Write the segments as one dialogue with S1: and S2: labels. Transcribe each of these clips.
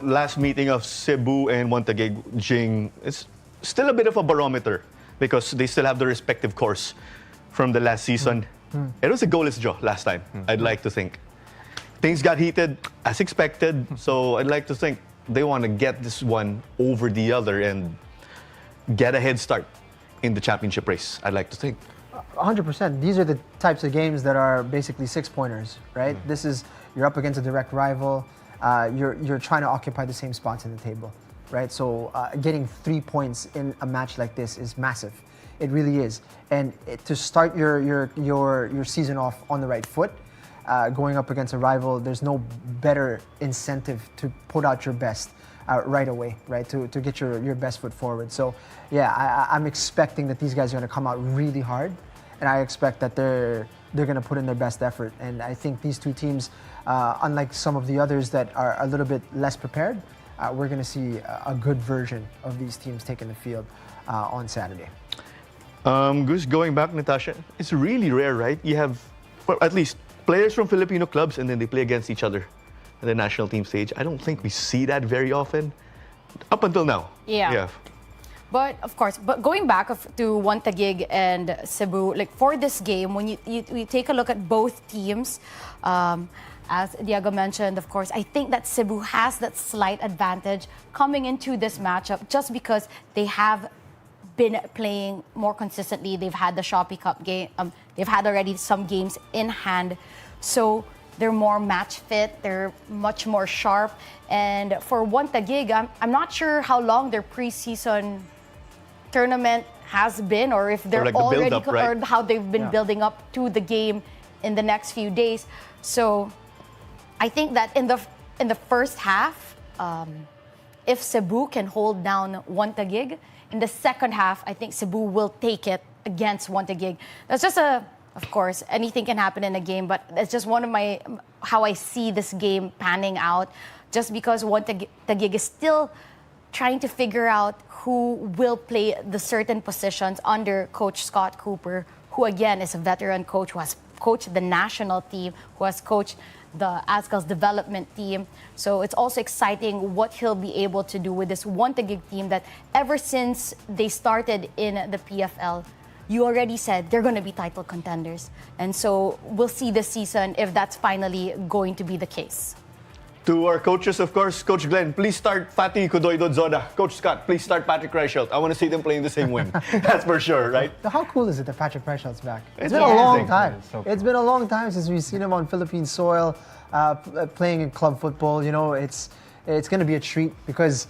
S1: last meeting of Cebu and Montague Jing is still a bit of a barometer because they still have the respective course from the last season. It was a goalless draw last time, I'd like to think. Things got heated as expected, so I'd like to think they want to get this one over the other and get a head start in the championship race, I'd like to think.
S2: 100%. These are the types of games that are basically 6-pointers, right? This is, you're up against a direct rival. You're trying to occupy the same spots in the table, right? So getting 3 points in a match like this is massive. It really is. And to start your season off on the right foot, going up against a rival, there's no better incentive to put out your best right away, right? To get your best foot forward. So yeah, I'm expecting that these guys are going to come out really hard, and I expect that they're going to put in their best effort. And I think these two teams, unlike some of the others that are a little bit less prepared, we're going to see a good version of these teams taking the field on Saturday.
S1: Just going back, Natasha, it's really rare, right? You have, well, at least players from Filipino clubs and then they play against each other at the national team stage. I don't think we see that very often up until now.
S3: Yeah. But of course, going back to Montague and Cebu, like for this game, when you take a look at both teams, as Diego mentioned, of course, I think that Cebu has that slight advantage coming into this matchup just because they have been playing more consistently. They've had the Shopee Cup game. They've had already some games in hand. So they're more match fit. They're much more sharp. And for Montague, I'm not sure how long their preseason tournament has been, or if they're
S1: like the
S3: already
S1: build-up, right?
S3: or how they've been building up to the game in the next few days. So I think that in the first half, if Cebu can hold down Montague, in the second half, I think Cebu will take it against Montague. That's just of course, anything can happen in a game, but it's just one of how I see this game panning out, just because Montague is still trying to figure out who will play the certain positions under Coach Scott Cooper, who again is a veteran coach who has coached the national team, who has coached the Azcal's development team. So it's also exciting what he'll be able to do with this Montague team that ever since they started in the PFL, you already said they're going to be title contenders. And so we'll see this season if that's finally going to be the case.
S1: To our coaches, of course, Coach Glenn, please start Fatih Kudoydod Zoda. Coach Scott, please start Patrick Reichelt. I want to see them playing the same wing. That's for sure, right?
S2: How cool is it that Patrick Reichelt's back? It's been
S1: amazing.
S2: a long time.
S4: It's so cool.
S2: It's been a long time since we've seen him on Philippine soil, playing in club football. You know, it's going to be a treat because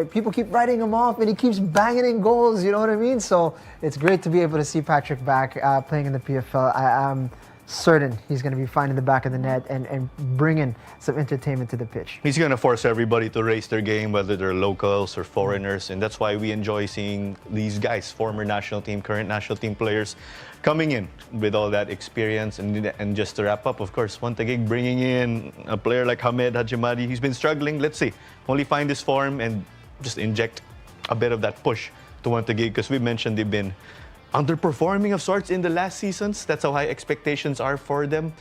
S2: people keep writing him off and he keeps banging in goals, you know what I mean? So it's great to be able to see Patrick back playing in the PFL. I'm certain he's going to be finding the back of the net and bringing some entertainment to the pitch.
S1: He's going to force everybody to raise their game, whether they're locals or foreigners, and that's why we enjoy seeing these guys, former national team, current national team players, coming in with all that experience. And just to wrap up, of course, Montague bringing in a player like Hamed Hajimadi. He's been struggling. Let's see, only find his form and just inject a bit of that push to Montague, because we mentioned they've been underperforming of sorts in the last seasons. That's how high expectations are for them.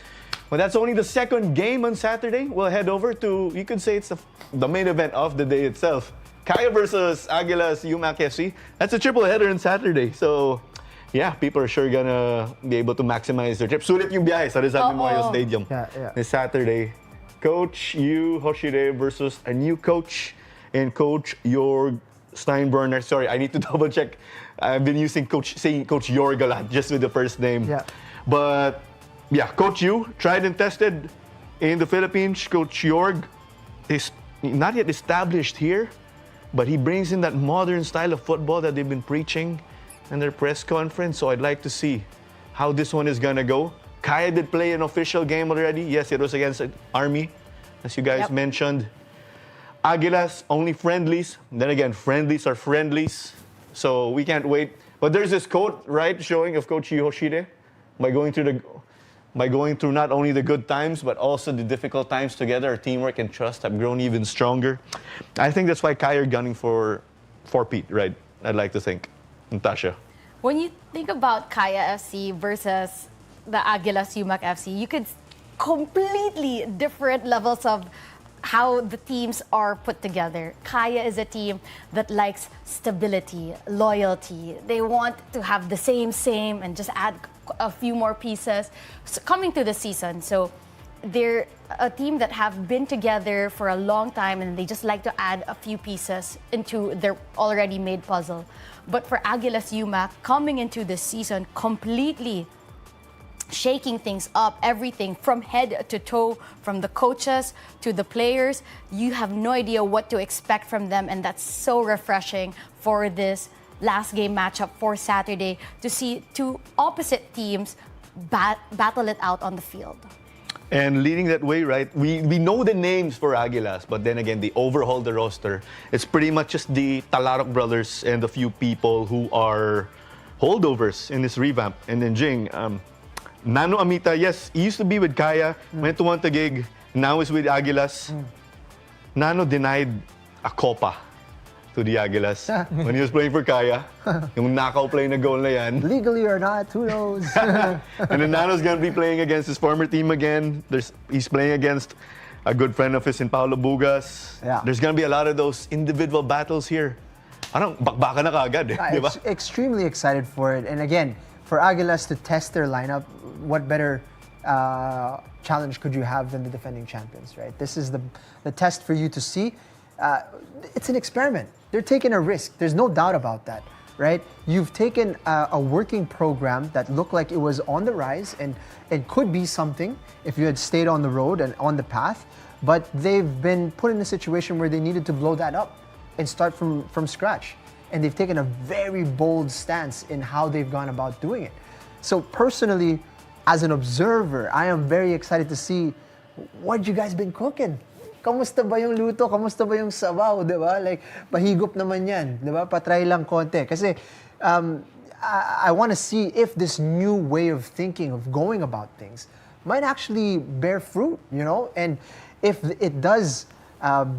S1: But that's only the second game on Saturday. We'll head over to, you could say it's the main event of the day itself. Kaya versus Aguilas Umak FC. That's a triple header on Saturday. So, yeah, people are sure gonna be able to maximize their trip. Sulit yung biyahe sa Rizal Memorial Stadium this Saturday. Coach Yu Hoshide versus a new coach and Coach Jorg Steinbrenner. Sorry, I need to double check. I've been saying Coach Jorg a lot, just with the first name.
S2: Yeah.
S1: But yeah, Coach Yu, tried and tested in the Philippines. Coach Jorg is not yet established here, but he brings in that modern style of football that they've been preaching in their press conference. So I'd like to see how this one is gonna go. Kaya did play an official game already. Yes, it was against Army, as you guys mentioned. Aguilas, only friendlies. Then again, friendlies are friendlies. So we can't wait. But there's this quote, right, showing of Coach Yoshide by going through not only the good times, but also the difficult times together, our teamwork and trust have grown even stronger. I think that's why Kaya are gunning for Pete, right? I'd like to think. Natasha.
S3: When you think about Kaya FC versus the Aguilas Umak FC, you could completely different levels of how the teams are put together. Kaya is a team that likes stability, loyalty. They want to have the same, and just add a few more pieces coming to the season. So they're a team that have been together for a long time, and they just like to add a few pieces into their already made puzzle. But for Aguilas Umak, coming into this season completely shaking things up, everything from head to toe, from the coaches to the players. You have no idea what to expect from them, and that's so refreshing for this last game matchup for Saturday, to see two opposite teams battle it out on the field.
S1: And leading that way, right, we know the names for Aguilas, but then again, they overhaul the roster. It's pretty much just the Talarok brothers and a few people who are holdovers in this revamp. And then Jing, Nano Amita, yes, he used to be with Kaya, went to Montagig, now is with Aguilas. Nano denied a Copa to the Aguilas when he was playing for Kaya. Yung knockout play na goal na yan.
S2: Legally or not, who knows?
S1: And then Nano's gonna be playing against his former team again. He's playing against a good friend of his in Paolo Bugas.
S2: Yeah.
S1: There's gonna be a lot of those individual battles here. Parang bakbakan na kaagad di ba?
S2: Extremely excited for it. And again, for Aguilas to test their lineup, what better challenge could you have than the defending champions, right? This is the test for you to see. It's an experiment. They're taking a risk. There's no doubt about that, right? You've taken a working program that looked like it was on the rise, and it could be something if you had stayed on the road and on the path, but they've been put in a situation where they needed to blow that up and start from scratch. And they've taken a very bold stance in how they've gone about doing it. So personally, as an observer, I am very excited to see what you guys been cooking. Kamusta ba yung luto? Kamusta ba yung sabaw, di ba? Like, pahigop naman yan, di ba? Patry lang konti. Kasi I want to see if this new way of thinking, of going about things, might actually bear fruit, you know? And if it does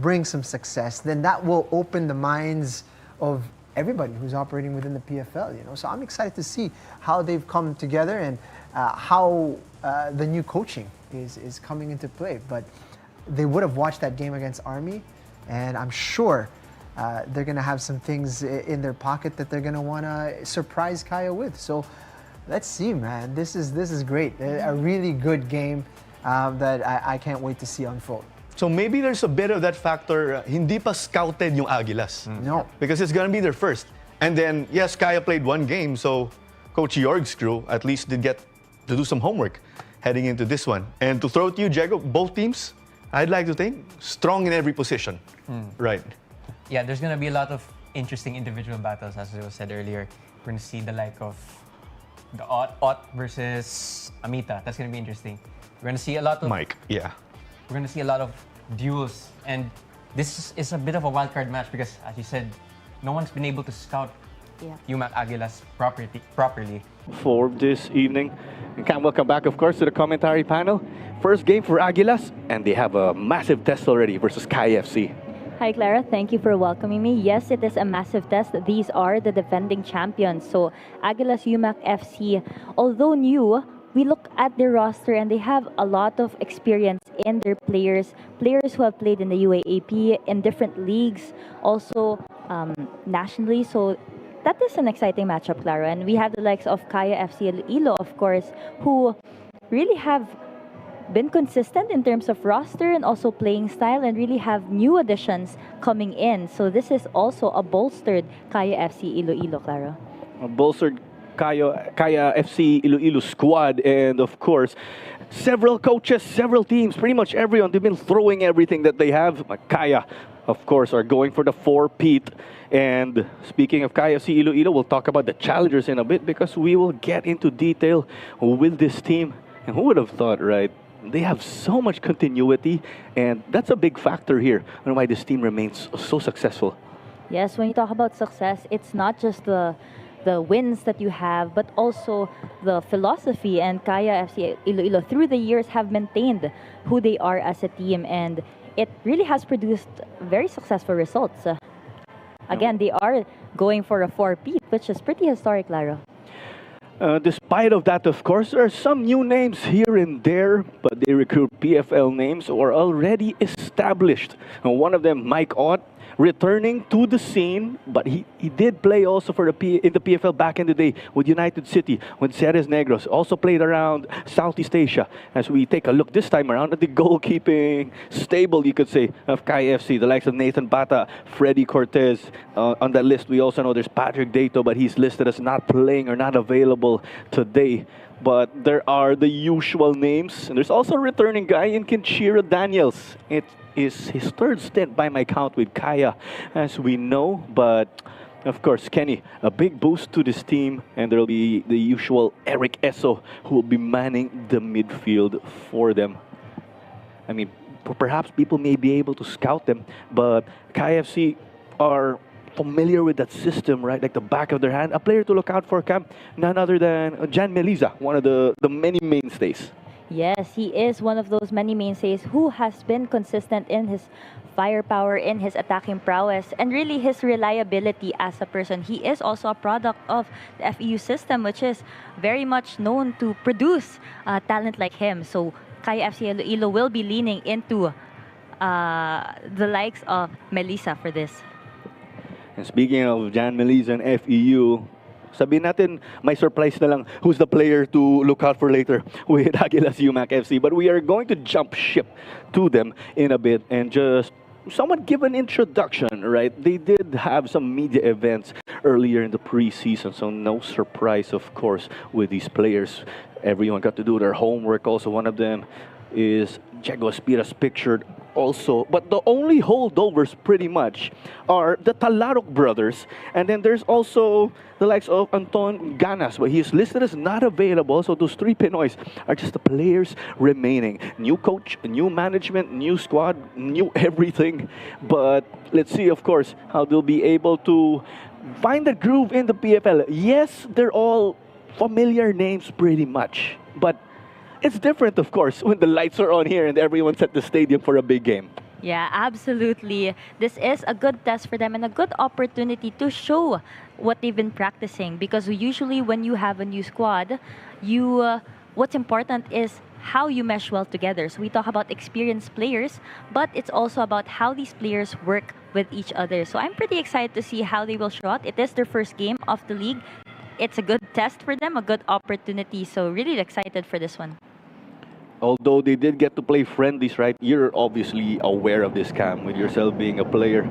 S2: bring some success, then that will open the minds of everybody who's operating within the PFL, you know? So I'm excited to see how they've come together and how the new coaching is coming into play. But they would have watched that game against Army, and I'm sure they're going to have some things in their pocket that they're going to want to surprise Kaya with. So let's see, man. This is great. A really good game that I can't wait to see unfold.
S1: So maybe there's a bit of that factor, hindi pa scouted yung Aguilas.
S2: No.
S1: Because it's going to be their first. And then, yes, Kaya played one game, so Coach Jorg's crew at least did get to do some homework heading into this one. And to throw to you, Diego, both teams, I'd like to think, strong in every position. Right.
S4: Yeah, there's going to be a lot of interesting individual battles, as it was said earlier. We're going to see the like of the Ott versus Amita. That's going to be interesting. We're going to see a lot of...
S1: Mike, yeah.
S4: We're going to see a lot of duels. And this is a bit of a wild card match because, as you said, no one's been able to scout Umak Aguilas properly.
S5: For this evening. And can welcome back, of course, to the commentary panel. First game for Aguilas, and they have a massive test already versus KFC.
S6: Hi, Clara. Thank you for welcoming me. Yes, it is a massive test. These are the defending champions. So, Aguilas Umak FC, although new, we look at their roster and they have a lot of experience in their players who have played in the UAAP, in different leagues, also nationally. So, that is an exciting matchup, Clara. And we have the likes of Kaya FC Iloilo, of course, who really have been consistent in terms of roster and also playing style, and really have new additions coming in. So this is also a bolstered Kaya FC Iloilo, Clara.
S5: A bolstered Kaya FC Iloilo squad, and of course, several coaches, several teams, pretty much everyone. They've been throwing everything that they have. Kaya, of course, are going for the four-peat. And speaking of Kaya FC Iloilo, we'll talk about the challengers in a bit because we will get into detail with this team. And who would have thought, right? They have so much continuity, and that's a big factor here on why this team remains so successful.
S6: Yes, when you talk about success, it's not just the wins that you have, but also the philosophy. And Kaya FC Iloilo through the years have maintained who they are as a team, and it really has produced very successful results. Again, they are going for a four-peat, which is pretty historic, Lara.
S5: Despite of that, of course, there are some new names here and there, but they recruit PFL names who are already established. And one of them, Mike Ott, returning to the scene, but he did play also for in the PFL back in the day with United City, with Ceres Negros. Also played around Southeast Asia. As we take a look this time around at the goalkeeping stable, you could say, of Kaya FC, the likes of Nathan Bata, Freddy Cortez. On that list, we also know there's Patrick Dato, but he's listed as not playing or not available today. But there are the usual names, and there's also a returning guy in Kinchira Daniels. It is his third stint by my count with Kaya, as we know. But of course, Kenny, a big boost to this team, and there will be the usual Eric Esso, who will be manning the midfield for them. I mean, perhaps people may be able to scout them, but KFC are familiar with that system, right? Like the back of their hand. A player to look out for, Cam, none other than Jan Meliza, one of the many mainstays.
S6: Yes, he is one of those many mainstays who has been consistent in his firepower, in his attacking prowess, and really his reliability as a person. He is also a product of the FEU system, which is very much known to produce talent like him. So Kaya FC Iloilo will be leaning into the likes of Melissa for this.
S5: And speaking of Jan Meliza and FEU, sabihin natin, may surprise na lang who's the player to look out for later with Aguilas Umak FC. But we are going to jump ship to them in a bit and just somewhat give an introduction, right? They did have some media events earlier in the preseason, so no surprise, of course, with these players. Everyone got to do their homework. Also, one of them is Diego Aspiras pictured also. But the only holdovers pretty much are the Talarok brothers. And then there's also the likes of Anton Ganas, but he's listed as not available. So those three Pinoys are just the players remaining. New coach, new management, new squad, new everything. But let's see, of course, how they'll be able to find the groove in the PFL. Yes, they're all familiar names pretty much. But it's different, of course, when the lights are on here and everyone's at the stadium for a big game.
S6: Yeah, absolutely. This is a good test for them and a good opportunity to show what they've been practicing. Because usually when you have a new squad, what's important is how you mesh well together. So we talk about experienced players, but it's also about how these players work with each other. So I'm pretty excited to see how they will show out. It is their first game of the league. It's a good test for them, a good opportunity. So really excited for this one.
S5: Although they did get to play friendlies, right? You're obviously aware of this, Cam, with yourself being a player.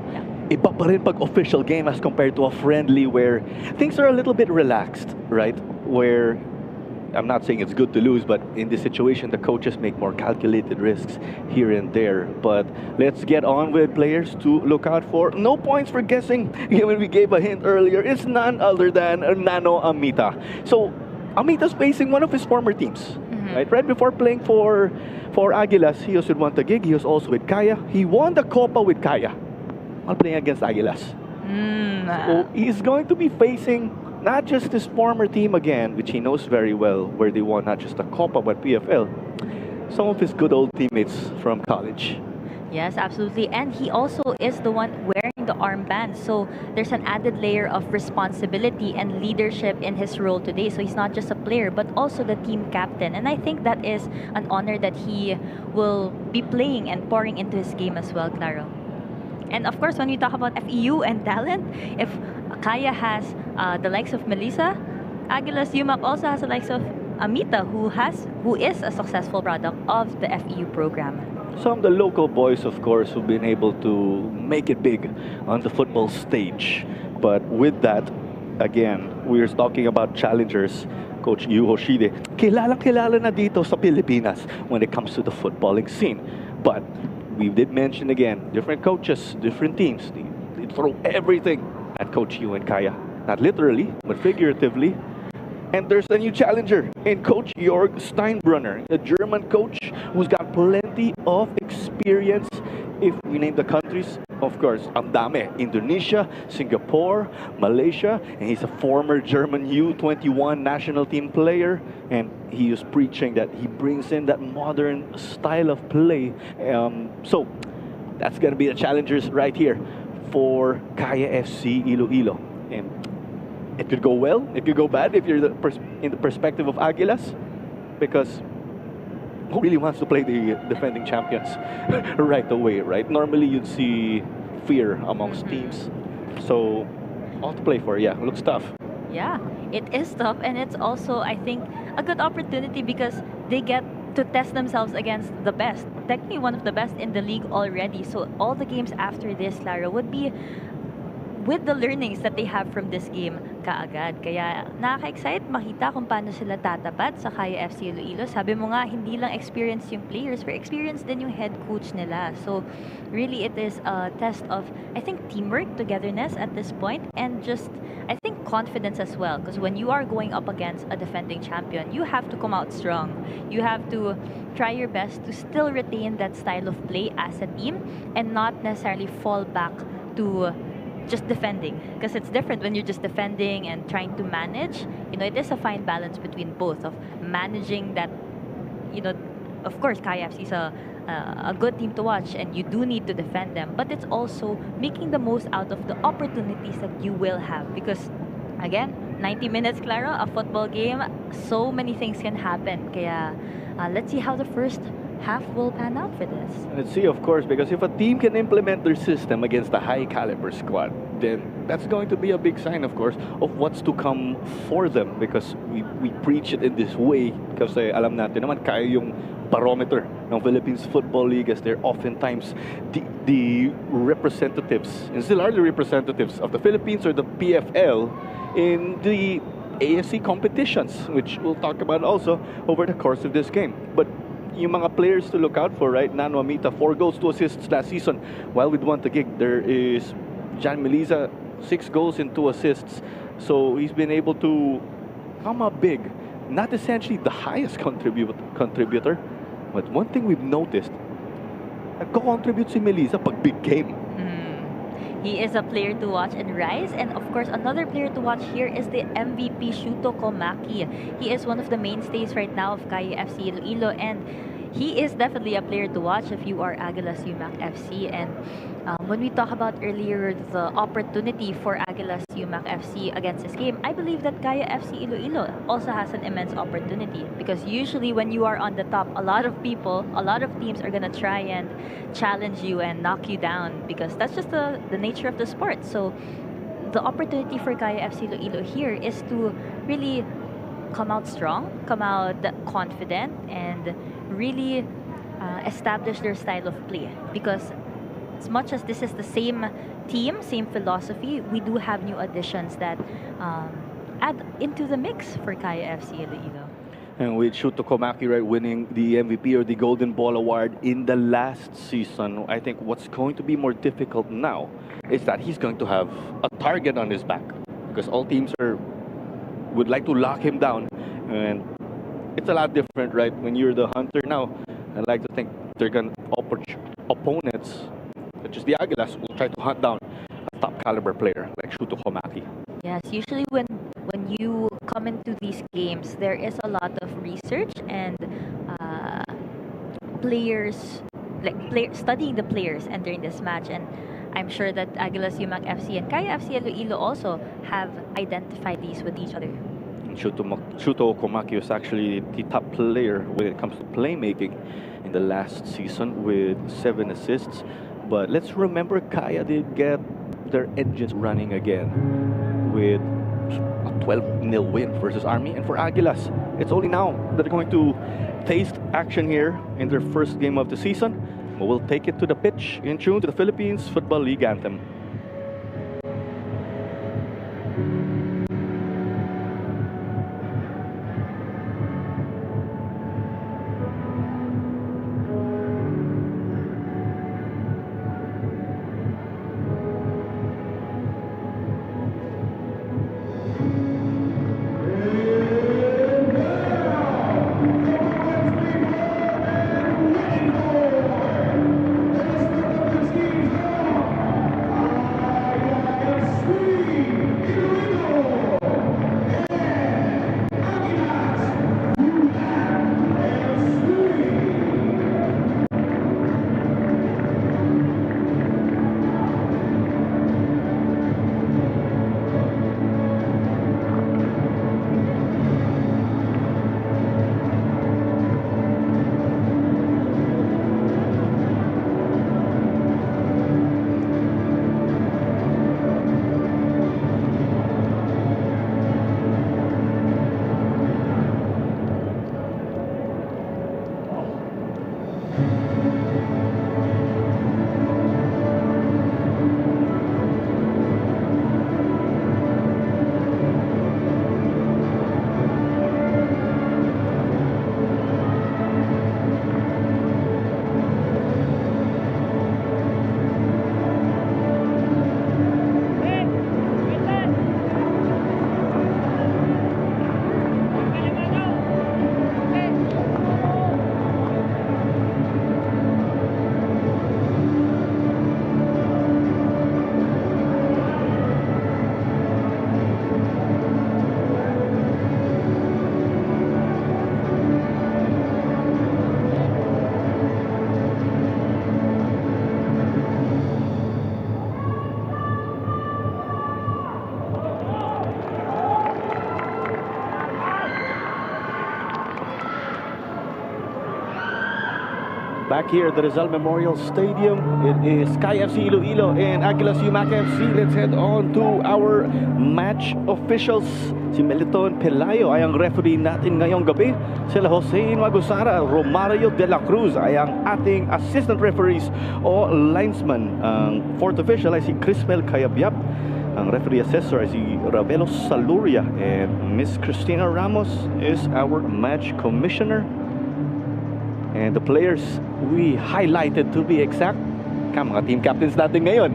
S5: Iba pa rin pag official game as compared to a friendly where things are a little bit relaxed, right? Where, I'm not saying it's good to lose, but in this situation, the coaches make more calculated risks here and there. But let's get on with players to look out for. No points for guessing, given we gave a hint earlier. It's none other than Nano Amita. So, Amita's facing one of his former teams. Right before playing for Aguilas, he was with Montagig. He was also with Kaya. He won the Copa with Kaya while playing against Aguilas. So he's going to be facing not just his former team again, which he knows very well, where they won not just the Copa but PFL, some of his good old teammates from college.
S6: Yes, absolutely. And he also is the one wearing the armband. So there's an added layer of responsibility and leadership in his role today. So he's not just a player, but also the team captain. And I think that is an honor that he will be playing and pouring into his game as well, Claro. And of course, when we talk about FEU and talent, if Kaya has the likes of Melissa, Aguilas Umak also has the likes of Amita, who is a successful product of the FEU program.
S5: Some of the local boys, of course, who've been able to make it big on the football stage. But with that, again, we're talking about challengers. Coach Yu Hoshide, kilala na dito sa Pilipinas when it comes to the footballing scene. But we did mention again, different coaches, different teams. They throw everything at Coach Yu and Kaya. Not literally, but figuratively. And there's a new challenger in Coach Jörg Steinbrunner, a German coach who's got plenty of experience. If we name the countries, of course, ang dami. Indonesia, Singapore, Malaysia, and he's a former German U21 national team player. And he is preaching that he brings in that modern style of play. So that's going to be the challengers right here for Kaya FC Iloilo. And it could go well, it could go bad if you're the in the perspective of Aguilas, because who really wants to play the defending champions right away, right? Normally you'd see fear amongst teams. So all to play for, yeah, looks tough.
S6: Yeah, it is tough, and it's also, I think, a good opportunity because they get to test themselves against the best. Technically, one of the best in the league already. So all the games after this, Clara, would be with the learnings that they have from this game kaagad. Kaya nakaka-excite makita kung paano sila tatapat sa Kaya FC Iloilo. Sabi mo nga, hindi lang experience yung players, but experience din yung head coach nila. So really it is a test of, I think, teamwork, togetherness at this point, and just, I think, confidence as well. Because when you are going up against a defending champion, you have to come out strong. You have to try your best to still retain that style of play as a team and not necessarily fall back to just defending, because it's different when you're just defending and trying to manage. It is a fine balance between both of managing that. Of course, Kaya FC is a good team to watch, and you do need to defend them, but it's also making the most out of the opportunities that you will have, because again, 90 minutes, Clara, a football game, so many things can happen. Kaya let's see how the first half will pan out for this.
S5: Let's see, of course, because if a team can implement their system against a high caliber squad, then that's going to be a big sign, of course, of what's to come for them, because we preach it in this way kasi alam natin naman kaya yung barometer ng Philippines Football League, as they're oftentimes the representatives, and still are the representatives of the Philippines or the PFL in the ASC competitions, which we'll talk about also over the course of this game. But yung mga players to look out for, right? Nano Amita, 4 goals, 2 assists last season. While with One Gig, there is Jan Meliza, 6 goals and 2 assists. So he's been able to come up big. Not essentially the highest contributor, but one thing we've noticed, nagko-contribute si Meliza pag big game.
S6: He is a player to watch and rise. And of course, another player to watch here is the MVP Shuto Komaki. He is one of the mainstays right now of Kaya FC Iloilo, and he is definitely a player to watch if you are Aguilas Umak FC. And when we talk about earlier the opportunity for Aguilas Umak FC against this game, I believe that Kaya FC Iloilo also has an immense opportunity, because usually when you are on the top, a lot of teams are going to try and challenge you and knock you down, because that's just the nature of the sport. So the opportunity for Kaya FC Iloilo here is to really come out strong, come out confident, and really establish their style of play. Because as much as this is the same team, same philosophy, we do have new additions that add into the mix for Kaya FC Iloilo.
S5: And with Shuto Komaki, right, winning the MVP or the Golden Ball Award in the last season, I think what's going to be more difficult now is that he's going to have a target on his back, because all teams would like to lock him down, and it's a lot different, right? When you're the hunter now, I like to think they're going to opponents such as the Aguilas will try to hunt down a top caliber player like Shuto Komaki.
S6: Yes, usually when you come into these games, there is a lot of research and players, studying the players entering this match. And I'm sure that Aguilas Umak FC and Kaya FC Iloilo also have identified these with each other.
S5: Shuto Komaki was actually the top player when it comes to playmaking in the last season with 7 assists. But let's remember, Kaya did get their engines running again with a 12-0 win versus Army. And for Aguilas, it's only now that they're going to taste action here in their first game of the season. We'll take it to the pitch in tune to the Philippines Football League anthem. back here at the Rizal Memorial Stadium. It is Sky FC Iloilo and Aguilas Umak FC. Let's head on to our match officials. Si Meliton Pelayo ay ang referee natin ngayong gabi. Sila Jose Magusara, Romario de la Cruz ay ang ating assistant referees o linesman. Ang fourth official ay si Crispel Cayabyab. Ang referee assessor ay si Ravelo Saluria. And Miss Cristina Ramos is our match commissioner. And the players we highlighted to be exact, mga team captains natin ngayon.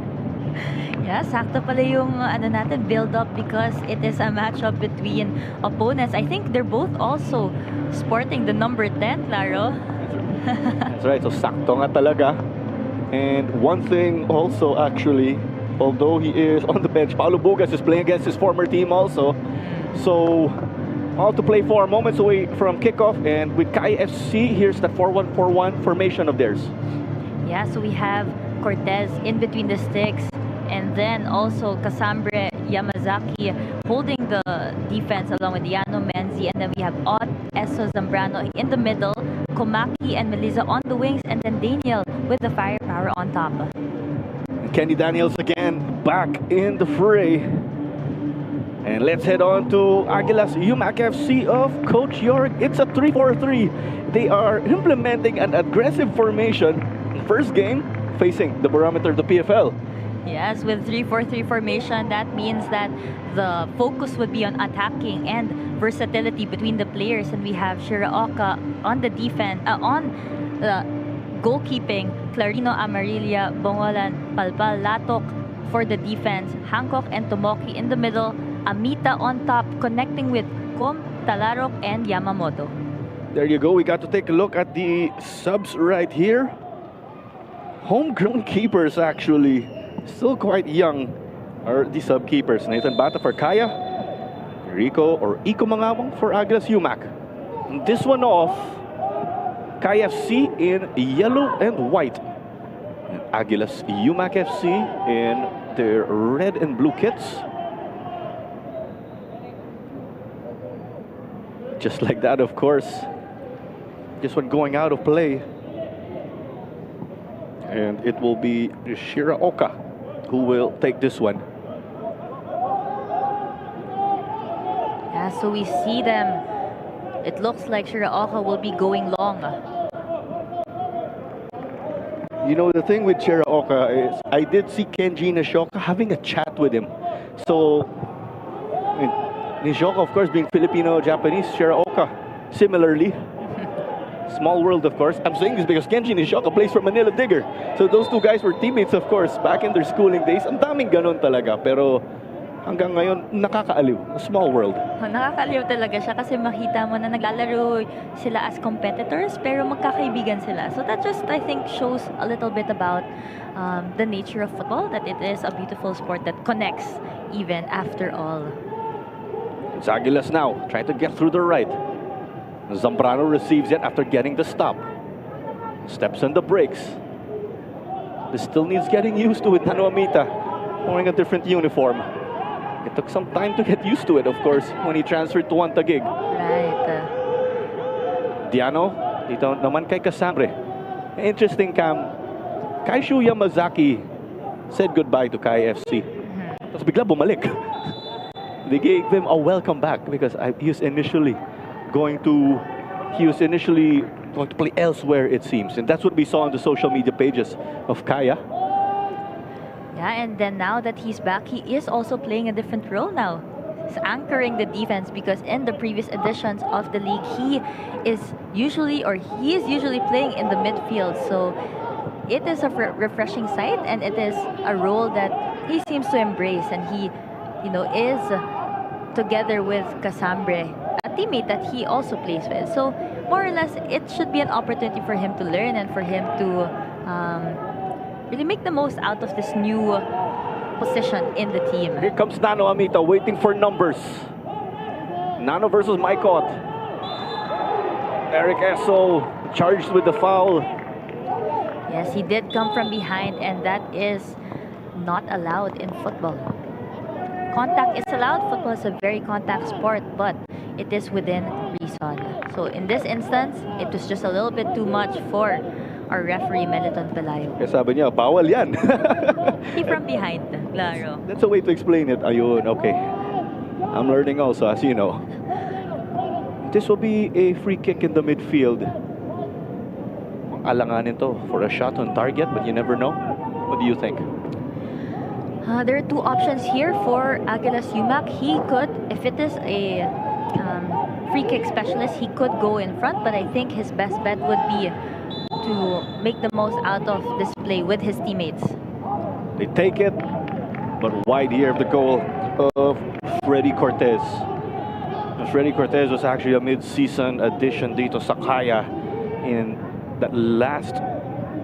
S6: Yeah, sakto pala yung natin build up because it is a matchup between opponents. I think they're both also sporting the number 10, Laro.
S5: That's right, so sakto nga talaga. And one thing also actually, although he is on the bench, Paulo Bugas is playing against his former team also. So all to play for, moments away from kickoff, and with Kai FC, here's that 4-1-4-1 formation of theirs.
S6: Yeah, so we have Cortez in between the sticks, and then also Casambre Yamazaki holding the defense along with Yano Menzi, and then we have Ott Eso Zambrano in the middle, Komaki and Melissa on the wings, and then Daniel with the firepower on top.
S5: Kenny Daniels again back in the fray. And let's head on to Aguilas Umak FC of Coach York. It's a 3-4-3. They are implementing an aggressive formation. First game facing the barometer of the PFL.
S6: Yes, with 3-4-3 formation, that means that the focus would be on attacking and versatility between the players. And we have Shiraoka on the defense, on the goalkeeping, Clarino Amarilla, Bongolan, Palpal, Latok for the defense, Hancock and Tomoki in the middle, Amita on top, connecting with Kom, Talarok, and Yamamoto.
S5: There you go. We got to take a look at the subs right here. Homegrown keepers, actually. Still quite young are the sub keepers. Nathan Bata for Kaya, Rico or Iko Mangawang for Aguilas Umak. And this one off, Kaya FC in yellow and white. And Aguilas Umak FC in their red and blue kits. Just like that, of course. This one going out of play. And it will be Shiraoka who will take this one.
S6: Yeah, so we see them. It looks like Shiraoka will be going long.
S5: You know, the thing with Shiraoka is I did see Kenji Nishoka having a chat with him. So, Nishoka, of course, being Filipino-Japanese, Shiraoka, similarly. Small world, of course. I'm saying this because Kenji Nishoka plays for Manila Digger. So those two guys were teammates, of course, back in their schooling days. Ang daming ganon talaga. Pero hanggang ngayon, nakakaaliw. A small world.
S6: Nakakaliw talaga siya kasi makita mo na naglalaro sila as competitors pero magkakaibigan sila. So that just, I think, shows a little bit about the nature of football, that it is a beautiful sport that connects even after all.
S5: It's Aguilas now, trying to get through the right. Zambrano receives it after getting the stop. Steps on the brakes. This still needs getting used to with Nano Amita wearing a different uniform. It took some time to get used to it, of course, when he transferred to Wantagig.
S6: Right.
S5: Diano, dito naman kay Casambre. Interesting, Cam. Kaishu Yamazaki said goodbye to Kai FC. Tapos bigla bumalik. They gave him a welcome back because he was initially going to play elsewhere, it seems. And that's what we saw on the social media pages of Kaya.
S6: Yeah, and then now that he's back, he is also playing a different role now. He's anchoring the defense because in the previous editions of the league, he is usually playing in the midfield. So it is a refreshing sight, and it is a role that he seems to embrace, and he, is together with Casambre, a teammate that he also plays with. So more or less, it should be an opportunity for him to learn and for him to really make the most out of this new position in the team.
S5: Here comes Nano Amita waiting for numbers. Nano versus Maikot. Eric Esso charged with the foul.
S6: Yes, he did come from behind, and that is not allowed in football. Contact is allowed. Football is a very contact sport, but it is within reason. So in this instance, it was just a little bit too much for our referee Meliton Pelayo.
S5: Kaya sabi niya, bawal yan.
S6: He from behind, claro.
S5: That's a way to explain it. Ayun, okay. I'm learning also, as you know. This will be a free kick in the midfield. Alanganin to for a shot on target, but you never know. What do you think?
S6: There are two options here for Aguilas Umak. He could, if it is a free kick specialist, he could go in front, but I think his best bet would be to make the most out of this play with his teammates.
S5: They take it, but wide here of the goal of Freddy Cortez. Freddy Cortez was actually a mid-season addition dito sa Kaya in that last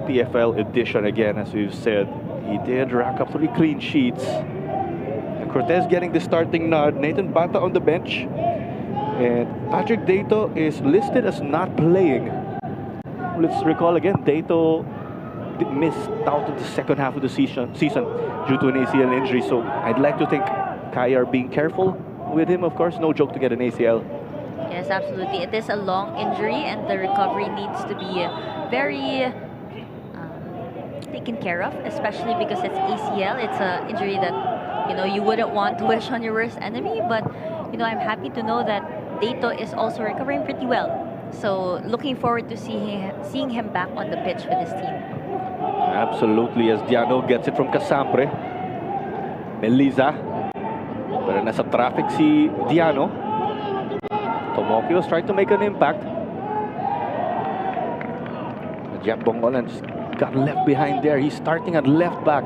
S5: PFL edition. Again, as we've said, he did rack up 3 clean sheets. And Cortez getting the starting nod. Nathan Bata on the bench. And Patrick Dato is listed as not playing. Let's recall again, Dato missed out of the second half of the season due to an ACL injury. So I'd like to think Kaya are being careful with him. Of course, no joke to get an ACL.
S6: Yes, absolutely. It is a long injury and the recovery needs to be very taken care of, especially because it's ACL. It's an injury that, you know, you wouldn't want to wish on your worst enemy. But, you know, I'm happy to know that Dato is also recovering pretty well. So looking forward to seeing him back on the pitch with his team.
S5: Absolutely, as Diano gets it from Casampre. Meliza. Pero nasa traffic si Diano. Tomoki was trying to make an impact. Jack Bongolan just got left behind there. He's starting at left back.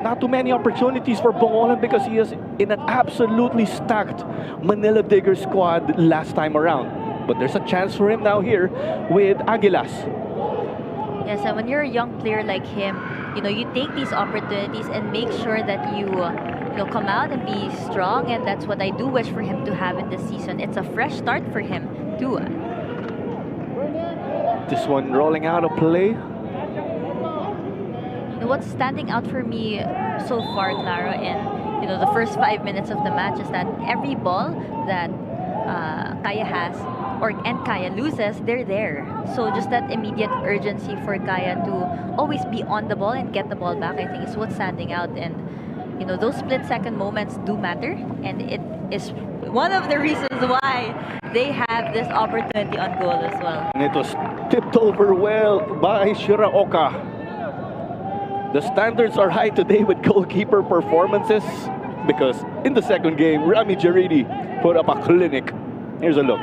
S5: Not too many opportunities for Bongolan because he is in an absolutely stacked Manila Digger squad last time around. But there's a chance for him now here with Aguilas.
S6: Yes, and when you're a young player like him, you know, you take these opportunities and make sure that you know, come out and be strong, and that's what I do wish for him to have in this season. It's a fresh start for him too.
S5: This one rolling out of play.
S6: You know, what's standing out for me so far, Clara, in, you know, the first 5 minutes of the match is that every ball that Kaya has and Kaya loses, they're there. So just that immediate urgency for Kaya to always be on the ball and get the ball back, I think is what's standing out. And you know, those split-second moments do matter, and it is one of the reasons why they have this opportunity on goal as well.
S5: And it was tipped over well by Shiraoka. The standards are high today with goalkeeper performances because in the second game, Rami Jaridi put up a clinic. Here's a look.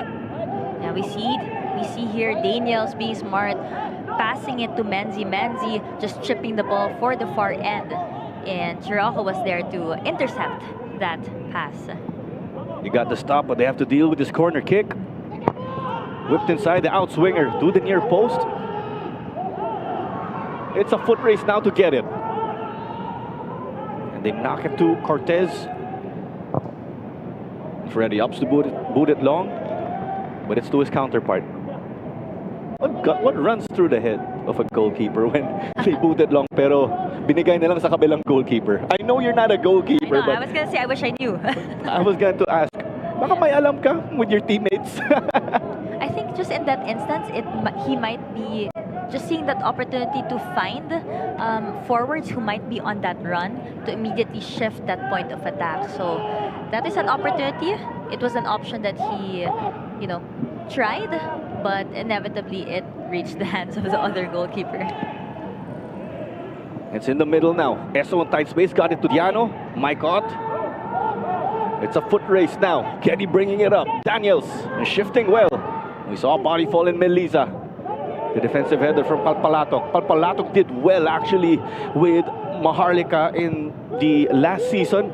S6: Yeah, we see here Daniels being smart, passing it to Menzi. Menzi just chipping the ball for the far end. And Shiraoka was there to intercept that pass.
S5: You got the stop, but they have to deal with this corner kick. Whipped inside the outswinger to the near post. It's a foot race now to get it. And they knock it to Cortez. Freddy opts to boot it long, but it's to his counterpart. What runs through the head of a goalkeeper when they booted long pero binigay na lang sa kabilang goalkeeper? I know you're not a goalkeeper,
S6: I know,
S5: but
S6: I was gonna say, I wish I knew.
S5: I was going to ask, baka may alam ka with your teammates?
S6: I think just in that instance, he might be just seeing that opportunity to find forwards who might be on that run to immediately shift that point of attack. So that is an opportunity. It was an option that he, you know, tried, but inevitably it reached the hands of the other goalkeeper.
S5: It's in the middle now. Eso in tight space, got it to Diano. Maikot. It's a foot race now. Kenny bringing it up. Daniels shifting well. We saw a body fall in Meliza. The defensive header from Palpalatok. Palpalatok did well actually with Maharlika in the last season.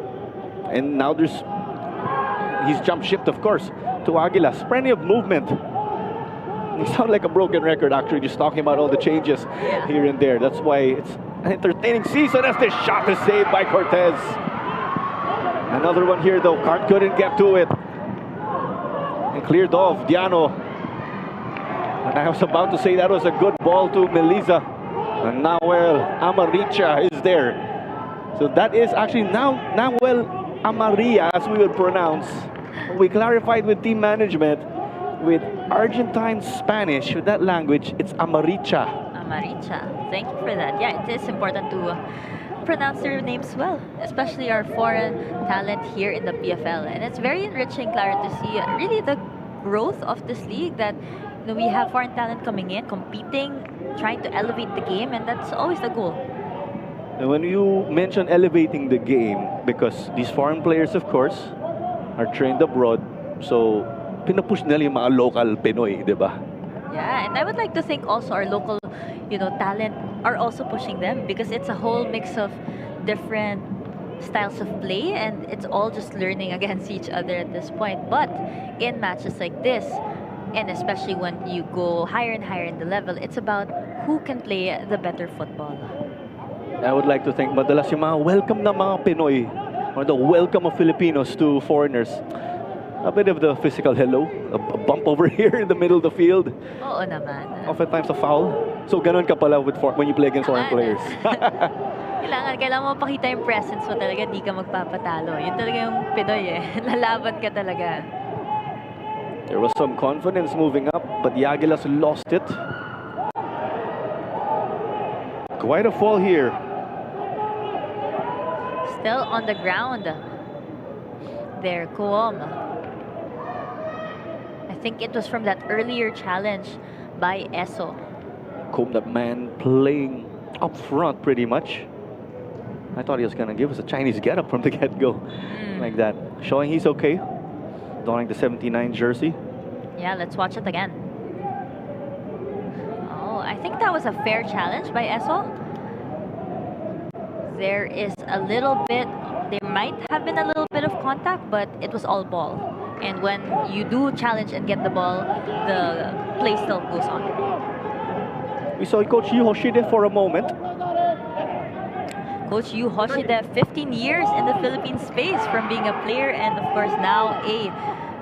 S5: And now he's jumped shipped, of course, to Aguilas. Plenty of movement. You sound like a broken record actually, just talking about all the changes here and there. That's why it's an entertaining season as this shot is saved by Cortez. Another one here though, Cart couldn't get to it. And cleared off, Diano. And I was about to say that was a good ball to Meliza. And Nahuel Amaricha is there. So that is actually Nahuel Amaria, as we would pronounce. We clarified with team management, with Argentine Spanish, with that language, it's Amaricha.
S6: Maricha. Thank you for that. Yeah, it is important to pronounce their names well, especially our foreign talent here in the PFL. And it's very enriching, Clara, to see really the growth of this league, that we have foreign talent coming in, competing, trying to elevate the game, and that's always the goal.
S5: And when you mention elevating the game, because these foreign players, of course, are trained abroad, so pinupush nila yung mga local Pinoy, di ba?
S6: Yeah, and I would like to think also our local, talent are also pushing them, because it's a whole mix of different styles of play, and it's all just learning against each other at this point. But in matches like this, and especially when you go higher and higher in the level, it's about who can play the better football.
S5: I would like to think madalas yung mga welcome na mga Pinoy, or the welcome of Filipinos to foreigners. A bit of the physical hello, a bump over here in the middle of the field.
S6: Oo naman.
S5: Oftentimes a foul. So ganun ka pala when you play against foreign players.
S6: Kailangan mo pakita yung presence mo talaga, di ka magpapatalo. Yun talaga yung Pinoy eh. Lalaban ka talaga.
S5: There was some confidence moving up, but the Aguilas lost it. Quite a fall here.
S6: Still on the ground. There, Kuom. I think it was from that earlier challenge by Eso.
S5: Combe, that man playing up front pretty much. I thought he was going to give us a Chinese get-up from the get-go. Like that. Showing he's okay. Donning the 79 jersey.
S6: Yeah, let's watch it again. Oh, I think that was a fair challenge by Eso. There is a little bit, there might have been a little bit of contact, but it was all ball. And when you do challenge and get the ball, the play still goes on.
S5: We saw Coach Yu Hoshide for a moment.
S6: Coach Yu Hoshide, 15 years in the Philippine space, from being a player and of course now a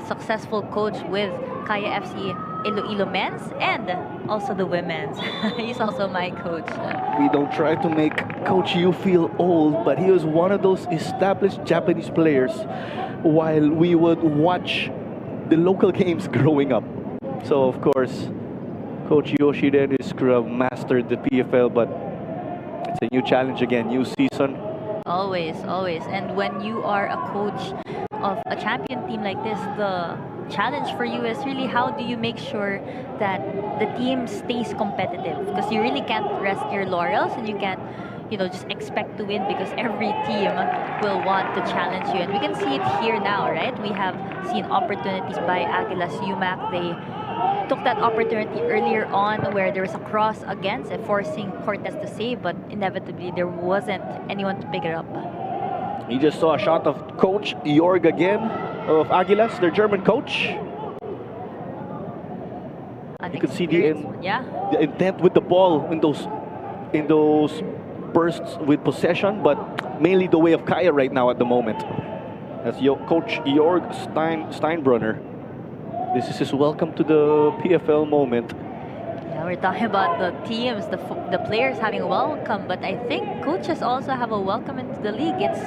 S6: successful coach with Kaya FC Iloilo men's and also the women's. He's also my coach.
S5: We don't try to make Coach Yu feel old, but he was one of those established Japanese players while we would watch the local games growing up. So of course, Coach Yoshida and his crew have mastered the PFL, but it's a new challenge again, new season.
S6: Always, always. And when you are a coach of a champion team like this, the challenge for you is really how do you make sure that the team stays competitive, because you really can't rest your laurels and you can't just expect to win, because every team will want to challenge you. And we can see it here now, right? We have seen opportunities by Aguilas Umak. They took that opportunity earlier on where there was a cross against and forcing Cortez to save, but inevitably there wasn't anyone to pick it up.
S5: You just saw a shot of Coach Jorg again of Aguilas, their German coach. You could see the intent with the ball in those bursts with possession, but mainly the way of Kaya right now at the moment. As Coach Jorg Steinbrunner, this is his welcome to the PFL moment.
S6: Yeah, we're talking about the teams, the players having a welcome, but I think coaches also have a welcome into the league. It's,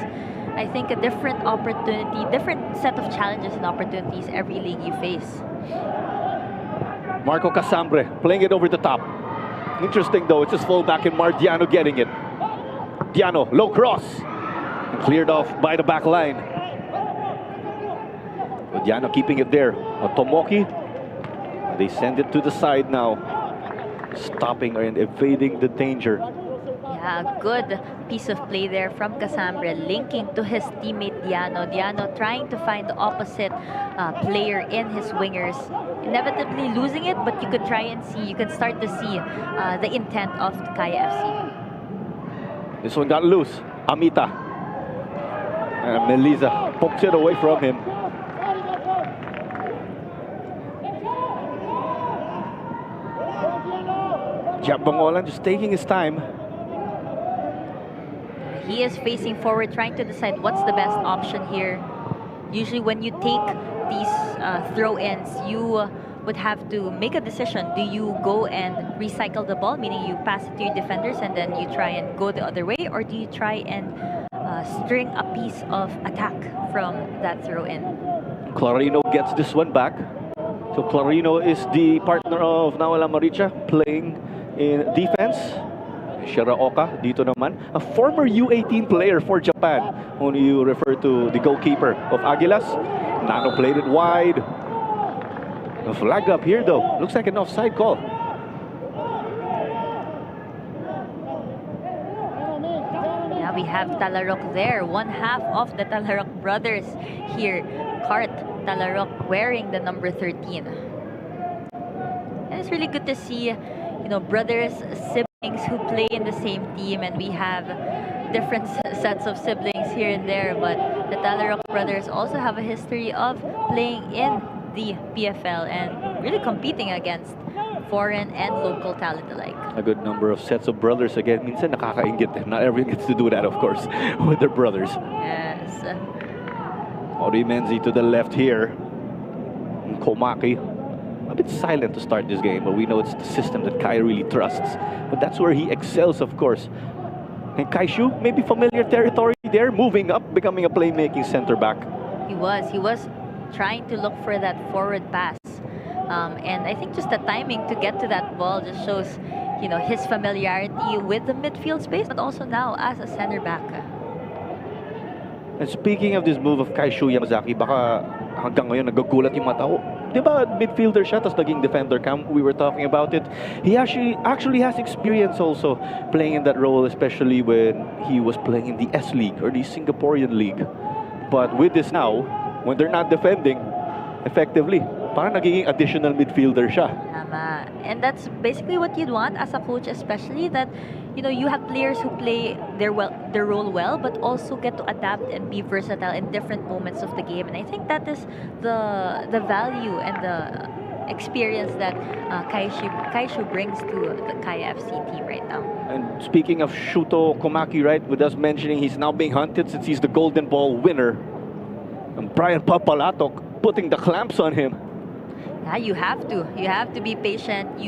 S6: I think, a different opportunity, different set of challenges and opportunities every league you face.
S5: Marco Casambre playing it over the top. Interesting though, it's his fullback in Mardiano getting it. Diano, low cross. And cleared off by the back line. Diano keeping it there. Tomoki. They send it to the side now. Stopping and evading the danger.
S6: Yeah, good piece of play there from Casambre, linking to his teammate Diano. Diano trying to find the opposite player in his wingers. Inevitably losing it, but you could try and see, you can start to see the intent of Kaya FC.
S5: This one got loose. Amita. And Melissa pokes it away from him. Jab Bangolan just taking his time.
S6: He is facing forward, trying to decide what's the best option here. Usually when you take these throw-ins, you would have to make a decision. Do you go and recycle the ball, meaning you pass it to your defenders and then you try and go the other way, or do you try and string a piece of attack from that throw-in?
S5: Clarino gets this one back. So Clarino is the partner of Nawala Maricha, playing in defense. Shiraoka dito naman, a former U18 player for Japan when you refer to the goalkeeper of Aguilas. Nano played it wide. A flag up here though. Looks like an offside call.
S6: Yeah, we have Talarok there. One half of the Talarok brothers here. Cart Talarok wearing the number 13. And it's really good to see, brothers, siblings who play in the same team, and we have different sets of siblings here and there, but the Talarok brothers also have a history of playing in the PFL and really competing against foreign and local talent alike.
S5: A good number of sets of brothers again. Minsan nakakaingit. Not everyone gets to do that, of course, with their brothers.
S6: Yes.
S5: Ori Menzi to the left here. Komaki. A bit silent to start this game, but we know it's the system that Kai really trusts. But that's where he excels, of course. And Kaishu, maybe familiar territory there, moving up, becoming a playmaking center back.
S6: He was trying to look for that forward pass. And I think just the timing to get to that ball just shows, his familiarity with the midfield space, but also now as a center back.
S5: And speaking of this move of Kaishu Yamazaki, baka hanggang ngayon nagugulat yung mga tao. Diba, midfielder siya, tapos naging defender cam. We were talking about it. He actually has experience also playing in that role, especially when he was playing in the S League or the Singaporean League. But with this now, when they're not defending effectively, parang nagiging additional midfielder siya.
S6: Tama. And that's basically what you'd want as a coach, especially that you have players who play their role well, but also get to adapt and be versatile in different moments of the game. And I think that is the value and the experience that Kaishu brings to the Kaya FC team right now.
S5: And speaking of Shuto Komaki, right, with us mentioning he's now being hunted since he's the Golden Ball winner. And Brian Papalatok putting the clamps on him.
S6: Yeah, you have to. You have to be patient.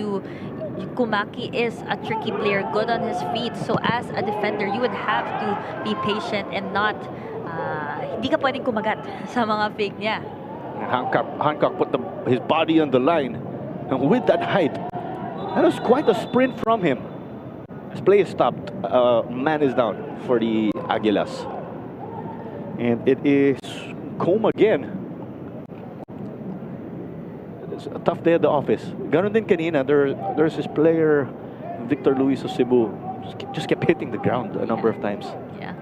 S6: Kumaki is a tricky player, good on his feet. So as a defender, you would have to be patient and not, hindi ka pwedeng kumagat sa mga fake niya.
S5: Hancock put his body on the line. And with that height, that was quite a sprint from him. His play is stopped. Man is down for the Aguilas. And it is Combe again. It's a tough day at the office. Ganon din kanina, there's this player, Victor Luis of Cebu, just kept hitting the ground a number of times.
S6: Yeah.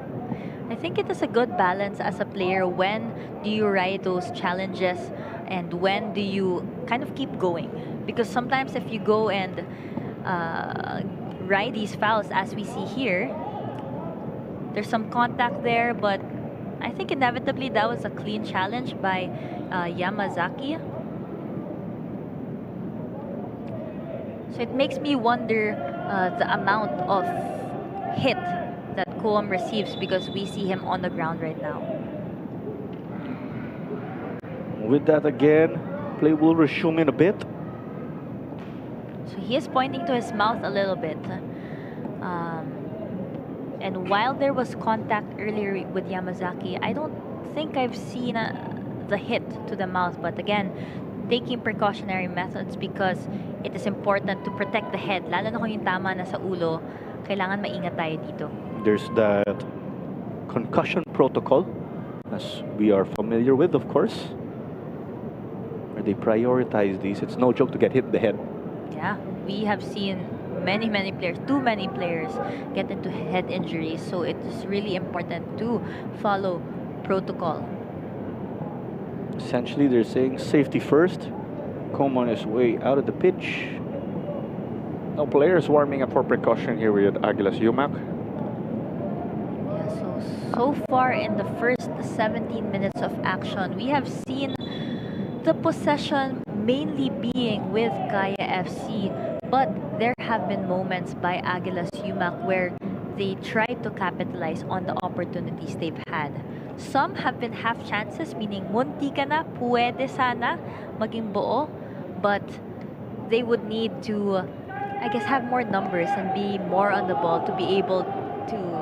S6: I think it is a good balance as a player. When do you ride those challenges and when do you kind of keep going? Because sometimes if you go and ride these fouls as we see here, there's some contact there, but I think inevitably that was a clean challenge by Yamazaki. So it makes me wonder the amount of hit that Coam receives because we see him on the ground right now.
S5: With that again, play will resume in a bit.
S6: So he is pointing to his mouth a little bit. And while there was contact earlier with Yamazaki, I don't think I've seen the hit to the mouth. But again, taking precautionary methods because it is important to protect the head. Lalo na kung yung tama na sa ulo, kailangan maingat tayo dito.
S5: There's that concussion protocol, as we are familiar with, of course, where they prioritize these. It's no joke to get hit in the head.
S6: Yeah, we have seen many players, too many players get into head injuries. So it is really important to follow protocol.
S5: Essentially, they're saying safety first. Come on his way out of the pitch. No players warming up for precaution here with Aguilas Umak.
S6: Yeah, so far in the first 17 minutes of action, we have seen the possession mainly being with Kaya FC, but there have been moments by Aguilas Umak where they tried to capitalize on the opportunities they've had. Some have been half chances, meaning munti ka na, pwede sana maging buo, but they would need to, I guess, have more numbers and be more on the ball to be able to,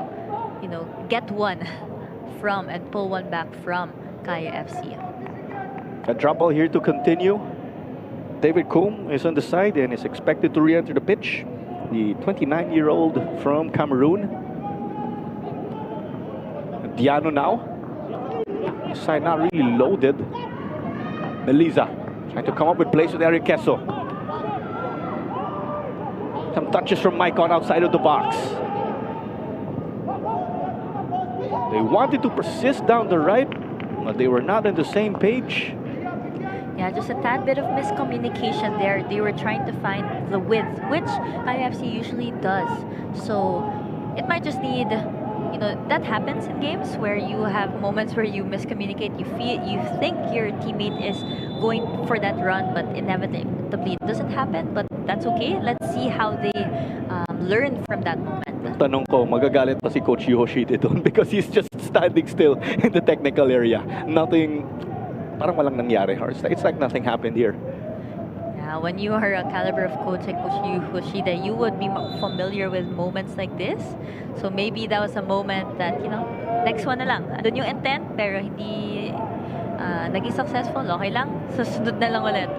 S6: get one from and pull one back from Kaya FC.
S5: A drop ball here to continue. David Combe is on the side and is expected to re-enter the pitch. the 29-year-old from Cameroon. Diano now. His side not really loaded. Melisa trying to come up with plays with Eric Queso. Some touches from Maicon outside of the box. They wanted to persist down the right, but they were not on the same page.
S6: Yeah, just a tad bit of miscommunication there. They were trying to find the width, which IFC usually does. So it might just need, that happens in games where you have moments where you miscommunicate. You think your teammate is going for that run, but inevitably it doesn't happen. But that's okay. Let's see how they learn from that moment.
S5: Tanong ko, magagalit pa si Coach Yoshide doon because he's just standing still in the technical area. Nothing, parang walang nangyari. Or it's like nothing happened here.
S6: Yeah, when you are a caliber of coach like Coach Yoshida, you would be familiar with moments like this. So maybe that was a moment that, next one na lang. Doon yung intent, pero hindi naging successful. Okay lang. Susunod na lang ulit.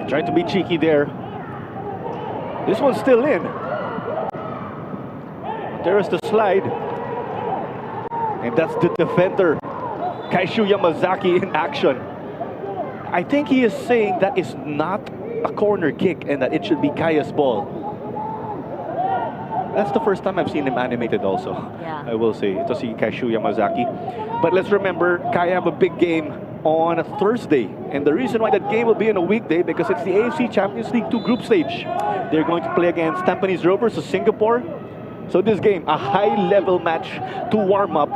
S5: Tried to be cheeky there. This one's still in. There is the slide. And that's the defender, Kaishu Yamazaki, in action. I think he is saying that is not a corner kick and that it should be Kaya's ball. That's the first time I've seen him animated also.
S6: Yeah.
S5: I will say. Ito si Kaishu Yamazaki. But let's remember, Kaya have a big game on a Thursday. And the reason why that game will be on a weekday, because it's the AFC Champions League 2 group stage. They're going to play against Tampines Rovers of Singapore. So this game, a high-level match to warm up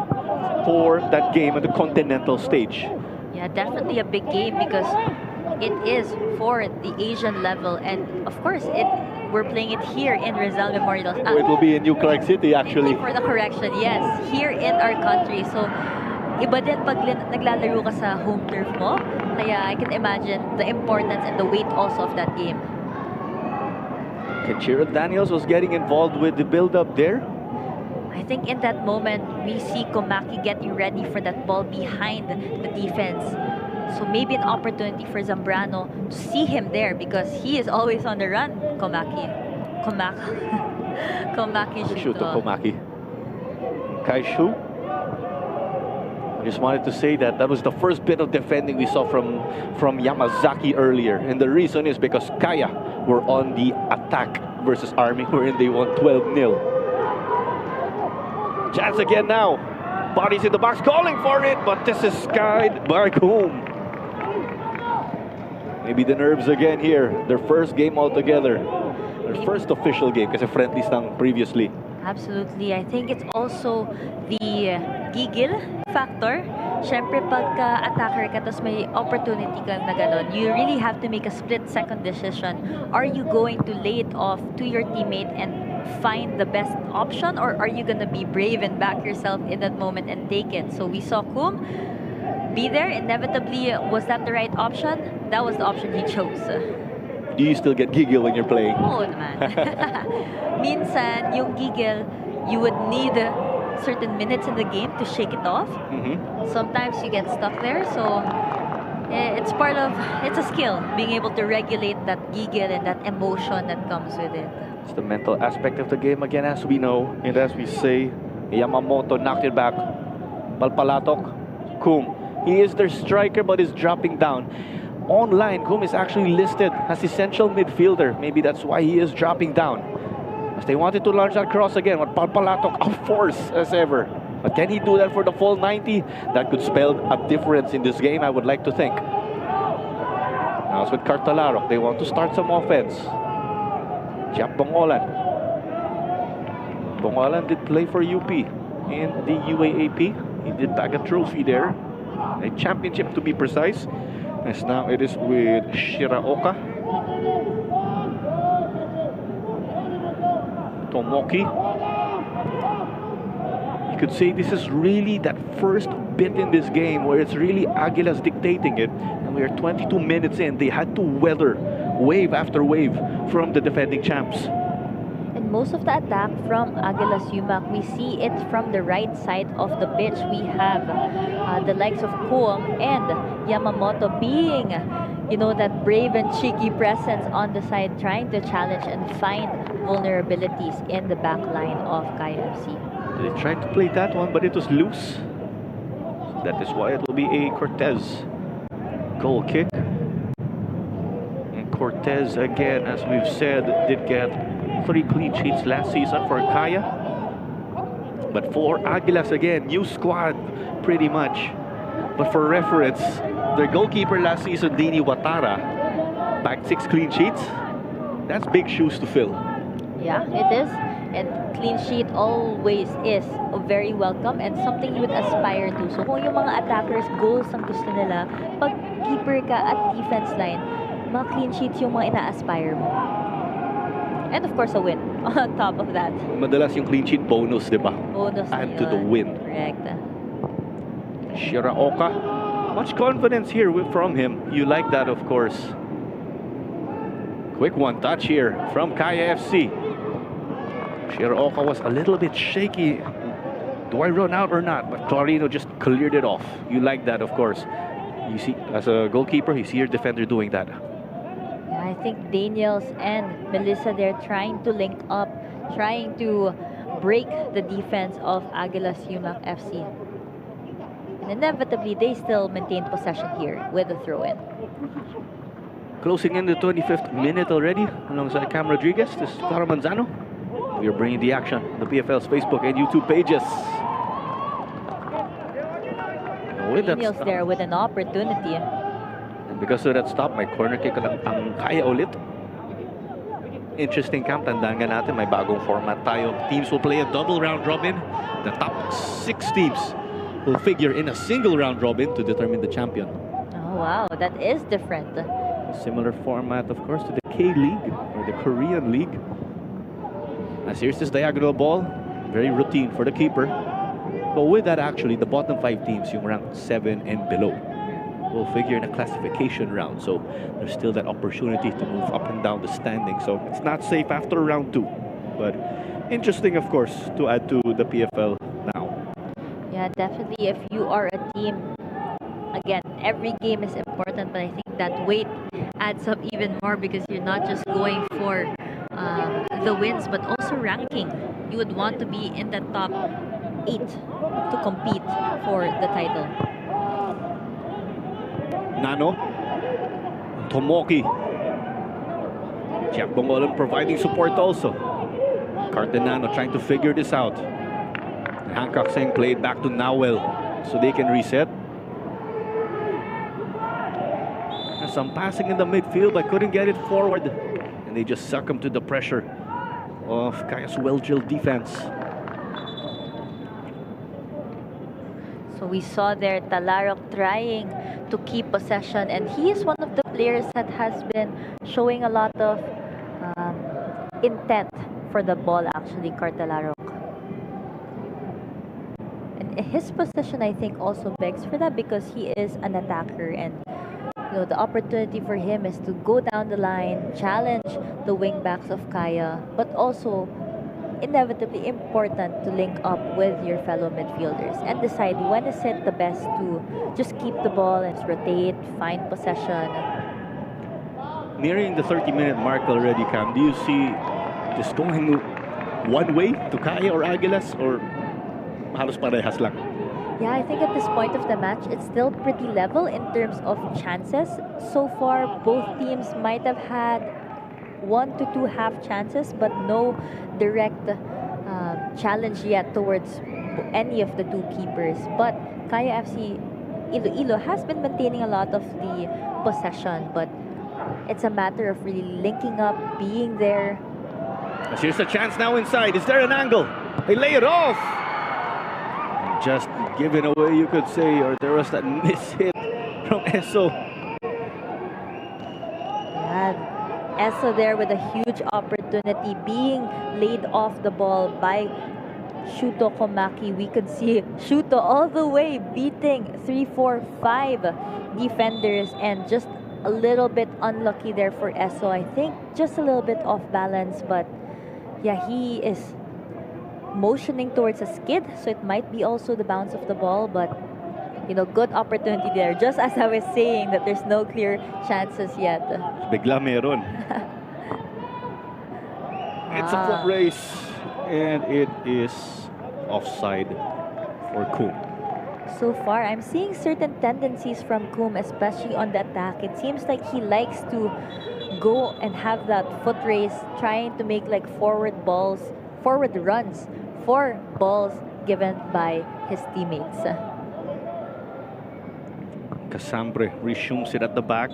S5: for that game on the continental stage.
S6: Yeah, definitely a big game because it is for the Asian level. And of course, we're playing it here in Rizal Memorial.
S5: It will be in New Clark City, actually.
S6: Thank you for the correction. Yes, here in our country. So, iba din pag naglalaro ka sa home turf mo. Kaya I can imagine the importance and the weight also of that game.
S5: Kenchiro Daniels was getting involved with the build-up there.
S6: I think in that moment, we see Komaki getting ready for that ball behind the defense. So maybe an opportunity for Zambrano to see him there because he is always on the run, Komaki. Komaki
S5: Shoot to Komaki. Kaishu. I just wanted to say that was the first bit of defending we saw from Yamazaki earlier. And the reason is because Kaya were on the attack versus Army, wherein they won 12-0. Chance again now. Bodies in the box calling for it, but this is skied back home. Maybe the nerves again here. Their first game altogether. Their first official game kasi friendlies lang previously.
S6: Absolutely. I think it's also the gigil factor. Siyempre, pagka-attacker ka, tapos may opportunity ka na ganun, you really have to make a split-second decision. Are you going to lay it off to your teammate and find the best option, or are you going to be brave and back yourself in that moment and take it? So we saw Kum be there. Inevitably, was that the right option? That was the option he chose.
S5: Do you still get giggle when you're playing?
S6: Oo naman. Minsan, yung giggle, you would need certain minutes in the game to shake it off. Sometimes you get stuck there, so it's a skill, being able to regulate that giggle and that emotion that comes with it.
S5: It's the mental aspect of the game again, as we know, and as we say, Yamamoto knocked it back. Palpalatok, Kum. He is their striker, but is dropping down. Online, Kum is actually listed as essential midfielder. Maybe that's why he is dropping down. As they wanted to launch that cross again, but Palpalatok, of force as ever. But can he do that for the full 90? That could spell a difference in this game, I would like to think. Now it's with Cartalarok. They want to start some offense. Jack Bongolan. Bongolan did play for UP in the UAAP. He did bag a trophy there. A championship to be precise. As now it is with Shiraoka. Tomoki. You could say this is really that first bit in this game where it's really Aguilas dictating it. And we are 22 minutes in. They had to weather wave after wave from the defending champs.
S6: And most of the attack from Aguilas Umak, we see it from the right side of the pitch. We have the likes of Kuom and Yamamoto being you know, that brave and cheeky presence on the side, trying to challenge and find vulnerabilities in the back line of Kaya FC.
S5: They tried to play that one, but it was loose. That is why it will be a Cortez goal kick. And Cortez, again, as we've said, did get 3 clean sheets last season for Kaya. But for Aguilas, again, new squad, pretty much. But for reference, their goalkeeper last season, Dini Watara, bagged 6 clean sheets. That's big shoes to fill.
S6: Yeah, it is. And clean sheet always is very welcome and something you would aspire to. So kung yung mga attackers, goals ang gusto nila, pag keeper ka at defense line, mga clean sheets yung mga ina-aspire mo. And of course, a win on top of that.
S5: Madalas yung clean sheet bonus, di ba?
S6: Bonus na
S5: Add to the
S6: yun.
S5: win.
S6: Correct.
S5: Shiraoka, much confidence here from him. You like that, of course. Quick one touch here from Kaya FC. Shiraoka was a little bit shaky. Do I run out or not? But Clarino just cleared it off. You like that, of course. You see, as a goalkeeper, you see your defender doing that.
S6: Yeah, I think Daniels and Melissa, they're trying to link up, trying to break the defense of Aguilas Umak FC. And inevitably, they still maintain possession here with a throw-in.
S5: Closing in the 25th minute already, alongside Cam Rodriguez. This is Clara Manzano. We are bringing the action on the PFL's Facebook and YouTube pages. With that
S6: Daniels
S5: stop,
S6: there with an opportunity.
S5: and because of that stop, may corner kick lang ang Kaya ulit. Interesting, Cam. Tandaan nga natin, may bagong format tayo. Teams will play a double round robin. The top 6 teams will figure in a single round robin to determine the champion.
S6: Oh, wow, that is different.
S5: Similar format, of course, to the K-League or the Korean League. As here's this diagonal ball, very routine for the keeper. But with that, actually, the bottom 5 teams, yung ranked 7 and below, will figure in a classification round. So there's still that opportunity to move up and down the standing. So it's not safe after round 2. But interesting, of course, to add to the PFL now.
S6: Yeah, definitely. If you are a team, again, every game is important, but I think that weight adds up even more because you're not just going for the wins, but also ranking. You would want to be in the top 8 to compete for the title.
S5: Nano, Tomoki, Jack Bongolan providing support also. Cardenano trying to figure this out. Hancock saying played back to Nawel so they can reset. And some passing in the midfield but couldn't get it forward. And they just succumb to the pressure of Kaya's well-drilled defense.
S6: So we saw there Talarok trying to keep possession, and he is one of the players that has been showing a lot of intent for the ball, actually, Talarok. And his position, I think, also begs for that because he is an attacker, and you know, the opportunity for him is to go down the line, challenge the wing backs of Kaya, but also inevitably important to link up with your fellow midfielders and decide when is it the best to just keep the ball and rotate, find possession.
S5: Nearing the 30-minute mark already, Cam. Do you see this going one way to Kaya or Aguilas, or halos parehas lang?
S6: Yeah, I think at this point of the match, it's still pretty level in terms of chances. So far, both teams might have had 1 to 2 half chances, but no direct challenge yet towards any of the 2 keepers. But Kaya FC Iloilo has been maintaining a lot of the possession, but it's a matter of really linking up, being there.
S5: As here's the chance now inside. Is there an angle? They lay it off. And just given away, you could say, or there was that miss hit from Eso.
S6: Yeah, Eso there with a huge opportunity being laid off the ball by Shuto Komaki. We could see Shuto all the way beating 3, 4, 5 defenders, and just a little bit unlucky there for Eso. I think just a little bit off balance, but yeah, he is motioning towards a skid, so it might be also the bounce of the ball, but good opportunity there. Just as I was saying that there's no clear chances yet.
S5: Bigla meron. It's a foot race, and it is offside for Kum.
S6: So far, I'm seeing certain tendencies from Kum, especially on the attack. It seems like he likes to go and have that foot race, trying to make like forward runs for balls given by his teammates.
S5: Casambre resumes it at the back.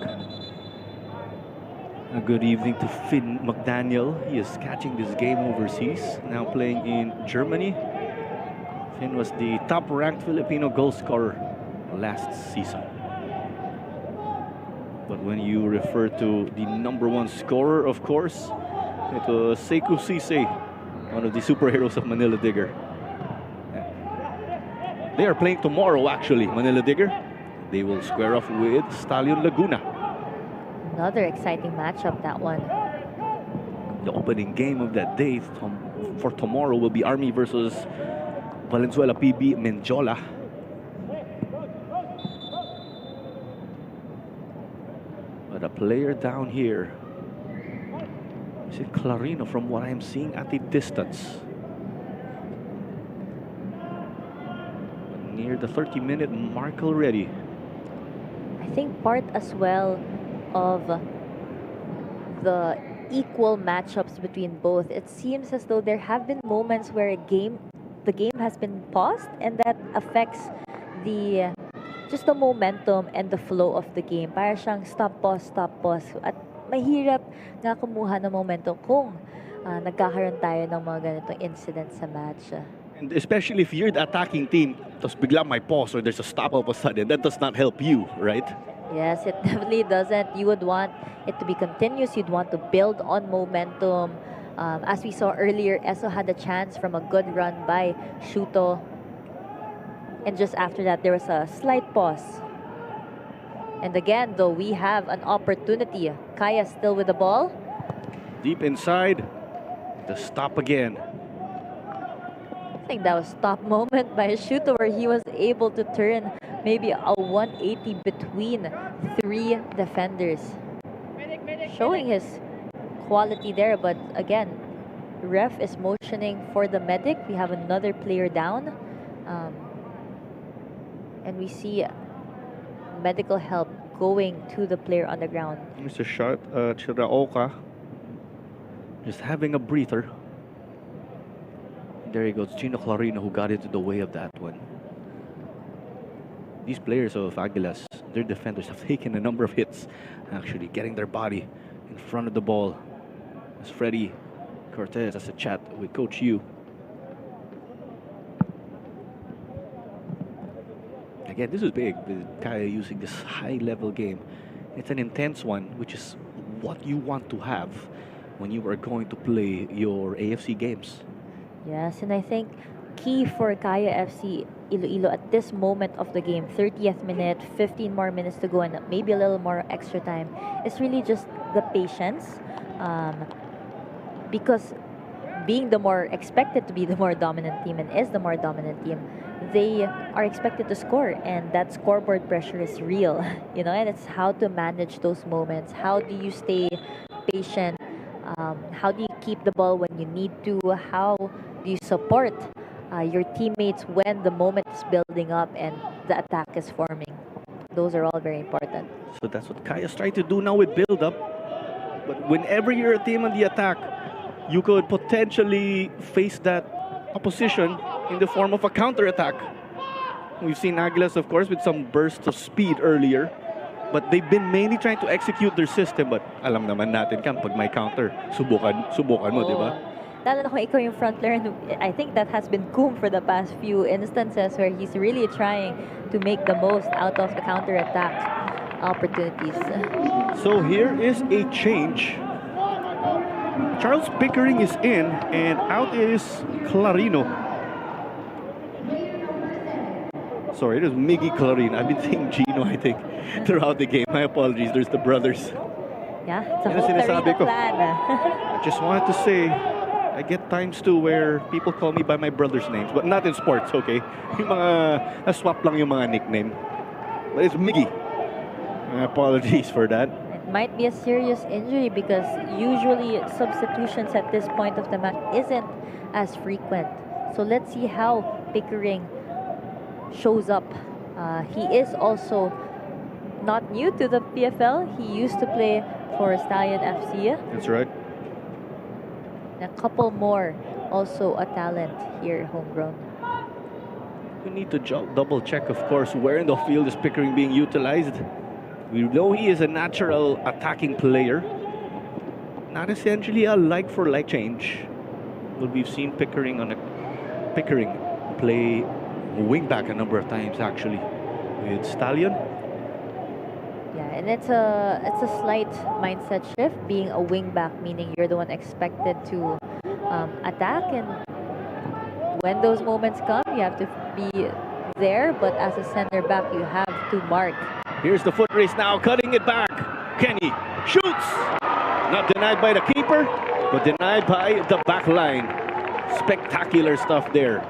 S5: A good evening to Finn McDaniel. He is catching this game overseas, now playing in Germany. Finn was the top-ranked Filipino goal scorer last season. But when you refer to the #1 scorer, of course, it was Sekou Cisse, one of the superheroes of Manila Digger. They are playing tomorrow, actually, Manila Digger. They will square off with Stallion Laguna.
S6: Another exciting matchup, that one.
S5: The opening game of that day for tomorrow will be Army versus Valenzuela PB Menjola. But a player down here, is it Clarino from what I'm seeing at the distance? Near the 30-minute mark already.
S6: I think part as well of the equal matchups between both. It seems as though there have been moments where the game has been paused, and that affects just the momentum and the flow of the game. Para siyang stop, pause. At mahirap nga kumuha ng momentum kung nagkakaroon tayo ng mga ganitong incidents sa match.
S5: And especially if you're the attacking team, tapos bigla may pause or there's a stop all of a sudden, that does not help you, right?
S6: Yes, it definitely doesn't. You would want it to be continuous. You'd want to build on momentum. As we saw earlier, Eso had a chance from a good run by Shuto. And just after that, there was a slight pause. And again, though, we have an opportunity. Kaya still with the ball.
S5: Deep inside, the stop again.
S6: I think that was stop moment by Shuto, where he was able to turn maybe a 180 between 3 defenders. Showing his quality there, but again, ref is motioning for the medic. We have another player down. And we see medical help going to the player on the ground.
S5: Mr. Shot, Chiraoka, just having a breather. There he goes, Gino Clarino, who got into the way of that one. These players of Aguilas, their defenders have taken a number of hits, actually getting their body in front of the ball. As Freddy Cortez has a chat with Coach Yu. Again, this is big, with Kaya using this high-level game. It's an intense one, which is what you want to have when you are going to play your AFC games.
S6: Yes, and I think key for Kaya FC Iloilo at this moment of the game, 30th minute, 15 more minutes to go, and maybe a little more extra time, is really just the patience. Because being expected to be the more dominant team and is the more dominant team, they are expected to score, and that scoreboard pressure is real, and it's how to manage those moments. How do you stay patient? How do you keep the ball when you need to? How do you support your teammates when the moment is building up and the attack is forming? Those are all very important.
S5: So that's what Kaya's trying to do now with build-up. But whenever you're a team on the attack, you could potentially face that opposition in the form of a counter-attack. We've seen Aguilas, of course, with some bursts of speed earlier. But they've been mainly trying to execute their system. But alam naman natin kan pag may counter, subukan mo, di ba?
S6: Lalo na kung ikaw yung frontler, I think that has been Kum for the past few instances where he's really trying to make the most out of the counter-attack opportunities.
S5: So here is a change. Charles Pickering is in, and out is Clarino. Sorry, it is Miggy Clarino. I've been saying Gino, I think, throughout the game. My apologies. There's the brothers.
S6: Yeah, it's a
S5: Yan ang
S6: whole
S5: sinasabi
S6: Clarino
S5: ko.
S6: plan.
S5: I just wanted to say, I get times too where people call me by my brother's names, but not in sports, okay? Yung mga, na-swap lang yung mga nickname. But it's Miggy. Apologies for that.
S6: It might be a serious injury because usually substitutions at this point of the match isn't as frequent. So let's see how Pickering shows up. He is also not new to the PFL. He used to play for Stallion FC.
S5: That's right.
S6: And a couple more, also a talent here, homegrown.
S5: We need to double check, of course, where in the field is Pickering being utilized. We know he is a natural attacking player. Not essentially a like-for-like change. But we've seen Pickering play wing-back a number of times, actually, with Stallion.
S6: Yeah, and it's a slight mindset shift, being a wing-back, meaning you're the one expected to attack, and when those moments come, you have to be there, but as a center back, you have to mark.
S5: Here's the foot race now, cutting it back. Kenny shoots! Not denied by the keeper, but denied by the back line. Spectacular stuff there.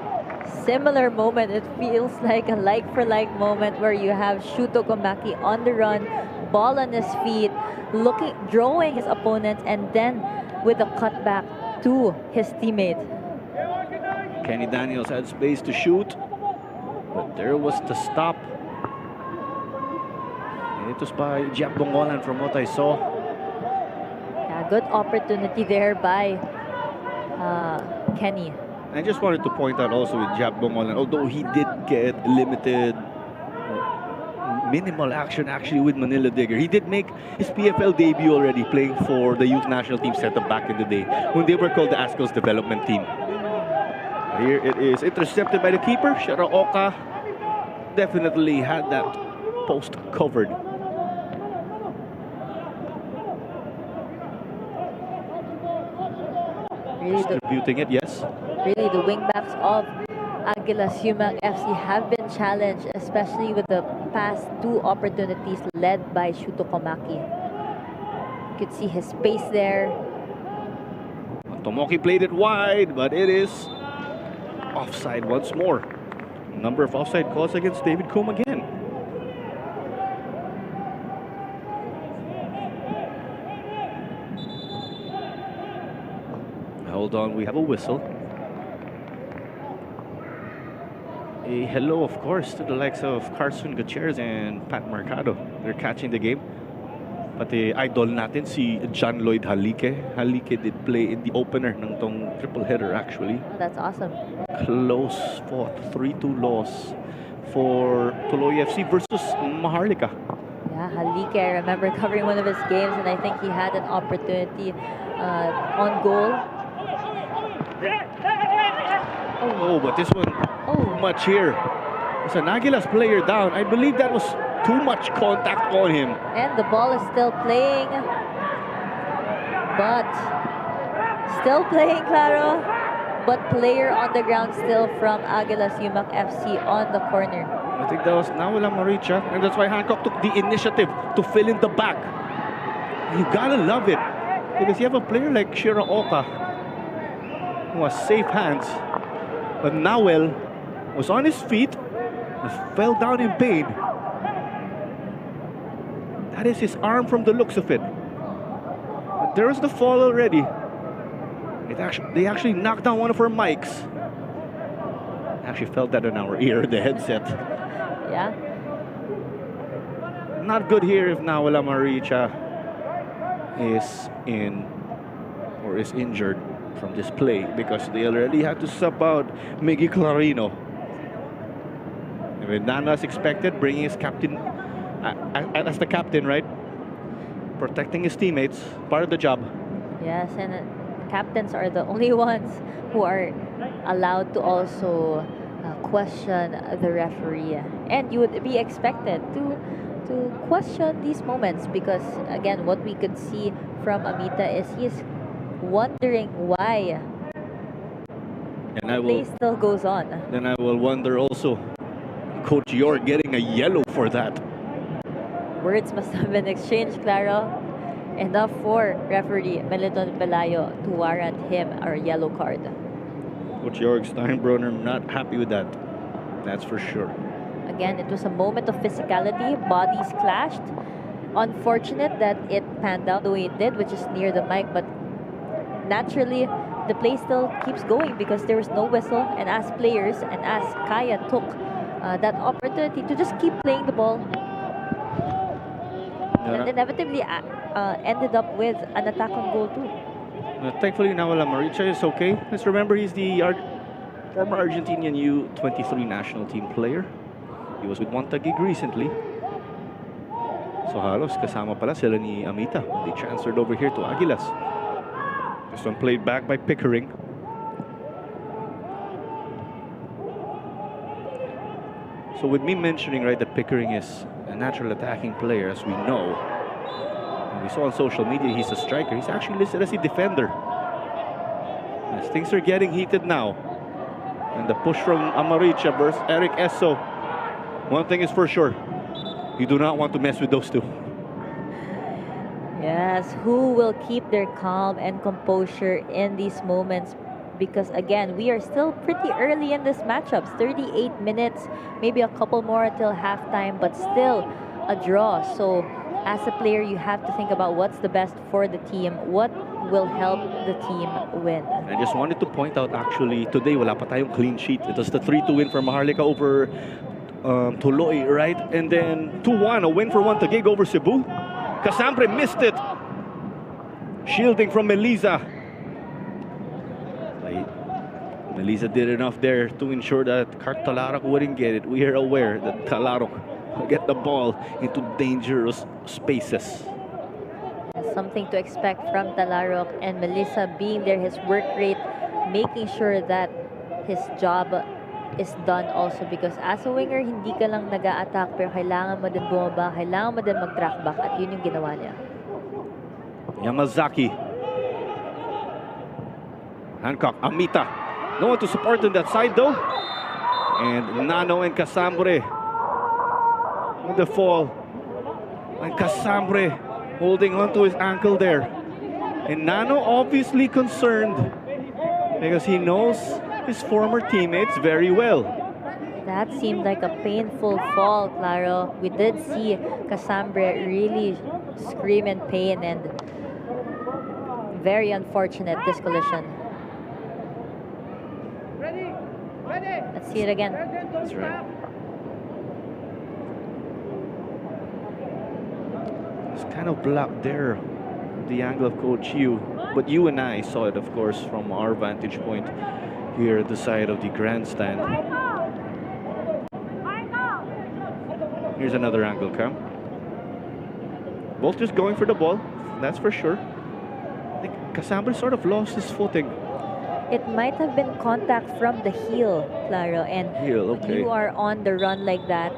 S6: Similar moment, it feels like a like-for-like moment where you have Shuto Komaki on the run, ball on his feet, drawing his opponents, and then with a cutback to his teammate.
S5: Kenny Daniels had space to shoot, but there was the stop. And it was by Jap Bongolan from what I saw.
S6: Yeah, good opportunity there by Kenny.
S5: I just wanted to point out also with Jap Bongolan, although he did get limited, minimal action actually with Manila Digger. He did make his PFL debut already, playing for the youth national team setup back in the day when they were called the Ascos development team. Here it is intercepted by the keeper. Shiraoka definitely had that post covered.
S6: Really
S5: Distributing it, yes.
S6: Really, the wingbacks of Aguilas Umak FC have been challenged, especially with the past two opportunities led by Shuto Komaki. You could see his space there.
S5: Tomoki played it wide, but it is offside once more. Number of offside calls against David Coom again. Hold on, we have a whistle. A hello, of course, to the likes of Carson Gutierrez and Pat Mercado. They're catching the game. But the idol natin, si John Lloyd Halike. Halike did play in the opener ng tong triple header, actually.
S6: Oh, that's awesome.
S5: Close fought, 3-2 loss for Tuloy FC versus Maharlika.
S6: Yeah, Halike, I remember covering one of his games, and I think he had an opportunity on goal.
S5: Oh, but this one, too much here. It's an Aguilas player down. I believe that was too much contact on him.
S6: And the ball is still playing. But still playing, Claro. But player on the ground still from Aguilas Umak FC on the corner.
S5: I think that was Nawala Maricha. And that's why Hancock took the initiative to fill in the back. You gotta love it. Because you have a player like Shiraoka who has safe hands. But Nawel was on his feet and fell down in pain. That is his arm from the looks of it. But there was the fall already. They actually knocked down one of our mics. Actually felt that in our ear, the headset.
S6: Yeah.
S5: Not good here if Nawala Maricha is injured from this play, because they already had to sub out Miggy Clarino. And with Nana as expected, bringing his captain as the captain, right? Protecting his teammates, part of the job.
S6: Yes, and captains are the only ones who are allowed to also question the referee. And you would be expected to question these moments, because again, what we could see from Amita is he's wondering why play still goes on.
S5: Then I will wonder also, Coach York getting a yellow for that.
S6: Words must have been exchanged, Claro. enough for referee Meliton Pelayo to warrant him a yellow card.
S5: Coach Jörg Steinbrenner not happy with that. That's for sure.
S6: Again, it was a moment of physicality. Bodies clashed. Unfortunate that it panned out the way it did, which is near the mic, but naturally, the play still keeps going because there was no whistle. And as players, and as Kaya took that opportunity to just keep playing the ball, and inevitably ended up with an attack on goal too.
S5: Thankfully, Nawala Maricha is okay. Let's remember he's the former Argentinian U23 national team player. He was with Montagig recently. So halos kasama pala sila ni Amita. They transferred over here to Aguilas. This one played back by Pickering. So with me mentioning, right, that Pickering is a natural attacking player, as we know, and we saw on social media he's a striker. He's actually listed as a defender. As things are getting heated now, and the push from Amaricha versus Eric Esso. One thing is for sure, you do not want to mess with those two.
S6: Yes, who will keep their calm and composure in these moments? Because again, we are still pretty early in this matchup. 38 minutes, maybe a couple more until halftime, but still a draw. So as a player, you have to think about what's the best for the team, what will help the team win.
S5: I just wanted to point out, actually, today wala pa tayong clean sheet. It was the 3-2 win for Maharlika over Tuloy, right? And then 2-1, a win for Montagig over Cebu. Casambre missed it. Shielding from Melisa. Melisa did enough there to ensure that Talarok wouldn't get it. We are aware that Talarok will get the ball into dangerous spaces.
S6: Something to expect from Talarok, and Melissa being there, his work rate, making sure that his job is done also, because as a winger, hindi ka lang nag-a-attack pero kailangan mo din bumaba, kailangan mo din mag-track back, at yun yung ginawa niya.
S5: Yamazaki. Hancock, Amita. No one to support on that side though. And Nano and Casambre with the fall. And Casambre holding on to his ankle there. And Nano obviously concerned because he knows his former teammates very well.
S6: That seemed like a painful fall, Claro. We did see Casambre really scream in pain, and very unfortunate, this collision. Let's see it again.
S5: That's right. It's kind of blocked there, the angle of Coach Yu. But you and I saw it, of course, from our vantage point here at the side of the grandstand. Here's another angle, Cam. Both just going for the ball, that's for sure. I think Casambre sort of lost his footing.
S6: It might have been contact from the heel, Claro, and
S5: Heel, okay.
S6: you are on the run like that,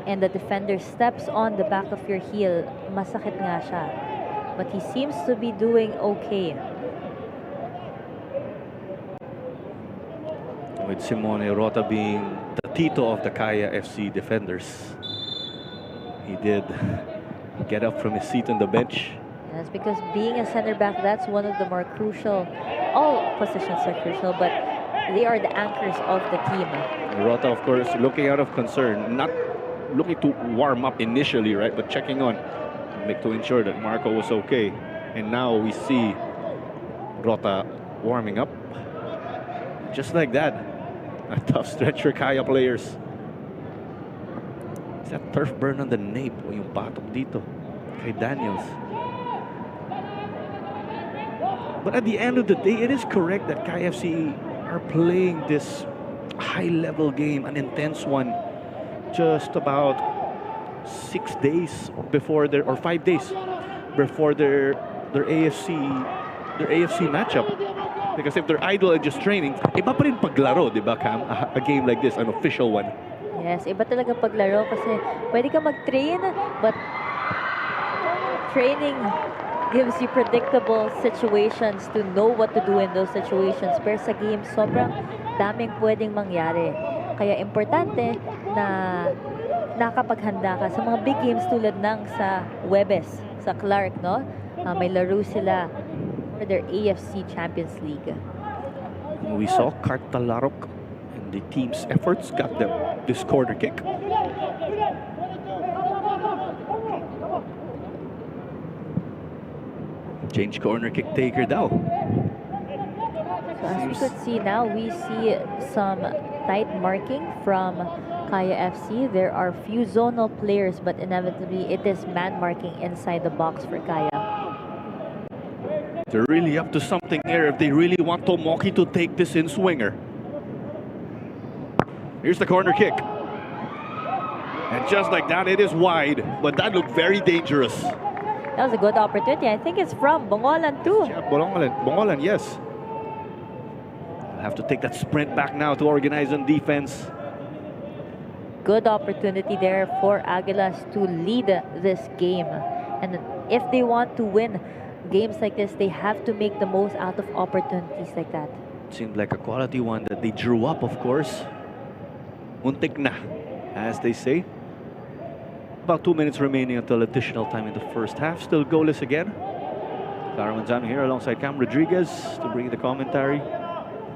S6: and the defender steps on the back of your heel, masakit nga siya. But he seems to be doing okay.
S5: With Simone Rota being the Tito of the Kaya FC defenders, he did get up from his seat on the bench.
S6: Yes, because being a center back, that's one of the more crucial. All positions are crucial, but they are the anchors of the team.
S5: Rota, of course, looking out of concern, not looking to warm up initially, right, but checking on to ensure that Marco was okay. And now we see Rota warming up. Just like that. A tough stretch for Kaya players. Is that turf burn on the nape o yung batok dito kay Daniels? But at the end of the day, it is correct that KFC are playing this high-level game, an intense one, just about 6 days before their, or 5 days before their AFC matchup. Because if they're idle and just training, iba pa rin paglaro, di ba, Cam? A game like this, an official one.
S6: Yes, iba talaga paglaro kasi pwede ka mag-train, but training gives you predictable situations to know what to do in those situations. Pero sa game, sobrang daming pwedeng mangyari. Kaya importante na nakapaghanda ka sa mga big games tulad ng sa Webes, sa Clark, no? may laro sila for their AFC Champions League.
S5: We saw Kartalarok and the team's efforts got them this corner kick. Change corner kick taker now.
S6: So as we could see now, we see some tight marking from Kaya FC. There are few zonal players, but inevitably it is man marking inside the box for Kaya.
S5: They're really up to something here if they really want Tomoki to take this in swinger. Here's the corner kick. And just like that, it is wide, but that looked very dangerous.
S6: That was a good opportunity. I think it's from Bongolan too.
S5: Yeah, Bongolan, yes. Have to take that sprint back now to organize on defense.
S6: Good opportunity there for Aguilas to lead this game. And if they want to win games like this, they have to make the most out of opportunities like that.
S5: Seemed like a quality one that they drew up, of course. Muntik na, as they say. About 2 minutes remaining until additional time in the first half. Still goalless again. Clara Manzano here alongside Cam Rodriguez to bring the commentary.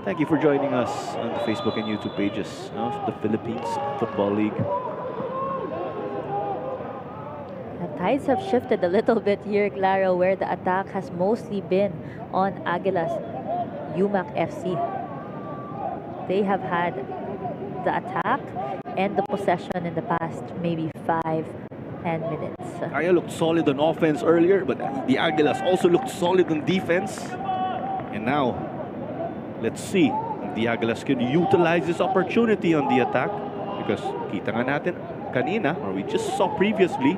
S5: Thank you for joining us on the Facebook and YouTube pages of the Philippines Football League.
S6: The tides have shifted a little bit here, Clara, where the attack has mostly been on Aguilas Umak FC. They have had the attack and the possession in the past maybe 5-10 minutes.
S5: Kaya looked solid on offense earlier, but the Aguilas also looked solid on defense. And now, let's see if the Aguilas can utilize this opportunity on the attack. Because kita nga natin kanina, or we just saw previously,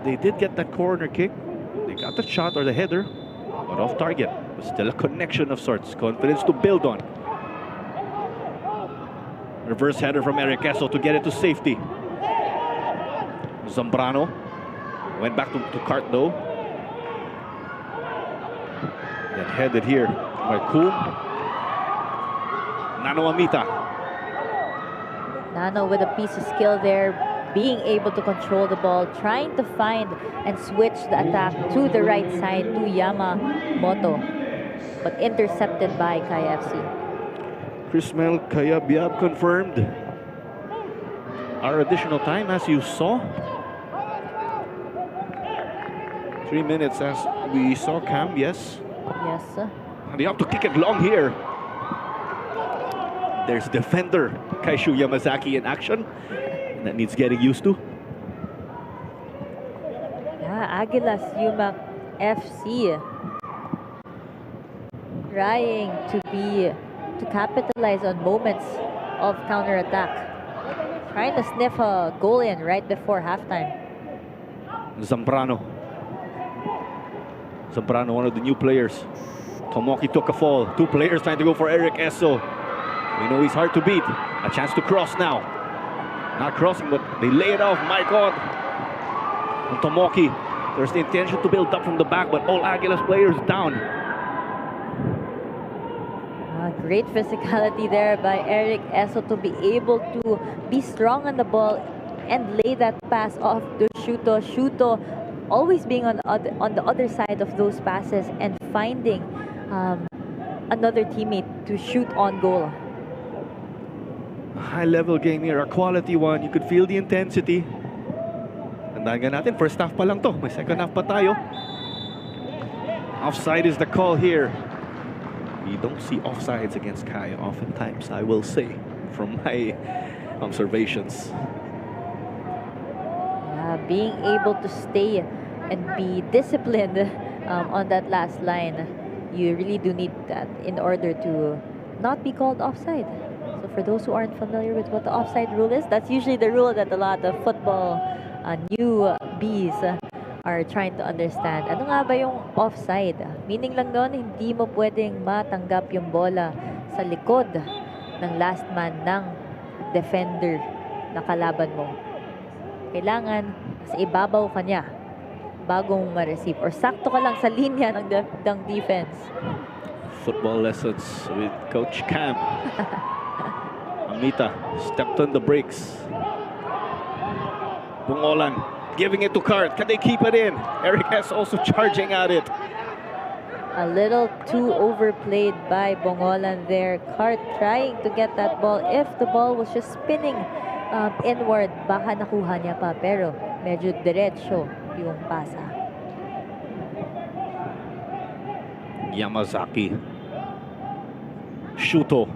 S5: they did get that corner kick. They got the shot or the header, but off target. But still a connection of sorts. Confidence to build on. Reverse header from Eric Esso to get it to safety. Zambrano went back to Cart though. Then headed here by Kum. Nano Amita.
S6: Nano with a piece of skill there, being able to control the ball, trying to find and switch the attack to the right side to Yamamoto, but intercepted by Kaya FC.
S5: Chrismel Kaya Biab confirmed. Our additional time, as you saw. 3 minutes as we saw Cam, yes.
S6: Yes.
S5: And they have to kick it long here. There's defender Kaishu Yamazaki in action. That needs getting used to.
S6: Yeah, Aguilas Umak FC trying to capitalize on moments of counterattack. Trying to sniff a goal in right before halftime.
S5: Zambrano, one of the new players. Tomoki took a fall. 2 players trying to go for Eric Esso. We know he's hard to beat. A chance to cross now. Not crossing, but they lay it off. My God. And Tomoki, there's the intention to build up from the back, but all Aguilas players down.
S6: Great physicality there by Eric Esso to be able to be strong on the ball and lay that pass off to Shuto. Shuto always being on the other side of those passes and finding another teammate to shoot on goal.
S5: A high-level game here, a quality one. You could feel the intensity. Tandaan nga natin, first half pa lang to. May second half pa tayo. Offside is the call here. You don't see offsides against Kaya oftentimes, I will say, from my observations.
S6: Being able to stay and be disciplined on that last line, you really do need that in order to not be called offside. So for those who aren't familiar with what the offside rule is, that's usually the rule that a lot of football newbies are trying to understand. Ano nga ba yung offside? Meaning lang doon, hindi mo pwedeng matanggap yung bola sa likod ng last man ng defender na kalaban mo. Kailangan sa ibabaw ka niya bago mo ma-receive. Or sakto ka lang sa linya ng defense.
S5: Football lessons with Coach Cam. Amita stepped on the brakes. Bungolan giving it to Cart. Can they keep it in? Eric S also charging at it.
S6: A little too overplayed by Bongolan there. Cart trying to get that ball. If the ball was just spinning inward, baka nakuha niya pa. Pero medyo diretso yung pasa.
S5: Yamazaki. Shuto.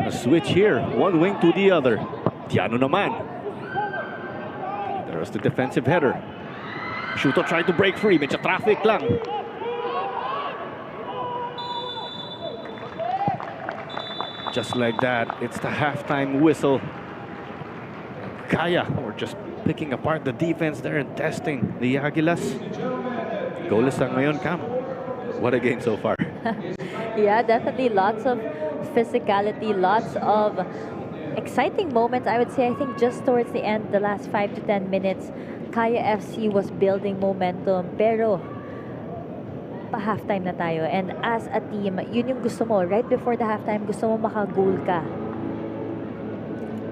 S5: A switch here, one wing to the other. Tiano naman. There's the defensive header. Shuto tried to break free, medyo traffic lang. Just like that, it's the halftime whistle. Kaya, we're just picking apart the defense there and testing the Aguilas. Goalless lang ngayon, Cam. What a game so far.
S6: Yeah, definitely lots of physicality, lots of exciting moments. I would say, I think just towards the end, the last 5 to 10 minutes, Kaya FC was building momentum. Pero, pa-halftime na tayo. And as a team, yun yung gusto mo. Right before the halftime, gusto mo maka-goal ka.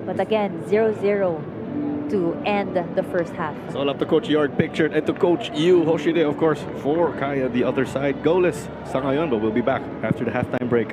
S6: But again, 0-0 to end the first half.
S5: It's all up to Coach Yard pictured and to Coach Yu Hoshide, of course, for Kaya the other side. Goalless sa ngayon, but we'll be back after the halftime break.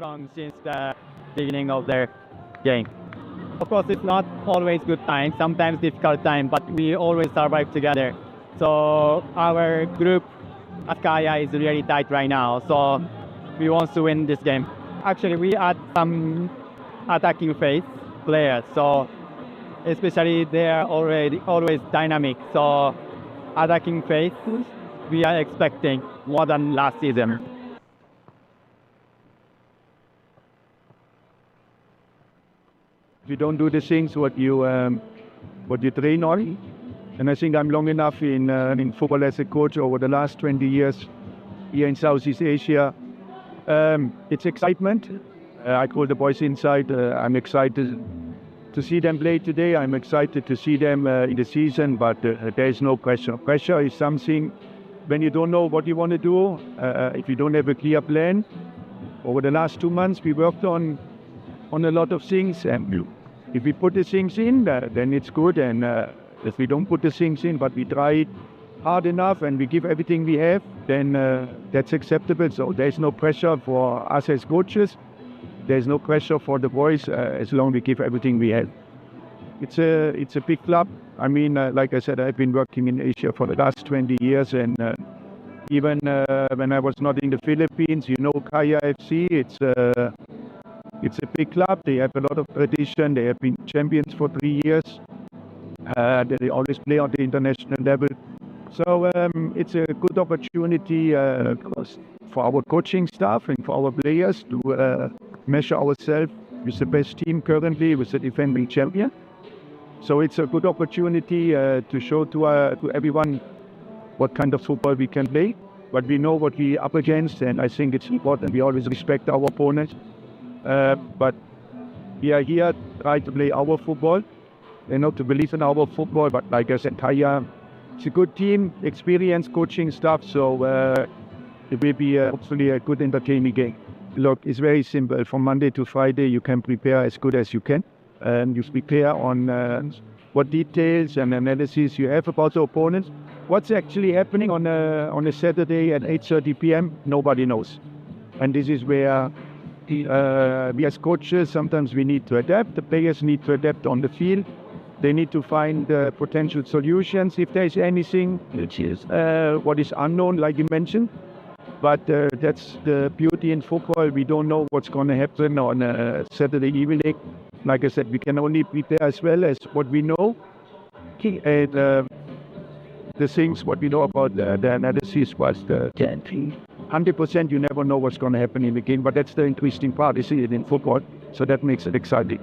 S7: strong since the beginning of their game. Of course, it's not always good time, sometimes difficult time, but we always survive together. So our group at Kaya is really tight right now, so we want to win this game. Actually, we add some attacking phase players, so especially they are already always dynamic. So attacking phase, we are expecting more than last season.
S8: If you don't do the things what you train on, and I think I'm long enough in football as a coach over the last 20 years here in Southeast Asia. It's excitement. I call the boys inside. I'm excited to see them play today. I'm excited to see them in the season, but there is no pressure. Pressure is something when you don't know what you want to do, if you don't have a clear plan. Over the last 2 months, we worked on a lot of things, and if we put the things in, then it's good. And if we don't put the things in, but we try hard enough and we give everything we have, then that's acceptable. So there's no pressure for us as coaches. There's no pressure for the boys as long as we give everything we have. It's a big club. I mean, like I said, I've been working in Asia for the last 20 years, and even when I was not in the Philippines, Kaya FC, it's a big club. They have a lot of tradition. They have been champions for 3 years. They always play on the international level. So it's a good opportunity for our coaching staff and for our players to measure ourselves with the best team currently, with the defending champion. So it's a good opportunity to show to everyone what kind of football we can play. But we know what we're up against, and I think it's important we always respect our opponents. But we are here try to play our football, to believe in our football. But like I said, Kaya, it's a good team, experienced coaching staff, so it will be hopefully a good entertaining game. Look, it's very simple. From Monday to Friday, you can prepare as good as you can. And you prepare on what details and analysis you have about the opponents. What's actually happening on a Saturday at 8:30 p.m., nobody knows. And this is where we as coaches, sometimes we need to adapt. The players need to adapt on the field. They need to find potential solutions if there is anything which is what is unknown, like you mentioned. But that's the beauty in football. We don't know what's going to happen on a Saturday evening. Like I said, we can only prepare as well as what we know. And the things what we know about the analysis was the 100%. You never know what's going to happen in the game. But that's the interesting part, you see it in football. So that makes it exciting.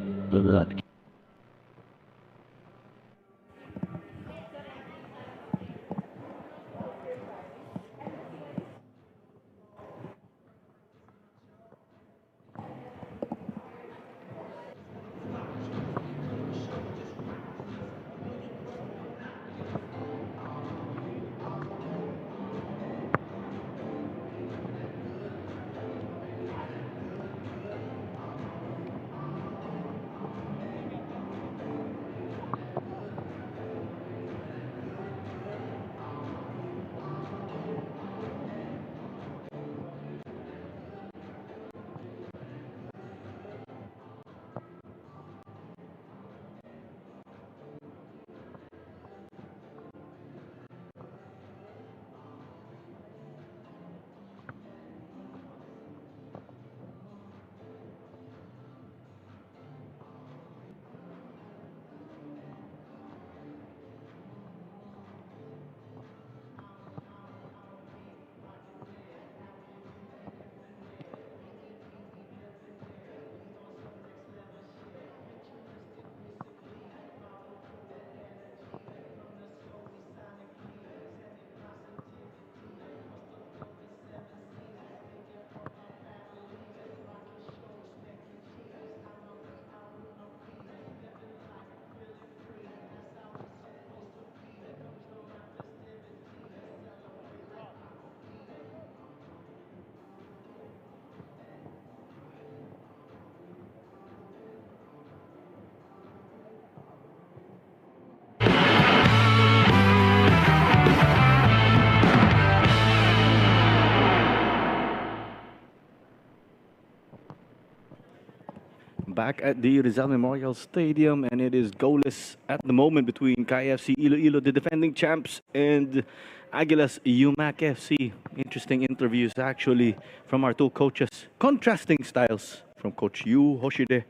S5: back at the Rizal Memorial Stadium, and it is goalless at the moment between KFC Iloilo, the defending champs, and Aguilas Umak FC. Interesting interviews actually from our two coaches. Contrasting styles from Coach Yu Hoshide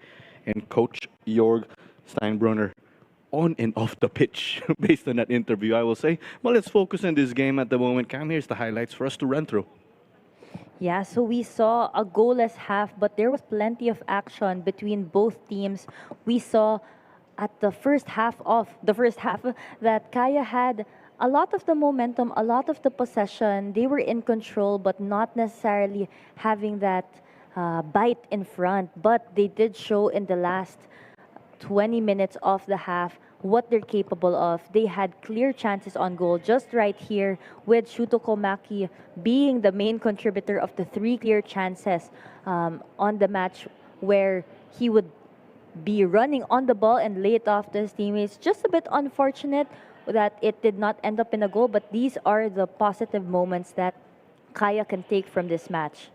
S5: and Coach Jorg Steinbrunner on and off the pitch based on that interview, I will say. Well, let's focus on this game at the moment. Cam, here's the highlights for us to run through.
S6: Yeah, so we saw a goalless half, but there was plenty of action between both teams. We saw at the first half that Kaya had a lot of the momentum, a lot of the possession. They were in control, but not necessarily having that bite in front. But they did show in the last 20 minutes of the half what they're capable of. They had clear chances on goal, just right here with Shuto Komaki being the main contributor of the 3 clear chances on the match, where he would be running on the ball and lay it off to his teammates. Just a bit unfortunate that it did not end up in a goal, but these are the positive moments that Kaya can take from this match.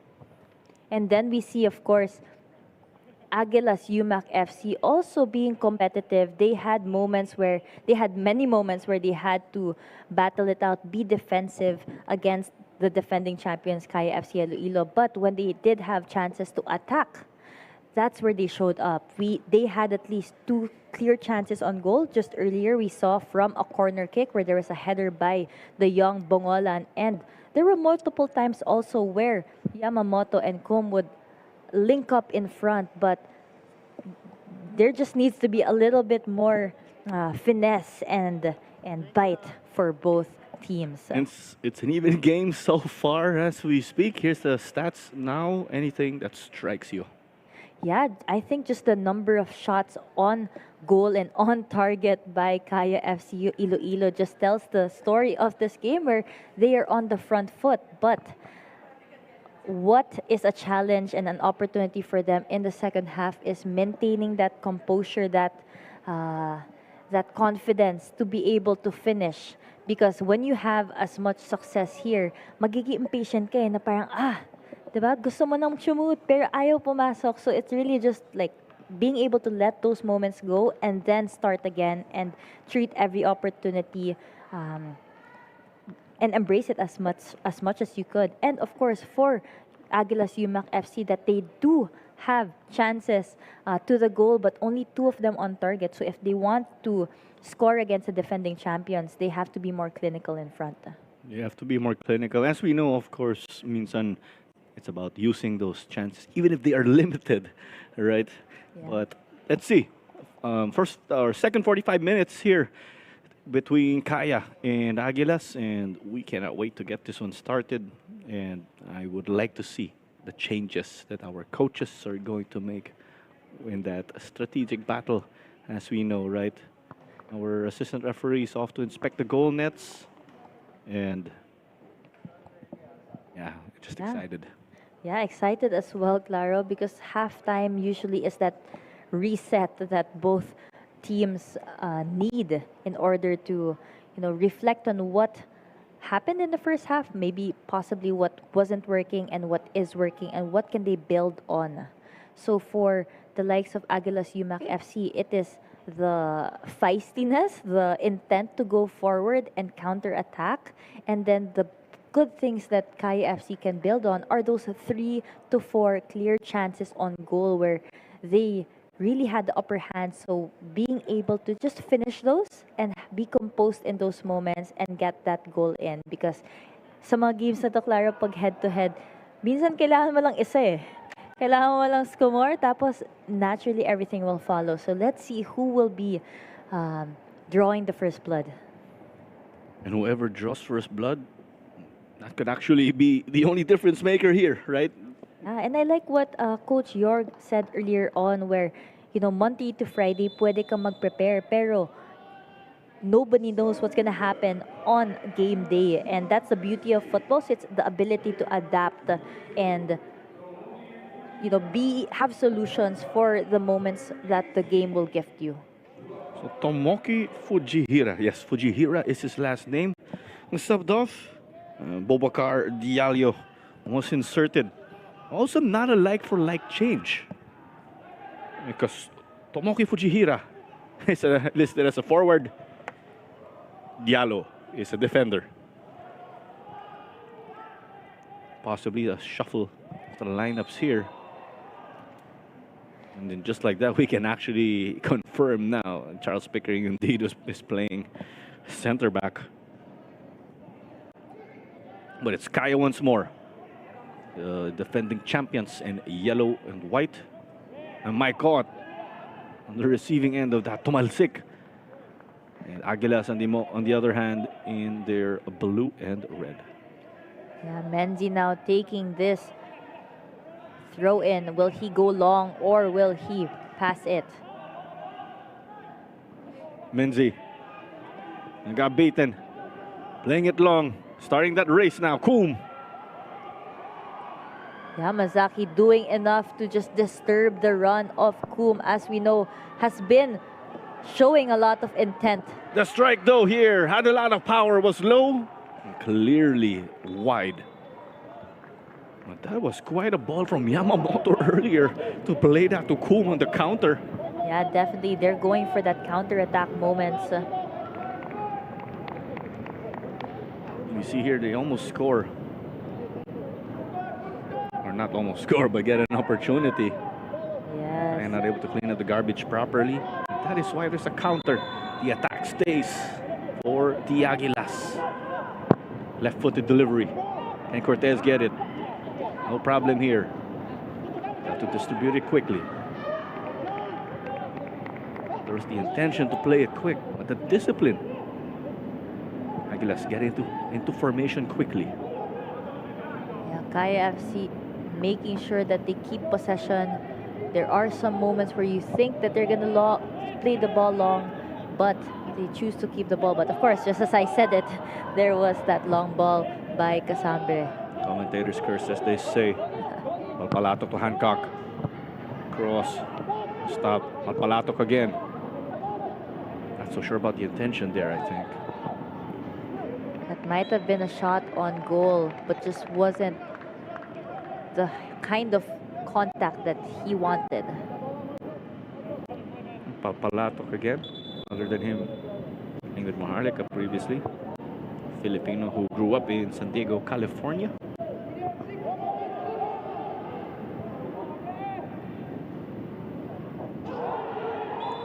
S6: And then we see, of course, Aguilas Umak FC also being competitive. They had many moments where they had to battle it out, be defensive against the defending champions Kaya FC Iloilo. But when they did have chances to attack, that's where they showed up. They had at least 2 clear chances on goal. Just earlier, we saw from a corner kick where there was a header by the young Bongolan, and there were multiple times also where Yamamoto and Kom would link up in front, but there just needs to be a little bit more finesse and bite for both teams.
S5: And it's an even game so far as we speak. Here's the stats now. Anything that strikes you?
S6: Yeah, I think just the number of shots on goal and on target by Kaya FC Iloilo just tells the story of this game, where they are on the front foot. But what is a challenge and an opportunity for them in the second half is maintaining that composure, that confidence to be able to finish. Because when you have as much success here, magiging impatient ka na parang, diba? Gusto mo nang shoot pero ayaw pumasok. So it's really just like being able to let those moments go and then start again and treat every opportunity and embrace it as much as you could. And of course, for Aguilas Umak FC, that they do have chances to the goal, but only 2 of them on target. So if they want to score against the defending champions, they have to be more clinical in front.
S5: You have to be more clinical. As we know, of course, minsan it's about using those chances, even if they are limited, right?
S6: Yeah.
S5: But let's see. First or second 45 minutes here between Kaya and Aguilas, and we cannot wait to get this one started. And I would like to see the changes that our coaches are going to make in that strategic battle. As we know, right? Our assistant referee is off to inspect the goal nets. And yeah, just excited.
S6: Yeah, excited as well, Claro, because halftime usually is that reset that both teams need in order to, reflect on what happened in the first half, maybe possibly what wasn't working and what is working, and what can they build on. So for the likes of Aguilas Umak FC, it is the feistiness, the intent to go forward and counter-attack, and then the good things that Kaya FC can build on are those 3 to 4 clear chances on goal where they really had the upper hand. So being able to just finish those and be composed in those moments and get that goal in. Because sa mga games na to, Clara, pag head-to-head, minsan kailangan mo lang isa eh. Kailangan mo lang score, tapos naturally everything will follow. So let's see who will be drawing the first blood.
S5: And whoever draws first blood, that could actually be the only difference maker here, right?
S6: And I like what Coach Jorg said earlier on, where, Monday to Friday, pwede ka mag-prepare, pero nobody knows what's gonna happen on game day. And that's the beauty of football. So it's the ability to adapt and, have solutions for the moments that the game will gift you.
S5: So Tomoki Fujihira. Yes, Fujihira is his last name. Subbed off, Bobakar Diallo was inserted. Also not a like-for-like change. because Tomoki Fujihira is listed as a forward. Diallo is a defender. Possibly a shuffle of the lineups here. And then just like that, we can actually confirm now. Charles Pickering indeed is playing center back. But it's Kaya once more. The defending champions in yellow and white. And my God, on the receiving end of that, Tumalsik. And Aguilas on the other hand in their blue and red.
S6: Yeah, Menzi now taking this throw in. Will he go long or will he pass it?
S5: Menzi and got beaten. Playing it long. Starting that race now. Coom.
S6: Yamazaki doing enough to just disturb the run of Coom, as we know has been showing a lot of intent.
S5: The strike though here had a lot of power, was low and clearly wide. But that was quite a ball from Yamamoto earlier to play that to Coom on the counter.
S6: Yeah, definitely. They're going for that counter-attack moments.
S5: You see here they almost score. Or not almost score, but get an opportunity.
S6: Yes.
S5: And not able to clean up the garbage properly. That is why there's a counter. The attack stays for the Aguilas. Left-footed delivery. And Cortez get it. No problem here. Got to distribute it quickly. There was the intention to play it quick, but the discipline. Aguilas get into formation quickly.
S6: Yeah, Kaya FC making sure that they keep possession. There are some moments where you think that they're gonna play the ball long, but they choose to keep the ball. But of course, just as I said it, there was that long ball by Casambre.
S5: Commentators curse as they say. Palpalatok to Hancock. Cross. Stop. Palpalatok again. Not so sure about the intention there, I think.
S6: That might have been a shot on goal, but just wasn't the kind of contact that he wanted.
S5: Palpalatok again. Other than him playing with Maharlika previously. Filipino who grew up in San Diego, California.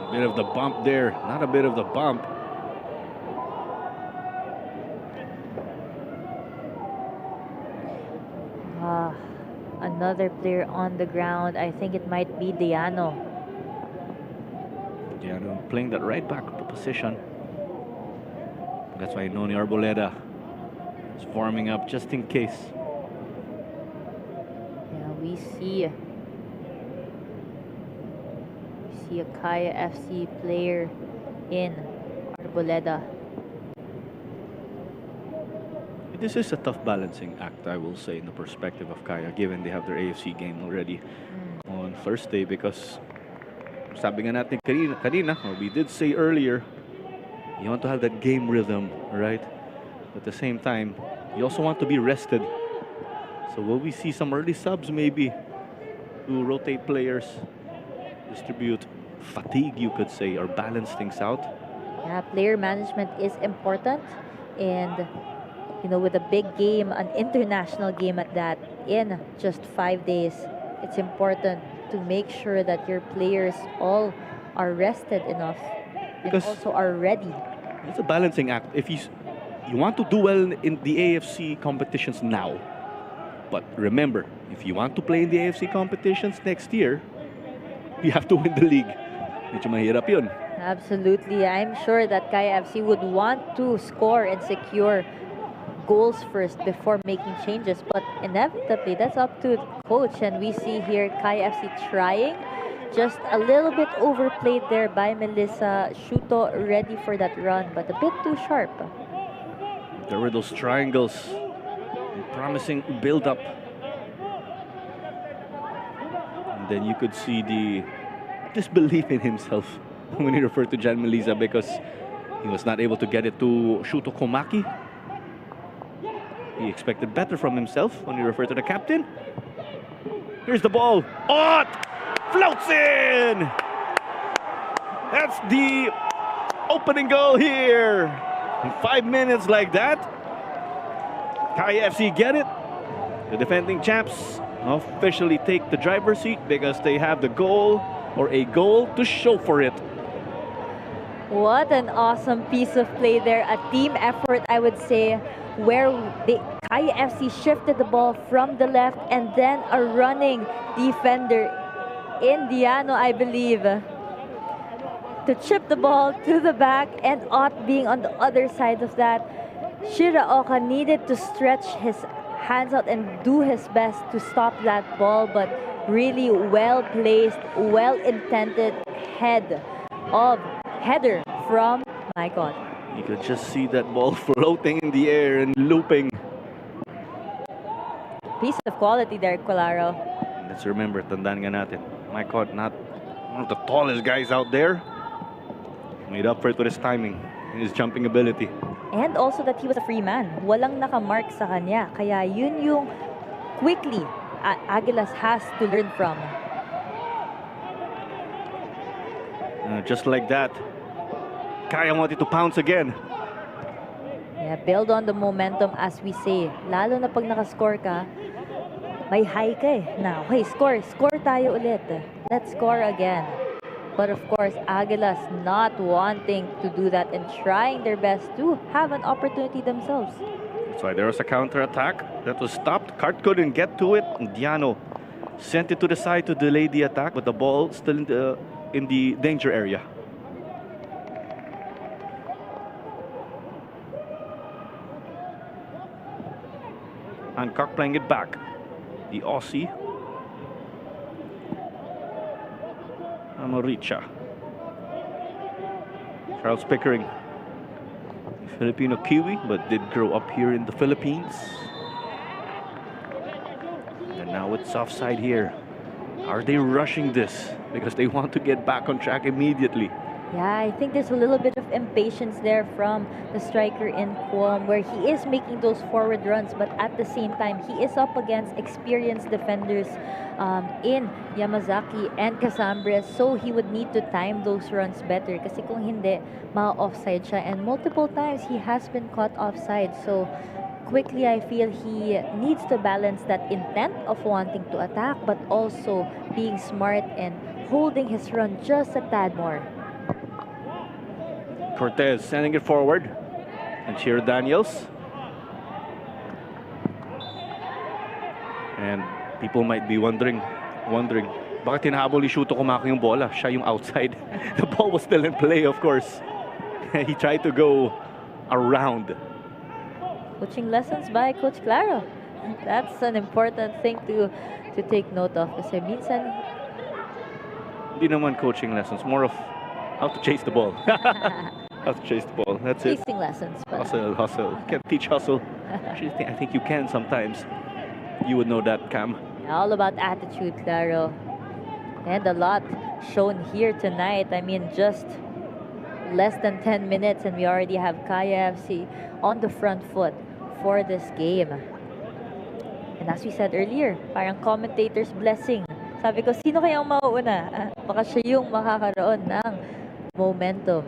S5: A bit of the bump there. Not a bit of the bump.
S6: Another player on the ground. I think it might be Diano.
S5: Diano playing that right back position. That's why Noni Arboleda is forming up just in case.
S6: Yeah, we see a Kaya FC player in Arboleda.
S5: This is a tough balancing act, I will say, in the perspective of Kaya, given they have their AFC game already on Thursday. Because sabi nga natin kanina, or we did say earlier, you want to have that game rhythm, right? At the same time, you also want to be rested. So will we see some early subs maybe to rotate players, distribute fatigue, you could say, or balance things out?
S6: Yeah, player management is important, and you know, with a big game, an international game at that, in just 5 days, it's important to make sure that your players all are rested enough and
S5: Because
S6: also are ready.
S5: it's a balancing act. If you want to do well in the AFC competitions now, but remember, if you want to play in the AFC competitions next year, you have to win the league. Medyo mahirap yun.
S6: Absolutely. I'm sure that Kaya FC would want to score and secure goals first before making changes, but inevitably that's up to the coach. And we see here Kaya FC trying, just a little bit overplayed there by Melissa Shuto, ready for that run, but a bit too sharp.
S5: There were those triangles, promising build-up. And then you could see the disbelief in himself when he referred to Jan Melisa because he was not able to get it to Shuto Komaki. He expected better from himself when he referred to the captain. Here's the ball. Oh! Floats in! That's the opening goal here. In 5 minutes like that, Kaya FC get it. The defending champs officially take the driver's seat because they have the goal or a goal to show for it.
S6: What an awesome piece of play there. A team effort, I would say, where the Kaya FC shifted the ball from the left and then a running defender, Indiano, I believe, to chip the ball to the back, and Ott being on the other side of that. Shiraoka needed to stretch his hands out and do his best to stop that ball, but really well placed, well intended header from my God.
S5: You could just see that ball floating in the air and looping.
S6: Piece of quality there, Colaro.
S5: Let's remember, tandaan nga natin, my God, not one of the tallest guys out there. Made up for it with his timing and his jumping ability.
S6: And also that he was a free man. Walang nakamark sa kanya. Kaya yun yung quickly Aguilas has to learn from.
S5: Just like that, Kaya wanted to pounce again.
S6: Yeah, build on the momentum as we say. Lalo na pag nakascore ka, may high ka eh. Na, okay, score tayo ulit. Let's score again. But of course, Aguilas not wanting to do that and trying their best to have an opportunity themselves.
S5: That's why there was a counter-attack that was stopped. Cart couldn't get to it. Diano sent it to the side to delay the attack, but the ball still in the danger area. Hancock playing it back. The Aussie. Amoricha. Charles Pickering. Filipino Kiwi, but did grow up here in the Philippines. And now it's offside here. Are they rushing this? Because they want to get back on track immediately.
S6: Yeah, I think there's a little bit of impatience there from the striker in Quam, where he is making those forward runs, but at the same time, he is up against experienced defenders in Yamazaki and Casambres, so he would need to time those runs better. Kasi kung hindi, ma-offside siya. And multiple times, he has been caught offside. So quickly, I feel he needs to balance that intent of wanting to attack, but also being smart and holding his run just a tad more.
S5: Cortez sending it forward. And Cheer Daniels. And people might be wondering, bakit hinahabol ni Shuto Kumako yung bola? Siya yung outside. The ball was still in play, of course. He tried to go around.
S6: Coaching lessons by Coach Claro. That's an important thing to take note of. Kasi minsan,
S5: Hindi naman coaching lessons, more of how to chase the ball. How to chase the ball, that's it.
S6: chasing lessons. But
S5: Hustle. You can't teach hustle. Actually, I think you can sometimes. You would know that, Cam.
S6: all about attitude, Claro. And a lot shown here tonight. I mean, just less than 10 minutes and we already have Kaya FC on the front foot for this game. And as we said earlier, parang commentator's blessing. Sabi ko, sino kayang mauuna? Baka siya yung makakaroon ng momentum.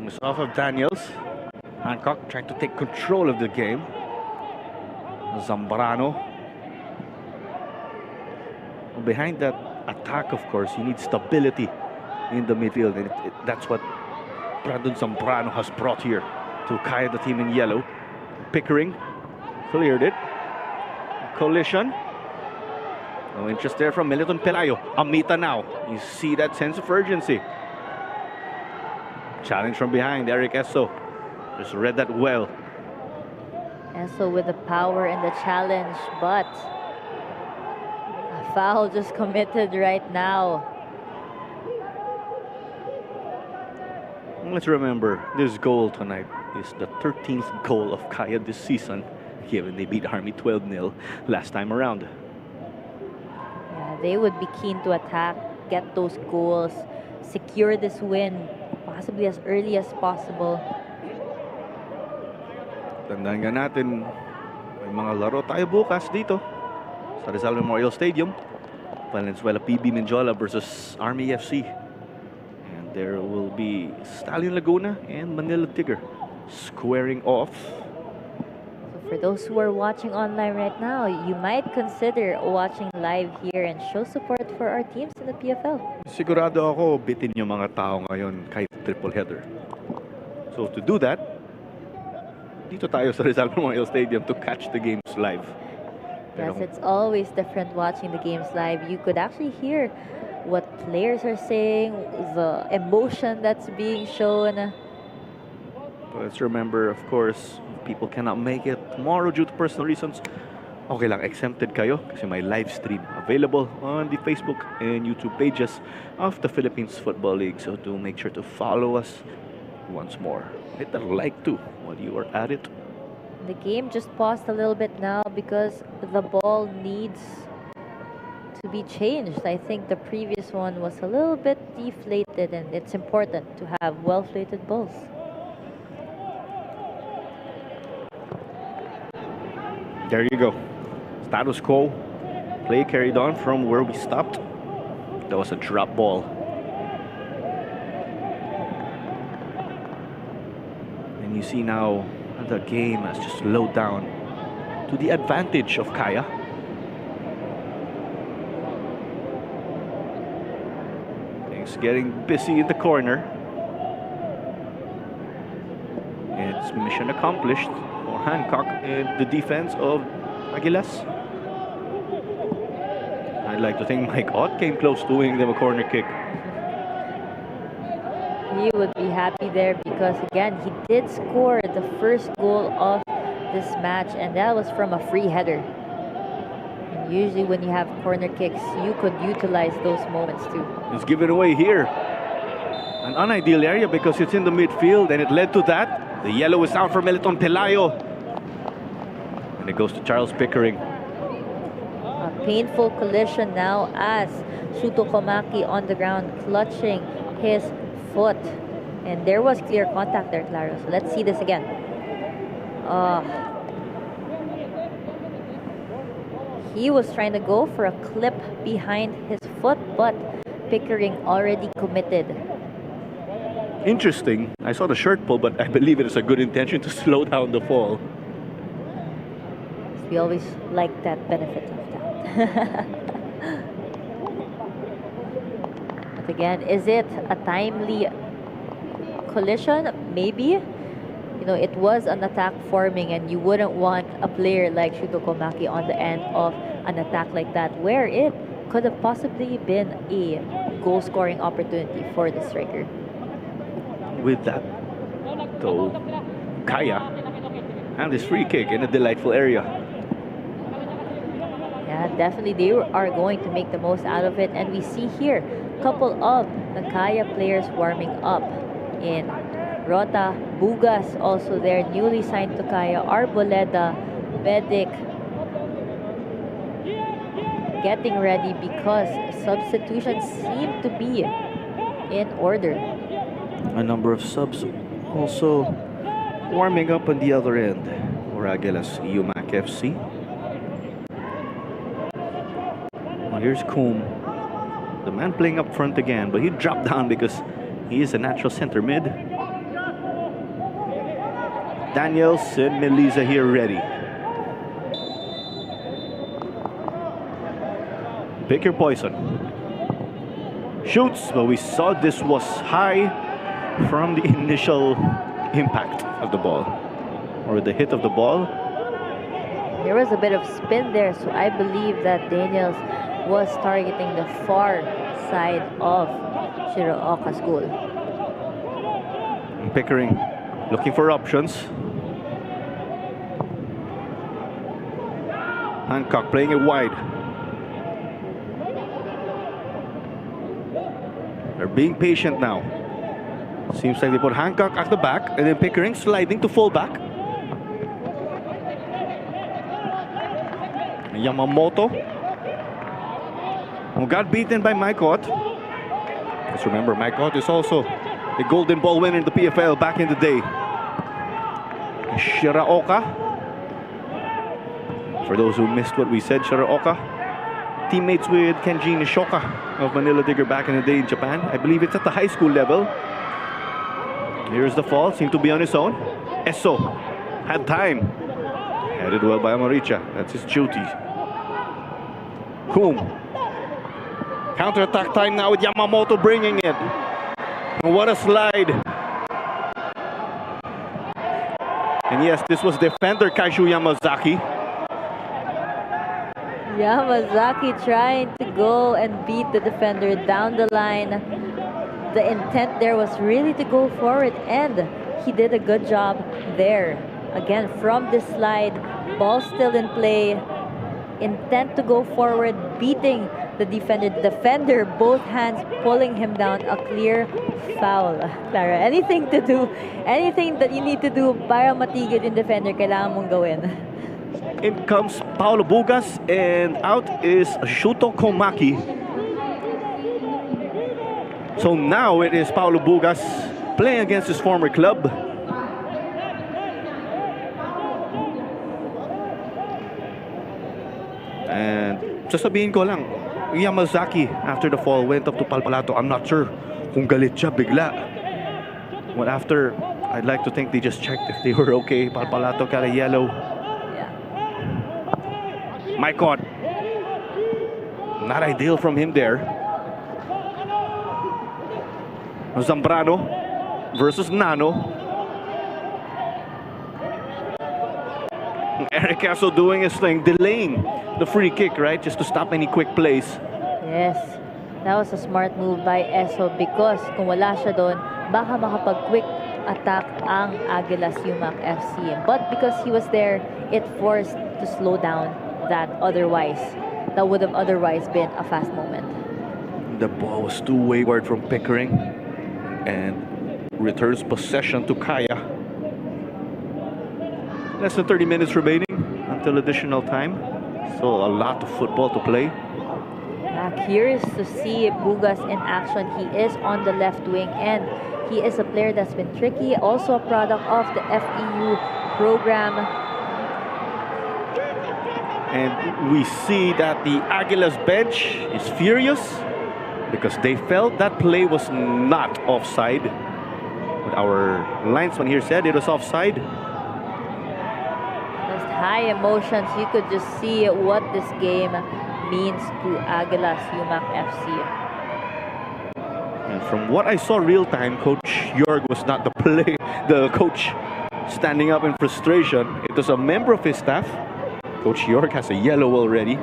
S5: It's off of Daniels. Hancock trying to take control of the game. Zambrano. Behind that attack, of course, you need stability in the midfield. And that's what Brandon Zambrano has brought here to Kaya, the team in yellow. Pickering cleared it. Collision. No interest there from Militon Pelayo. Amita now. You see that sense of urgency. Challenge from behind, Eric Esso. Just read that well.
S6: Esso with the power and the challenge, but a foul just committed right now.
S5: Let's remember, this goal tonight is the 13th goal of Kaya this season, given they beat Army 12-0 last time around.
S6: Yeah, they would be keen to attack, get those goals, secure this win possibly as early as possible.
S5: Tandaan nga natin, may mga laro tayo bukas dito sa Rizal Memorial Stadium. Valenzuela PB Menjola versus Army FC. And there will be Stallion Laguna and Manila Tigre squaring off.
S6: For those who are watching online right now, you might consider watching live here and show support for our teams in the PFL.
S5: Sigurado ako bitin yung mga tao ngayon kahit triple header. So to do that, dito tayo sa Rizal Memorial Stadium to catch the games live.
S6: Yes, it's always different watching the games live. You could actually hear what players are saying, the emotion that's being shown.
S5: But let's remember, of course, people cannot make it tomorrow due to personal reasons. Okay lang, exempted kayo kasi may live stream available on the Facebook and YouTube pages of the Philippines Football League. So do make sure to follow us once more. Hit the like too while you are at it.
S6: The game just paused a little bit now because the ball needs to be changed. I think the previous one was a little bit deflated, and it's important to have well-flated balls.
S5: There you go. Status quo. Play carried on from where we stopped. That was a drop ball. And you see now the game has just slowed down to the advantage of Kaya. Things getting busy in the corner. It's mission accomplished for Hancock and the defense of Aguilas. I'd like to think Mike Ott came close to winning them a corner kick.
S6: He would be happy there because, again, he did score the first goal of this match, and that was from a free header. And usually when you have corner kicks, you could utilize those moments too.
S5: It's given away here. An unideal area because it's in the midfield, and it led to that. The yellow is out for Meliton Pelayo. And it goes to Charles Pickering.
S6: A painful collision now as Shuto Komaki on the ground clutching his foot. And there was clear contact there, Claro. So let's see this again. He was trying to go for a clip behind his foot, but Pickering already committed.
S5: Interesting. I saw the shirt pull, but I believe it is a good intention to slow down the fall.
S6: We always like that benefit of that. But again, is it a timely collision? Maybe. You know, it was an attack forming, and you wouldn't want a player like Shuto Komaki on the end of an attack like that, where it could have possibly been a goal-scoring opportunity for the striker.
S5: With that, though, Kaya and this free kick in a delightful area.
S6: Yeah, definitely they are going to make the most out of it. And we see here a couple of the Kaya players warming up in Rota, Bugas also there, newly signed to Kaya, Arboleda, Bedic, getting ready because substitutions seem to be in order.
S5: A number of subs also warming up on the other end for Aguilas Umak FC. Well, here's Coombe, the man playing up front again, but he dropped down because he is a natural center mid. Daniels and Melisa here ready. Pick your poison. Shoots, but we saw this was high from the initial impact of the ball, or the hit of the ball.
S6: There was a bit of spin there, so I believe that Daniels was targeting the far side of Shirooka's goal.
S5: And Pickering looking for options. Hancock playing it wide. They're being patient now. Seems like they put Hancock at the back, and then Pickering sliding to full back. Yamamoto, who got beaten by Mike Ott. Let's remember, Mike Ott is also a golden ball winner in the PFL back in the day. Shiraoka. For those who missed what we said, Shiraoka, teammates with Kenji Nishoka of Manila Digger back in the day in Japan. I believe it's at the high school level. Here's the fall, seemed to be on his own. Esso had time. Headed well by Amaricha, that's his duty. Boom. Counter-attack time now with Yamamoto bringing it. And what a slide. And yes, this was defender Kaishu Yamazaki.
S6: Yamazaki trying to go and beat the defender down the line. The intent there was really to go forward, and he did a good job there. Again, from this slide, ball still in play. Intent to go forward, beating the defender. Defender, both hands pulling him down. A clear foul. Clara, anything to do, anything that you need to do para matigil yung defender, kailangan mong gawin.
S5: In comes Paulo Bugas, and out is Shuto Komaki. So now it is Paulo Bugas playing against his former club. And sasabihin ko lang, Yamazaki after the fall went up to Palpalato. I'm not sure kung galit siya bigla. But after, I'd like to think they just checked if they were okay. Palpalato got a yellow. Maikon. Not ideal from him there. Zambrano versus Nano. Eric Casso doing his thing, delaying the free kick, right? Just to stop any quick plays.
S6: Yes, that was a smart move by Esso, because kung wala siya doon, baka makapag-quick attack ang Aguilas Umak FC. But because he was there, it forced to slow down that would have otherwise been a fast moment.
S5: The ball was too wayward from Pickering and returns possession to Kaya. Less than 30 minutes remaining until additional time. So a lot of football to play.
S6: Curious to see Bugas in action. He is on the left wing, and he is a player that's been tricky. Also a product of the FEU program.
S5: And we see that the Aguilas bench is furious because they felt that play was not offside. But our linesman here said it was offside.
S6: Just high emotions. You could just see what this game means to Aguilas Umak FC.
S5: And from what I saw real time, Coach Jorg was not the coach standing up in frustration. It was a member of his staff. Coach York has a yellow already.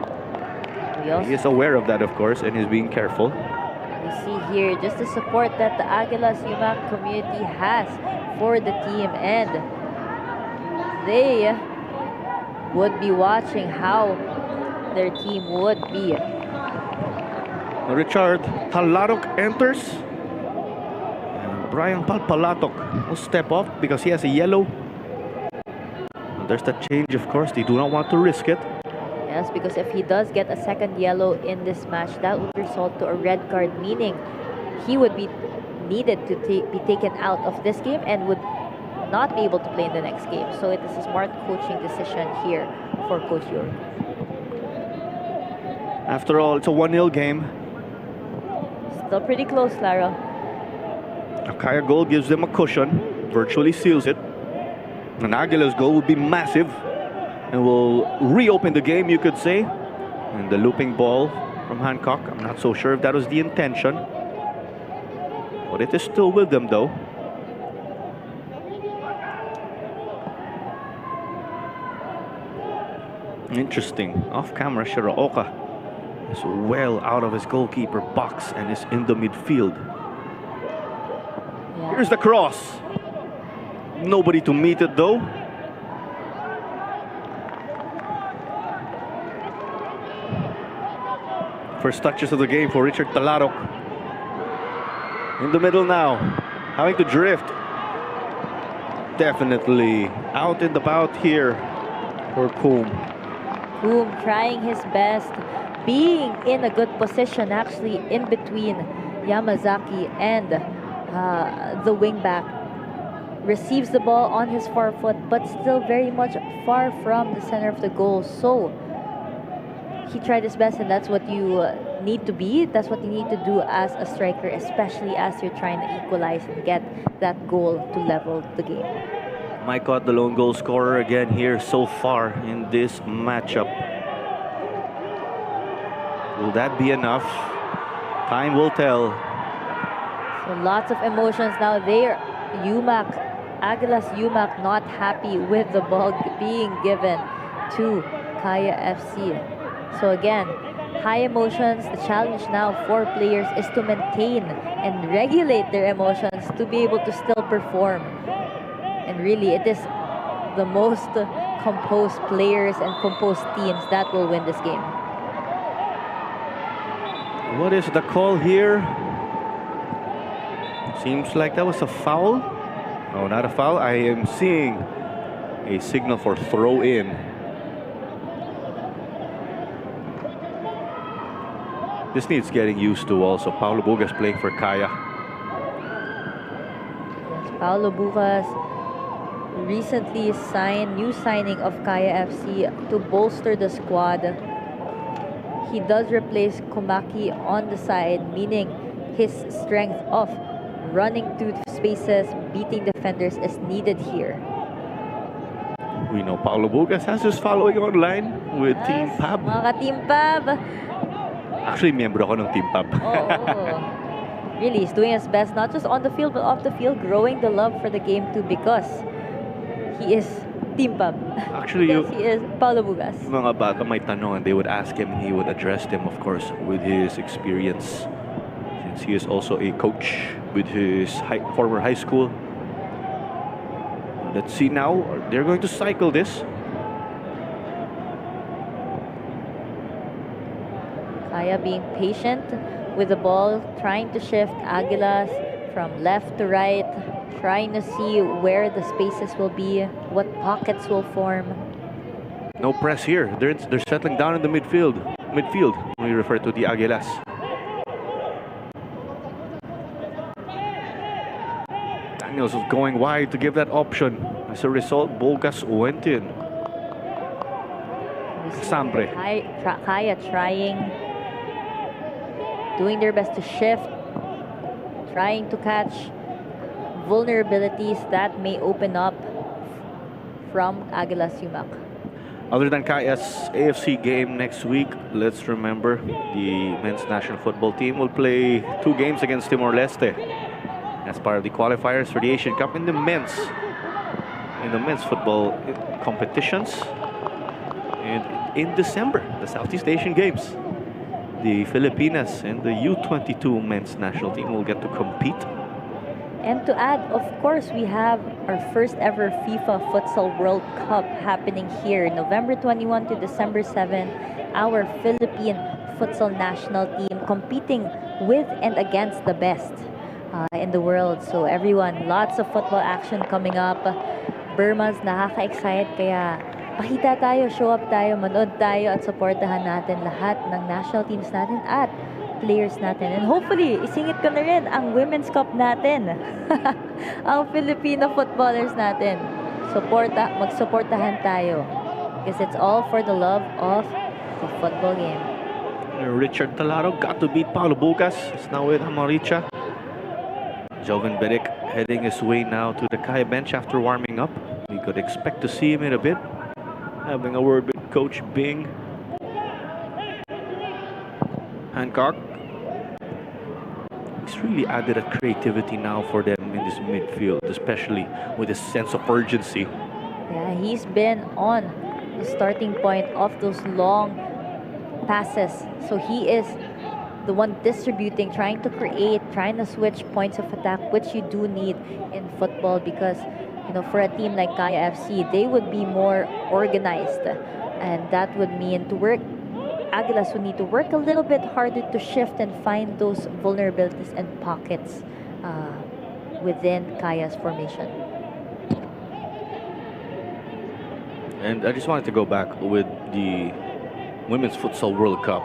S5: He is aware of that, of course, and is being careful.
S6: We see here just the support that the Aguilas Umak community has for the team, and they would be watching how their team would be.
S5: Richard Talarok enters. And Brian Palpalatok will step off because he has a yellow. There's that change, of course. They do not want to risk it.
S6: Yes, because if he does get a second yellow in this match, that would result to a red card, meaning he would be needed to be taken out of this game and would not be able to play in the next game. So it is a smart coaching decision here for Coach York.
S5: After all, it's a 1-0 game.
S6: Still pretty close, Lara.
S5: A Kaya goal gives them a cushion, virtually seals it. An Aguilas goal would be massive and will reopen the game, you could say. And the looping ball from Hancock, I'm not so sure if that was the intention. But it is still with them, though. Interesting. Off-camera, Shiraoka is well out of his goalkeeper box and is in the midfield.
S6: Yeah.
S5: Here's the cross. Nobody to meet it, though. First touches of the game for Richard Talarok. In the middle now, having to drift. Definitely out and about here for Coombe.
S6: Coombe trying his best, being in a good position actually in between Yamazaki and the wingback. receives the ball on his far foot, but still very much far from the center of the goal. So he tried his best, and that's what you need to be. That's what you need to do as a striker, especially as you're trying to equalize and get that goal to level the game.
S5: Maikot, the lone goal scorer again here so far in this matchup. Will that be enough? Time will tell.
S6: So lots of emotions now there. Aguilas Umak not happy with the ball being given to Kaya FC. So again, high emotions. The challenge now for players is to maintain and regulate their emotions to be able to still perform. And really, it is the most composed players and composed teams that will win this game.
S5: What is the call here? Seems like that was a foul. No, not a foul. I am seeing a signal for throw in. This needs getting used to also. Paulo Bugas playing for Kaya.
S6: Yes, Paulo Bugas recently new signing of Kaya FC to bolster the squad. He does replace Komaki on the side, meaning his strength of running through spaces, beating defenders is needed here.
S5: We know Paulo Bugas has his following online with Team Pab.
S6: Mga ka-Team Pab.
S5: Actually, miyembro ako ng Team Pab.
S6: Oh. Really, he's doing his best, not just on the field, but off the field, growing the love for the game too, because he is Team Pab.
S5: Actually,
S6: yes, he is Paulo Bugas.
S5: Yung mga bata may tanong and they would ask him, he would address them, of course, with his experience. Since he is also a coach with his former high school. Let's see now. They're going to cycle this.
S6: Kaya being patient with the ball, trying to shift Aguilas from left to right, trying to see where the spaces will be, what pockets will form.
S5: No press here. They're settling down in the midfield. Midfield, when we refer to the Aguilas. Daniels was going wide to give that option. As a result, Bugas went in. Sambre.
S6: Kaya trying, doing their best to shift, trying to catch vulnerabilities that may open up from Aguilas Umak.
S5: Other than Kaya's AFC game next week, let's remember the men's national football team will play 2 games against Timor-Leste as part of the qualifiers for the Asian Cup in the men's football competitions. And in December, the Southeast Asian Games, the Filipinas and the U22 men's national team will get to compete.
S6: And to add, of course, we have our first ever FIFA Futsal World Cup happening here, November 21 to December 7. Our Philippine futsal national team competing with and against the best in the world. So everyone, lots of football action coming up. Burmans nakaka-excite, kaya pakita tayo, show up tayo, manood tayo at supportahan natin lahat ng national teams natin at players natin. And hopefully, isingit ko na rin ang Women's Cup natin. Ang Filipino footballers natin. Magsuportahan tayo. Because it's all for the love of the football game.
S5: Richard Talaro got to beat Paulo Bugas. It's now with Amaricha. Joven Beric heading his way now to the Kaya bench after warming up. We could expect to see him in a bit. Having a word with Coach Bing. Hancock. It's really added a creativity now for them in this midfield, especially with a sense of urgency.
S6: Yeah, he's been on the starting point of those long passes. So he is the one distributing, trying to create, trying to switch points of attack, which you do need in football because, you know, for a team like Kaya FC, they would be more organized. And that would mean to work, Aguilas would need to work a little bit harder to shift and find those vulnerabilities and pockets within Kaya's formation.
S5: And I just wanted to go back with the Women's Futsal World Cup.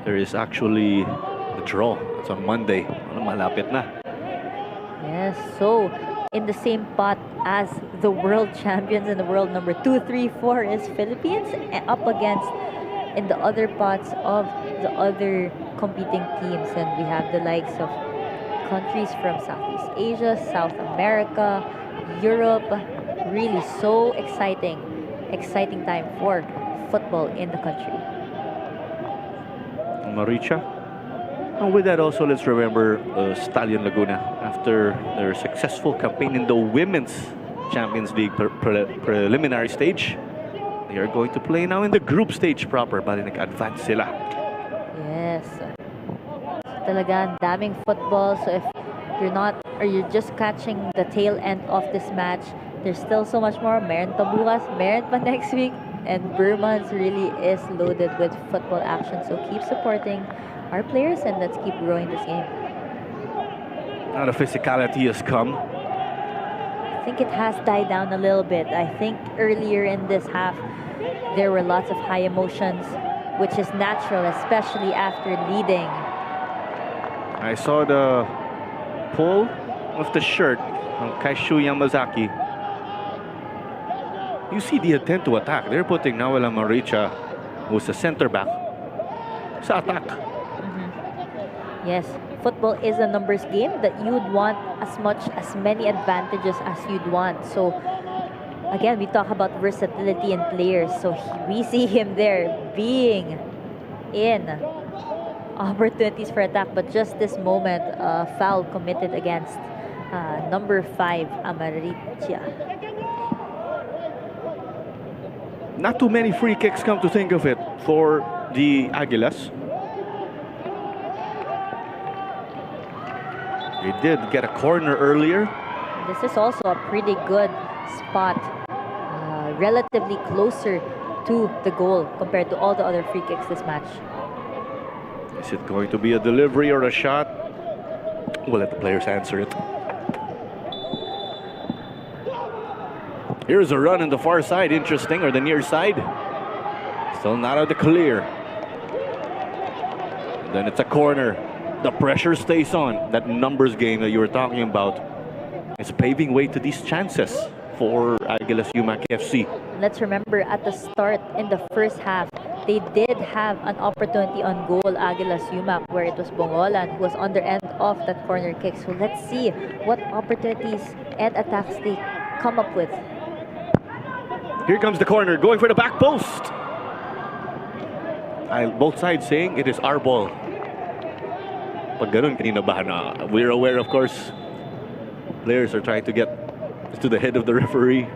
S5: There is actually a draw. It's on Monday. Malapit na.
S6: Yes, so in the same pot as the world champions and the world number 2, 3, 4 is Philippines, and up against in the other pots of the other competing teams. And we have the likes of countries from Southeast Asia, South America, Europe. Really so exciting time for football in the country.
S5: Maricha. And with that also, let's remember Stallion Laguna. After their successful campaign in the Women's Champions League preliminary stage, they are going to play now in the group stage proper. Bali nag-advance sila.
S6: Yes. Talaga, daming football. So if you're not, or you're just catching the tail end of this match, there's still so much more. Meron pa bukas, meron pa next week. And Burmans really is loaded with football action. So keep supporting our players and let's keep growing this game.
S5: Now the physicality has come.
S6: I think it has died down a little bit. I think earlier in this half, there were lots of high emotions, which is natural, especially after leading.
S5: I saw the pull of the shirt from Kaishu Yamazaki. You see the intent to attack. They're putting Nawala Maricha, who's a center back, sa attack.
S6: Yes, football is a numbers game that you'd want as many advantages as you'd want. So again, we talk about versatility in players. So we see him there being in opportunities for attack, but just this moment, foul committed against number 5, Amaricia.
S5: Not too many free kicks, come to think of it, for the Aguilas. They did get a corner earlier.
S6: This is also a pretty good spot, relatively closer to the goal compared to all the other free kicks this match.
S5: Is it going to be a delivery or a shot? We'll let the players answer it. Here's a run on the far side, interesting, or the near side. Still not out of the clear. And then it's a corner. The pressure stays on. That numbers game that you were talking about is paving way to these chances for Aguilas Umak FC.
S6: Let's remember at the start in the first half, they did have an opportunity on goal, Aguilas Umak, where it was Bongolan who was on the end of that corner kick. So let's see what opportunities and attacks they come up with.
S5: Here comes the corner, going for the back post. Both sides saying it is our ball. Pag ganun, kininabahan na. We're aware, of course, players are trying to get to the head of the referee.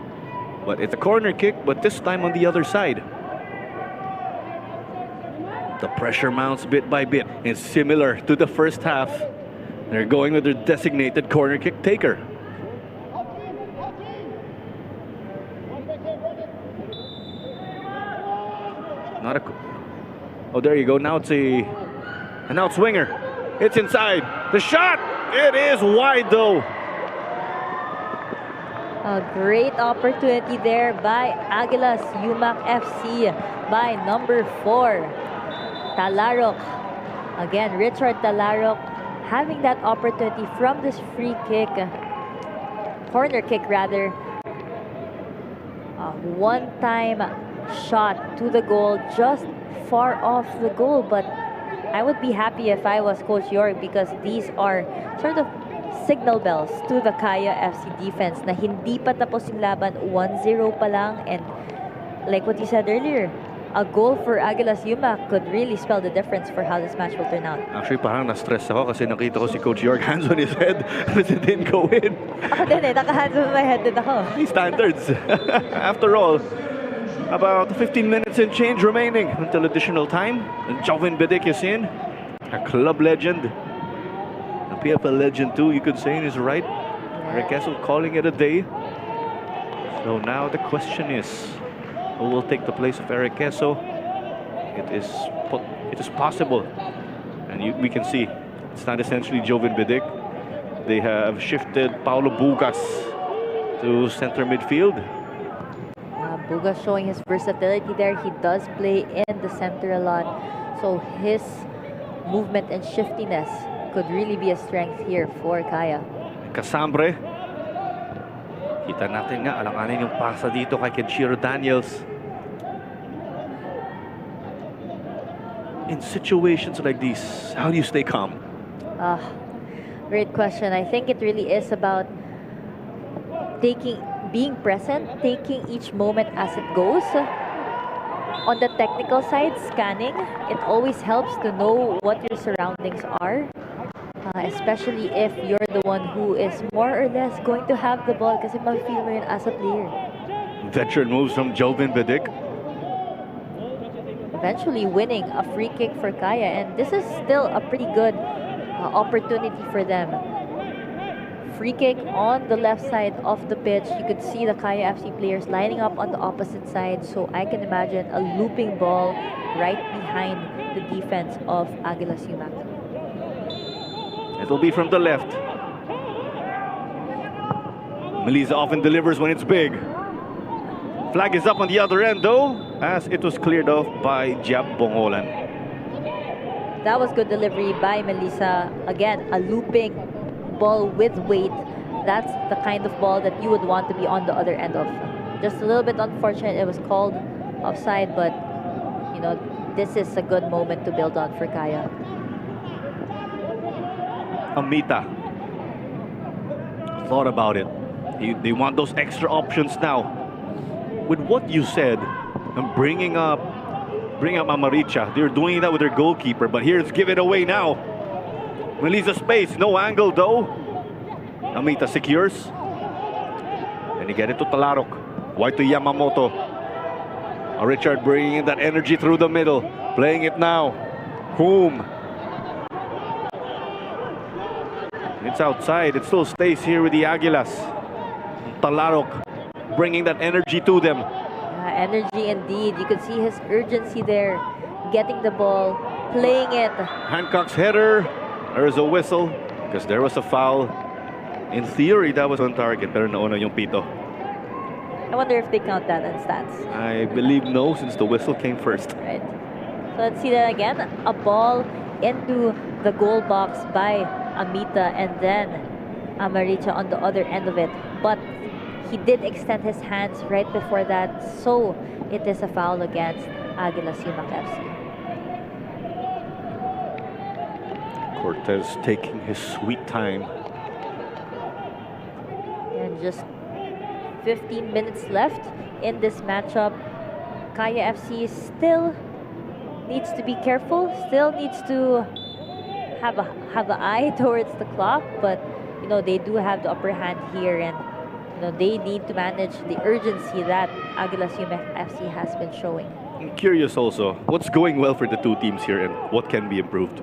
S5: But it's a corner kick, but this time on the other side. The pressure mounts bit by bit. It's similar to the first half. They're going with their designated corner kick taker. Not a... Oh, there you go. Now it's an out swinger. It's inside. The shot! It is wide though.
S6: A great opportunity there by Aguilas Umak FC by number 4, Talarok. Again, Richard Talarok having that opportunity from this free kick, corner kick rather. A one-time shot to the goal, just far off the goal, but I would be happy if I was Coach York because these are sort of signal bells to the Kaya FC defense na hindi pa tapos yung laban, 1-0 pa lang, and like what you said earlier, a goal for Aguilas Umak could really spell the difference for how this match will turn out.
S5: Actually, parang na-stress ako kasi nakita ko si Coach York hands on his head but it didn't go in.
S6: Ako din naka-hands on my head din ako.
S5: Standards. After all, about 15 minutes and change remaining until additional time. And Jovin Bidik is in, a club legend, a PFL legend too, you could say, in his right. Eric Kessel calling it a day. So now the question is, who will take the place of Eric Kessel? It is possible, and we can see it's not essentially Jovin Bidik. They have shifted Paulo Bugas to center midfield.
S6: Bugas showing his versatility there. He does play in the center a lot, so his movement and shiftiness could really be a strength here for Kaya.
S5: Casambre Kita natin nga, alanganin yung pasa dito kay Kenshiro Daniels. In situations like this, how do you stay calm?
S6: Great question. I think it really is about being present, taking each moment as it goes. On the technical side, scanning, it always helps to know what your surroundings are, especially if you're the one who is more or less going to have the ball kasi ma-feel mo yun as a player.
S5: Veteran moves from Jovin Bedic.
S6: Eventually winning a free kick for Kaya, and this is still a pretty good opportunity for them. Free kick on the left side of the pitch. You could see the Kaya FC players lining up on the opposite side, so I can imagine a looping ball right behind the defense of Aguilas Umak.
S5: It'll be from the left. Melissa often delivers when it's big. Flag is up on the other end though, as it was cleared off by Jab Bongolan.
S6: That was good delivery by Melissa. Again, a looping ball with weight. That's the kind of ball that you would want to be on the other end of. Just a little bit unfortunate it was called offside, but you know, this is a good moment to build on for Kaya.
S5: Amita thought about it. They want those extra options now. With what you said, and bringing up Amaricha, they're doing that with their goalkeeper, but here's give it away now. Melissa space, no angle though. Amita secures. And you get it to Talarok. Wide to Yamamoto. Richard bringing that energy through the middle. Playing it now. Boom. It's outside. It still stays here with the Aguilas. Talarok bringing that energy to them.
S6: Energy indeed. You could see his urgency there. Getting the ball, playing it.
S5: Hancock's header. There's a whistle because there was a foul. In theory, that was on target, pero nauna yung pito.
S6: I wonder if they count that in stats.
S5: I believe no, since the whistle came first.
S6: Right. So let's see that again. A ball into the goal box by Amita, and then Amaricha on the other end of it. But he did extend his hands right before that, so it is a foul against Aguilas Umak FC.
S5: Cortez taking his sweet time.
S6: And just 15 minutes left in this matchup. Kaya FC still needs to be careful, still needs to have an eye towards the clock, but you know, they do have the upper hand here, and you know, they need to manage the urgency that Aguilas Umak FC has been showing.
S5: I'm curious also, what's going well for the two teams here and what can be improved?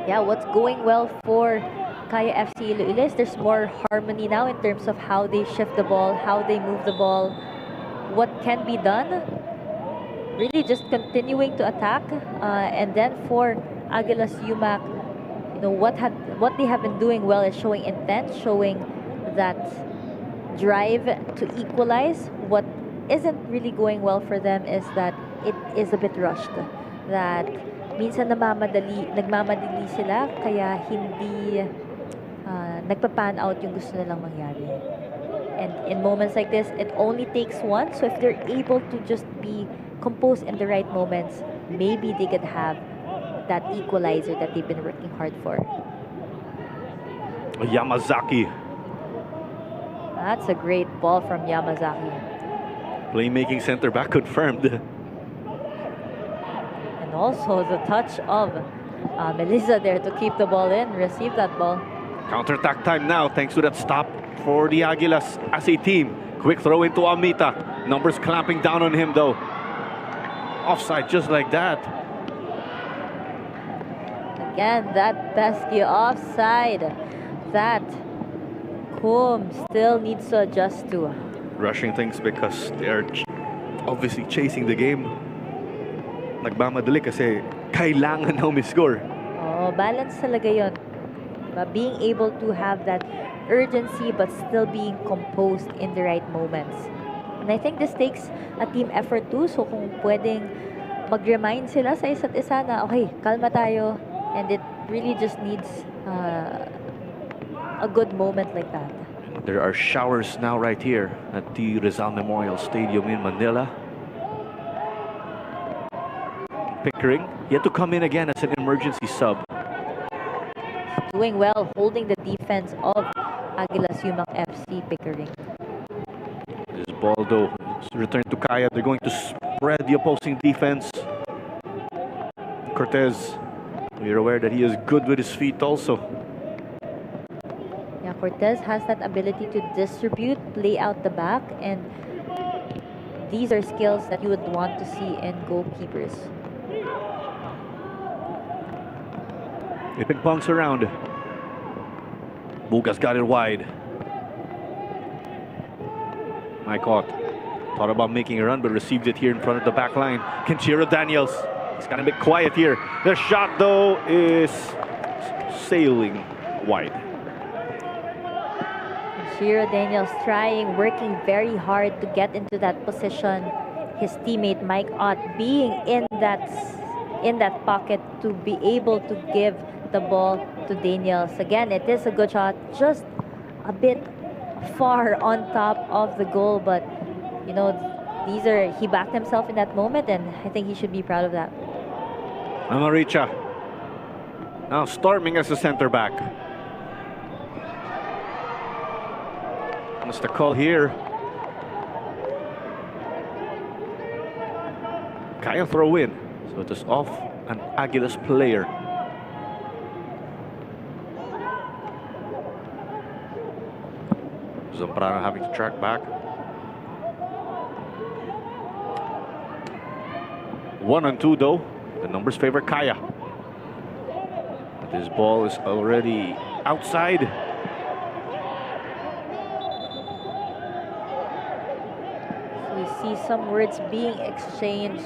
S6: Yeah, what's going well for Kaya FC Iloilo is there's more harmony now in terms of how they shift the ball, how they move the ball, what can be done. Really just continuing to attack, and then for Aguilas Umak, you know, what they have been doing well is showing intent, showing that drive to equalize. What isn't really going well for them is that it is a bit rushed. That minsan nagmamadali sila, kaya hindi nagpa-pan out yung gusto nilang mangyari. And in moments like this, it only takes one. So if they're able to just be composed in the right moments, maybe they could have that equalizer that they've been working hard for.
S5: Yamazaki.
S6: That's a great ball from Yamazaki.
S5: Playmaking center back confirmed.
S6: And also the touch of Melissa there to keep the ball in, receive that ball.
S5: Counter-attack time now thanks to that stop for the Aguilas as a team. Quick throw into Amita. Numbers clamping down on him though. Offside just like that.
S6: Again, that pesky offside that Kum still needs to adjust to.
S5: Rushing things because they are obviously chasing the game. Nagmamadali kasi kailangan na umiscore.
S6: Oh, balance talaga yun. Being able to have that urgency but still being composed in the right moments. And I think this takes a team effort too. So kung pwedeng mag-remind sila sa isa't isa na, okay, kalma tayo. And it really just needs a good moment like that.
S5: There are showers now right here at the Rizal Memorial Stadium in Manila. Pickering, he had to come in again as an emergency sub.
S6: Doing well, holding the defense of Aguilas Umak FC Pickering.
S5: This ball though, returned to Kaya. They're going to spread the opposing defense. Cortez, you're aware that he is good with his feet also.
S6: Yeah, Cortez has that ability to distribute, play out the back, and these are skills that you would want to see in goalkeepers.
S5: It ping pongs around. Bugas got it wide. Mycott thought about making a run, but received it here in front of the back line. Kenshiro Daniels. He's got a bit quiet here. The shot, though, is sailing wide.
S6: Kenshiro Daniels trying, working very hard to get into that position. His teammate Mike Ott being in that pocket to be able to give the ball to Daniels. Again, it is a good shot, just a bit far on top of the goal, but you know, he backed himself in that moment, and I think he should be proud of that.
S5: Amaricha now storming as a center back. What's the call here? Kaya throw in, so it is off an Aguilas player. Zambrano having to track back. 1-2 though. The numbers favor Kaya. This ball is already outside.
S6: We see some words being exchanged,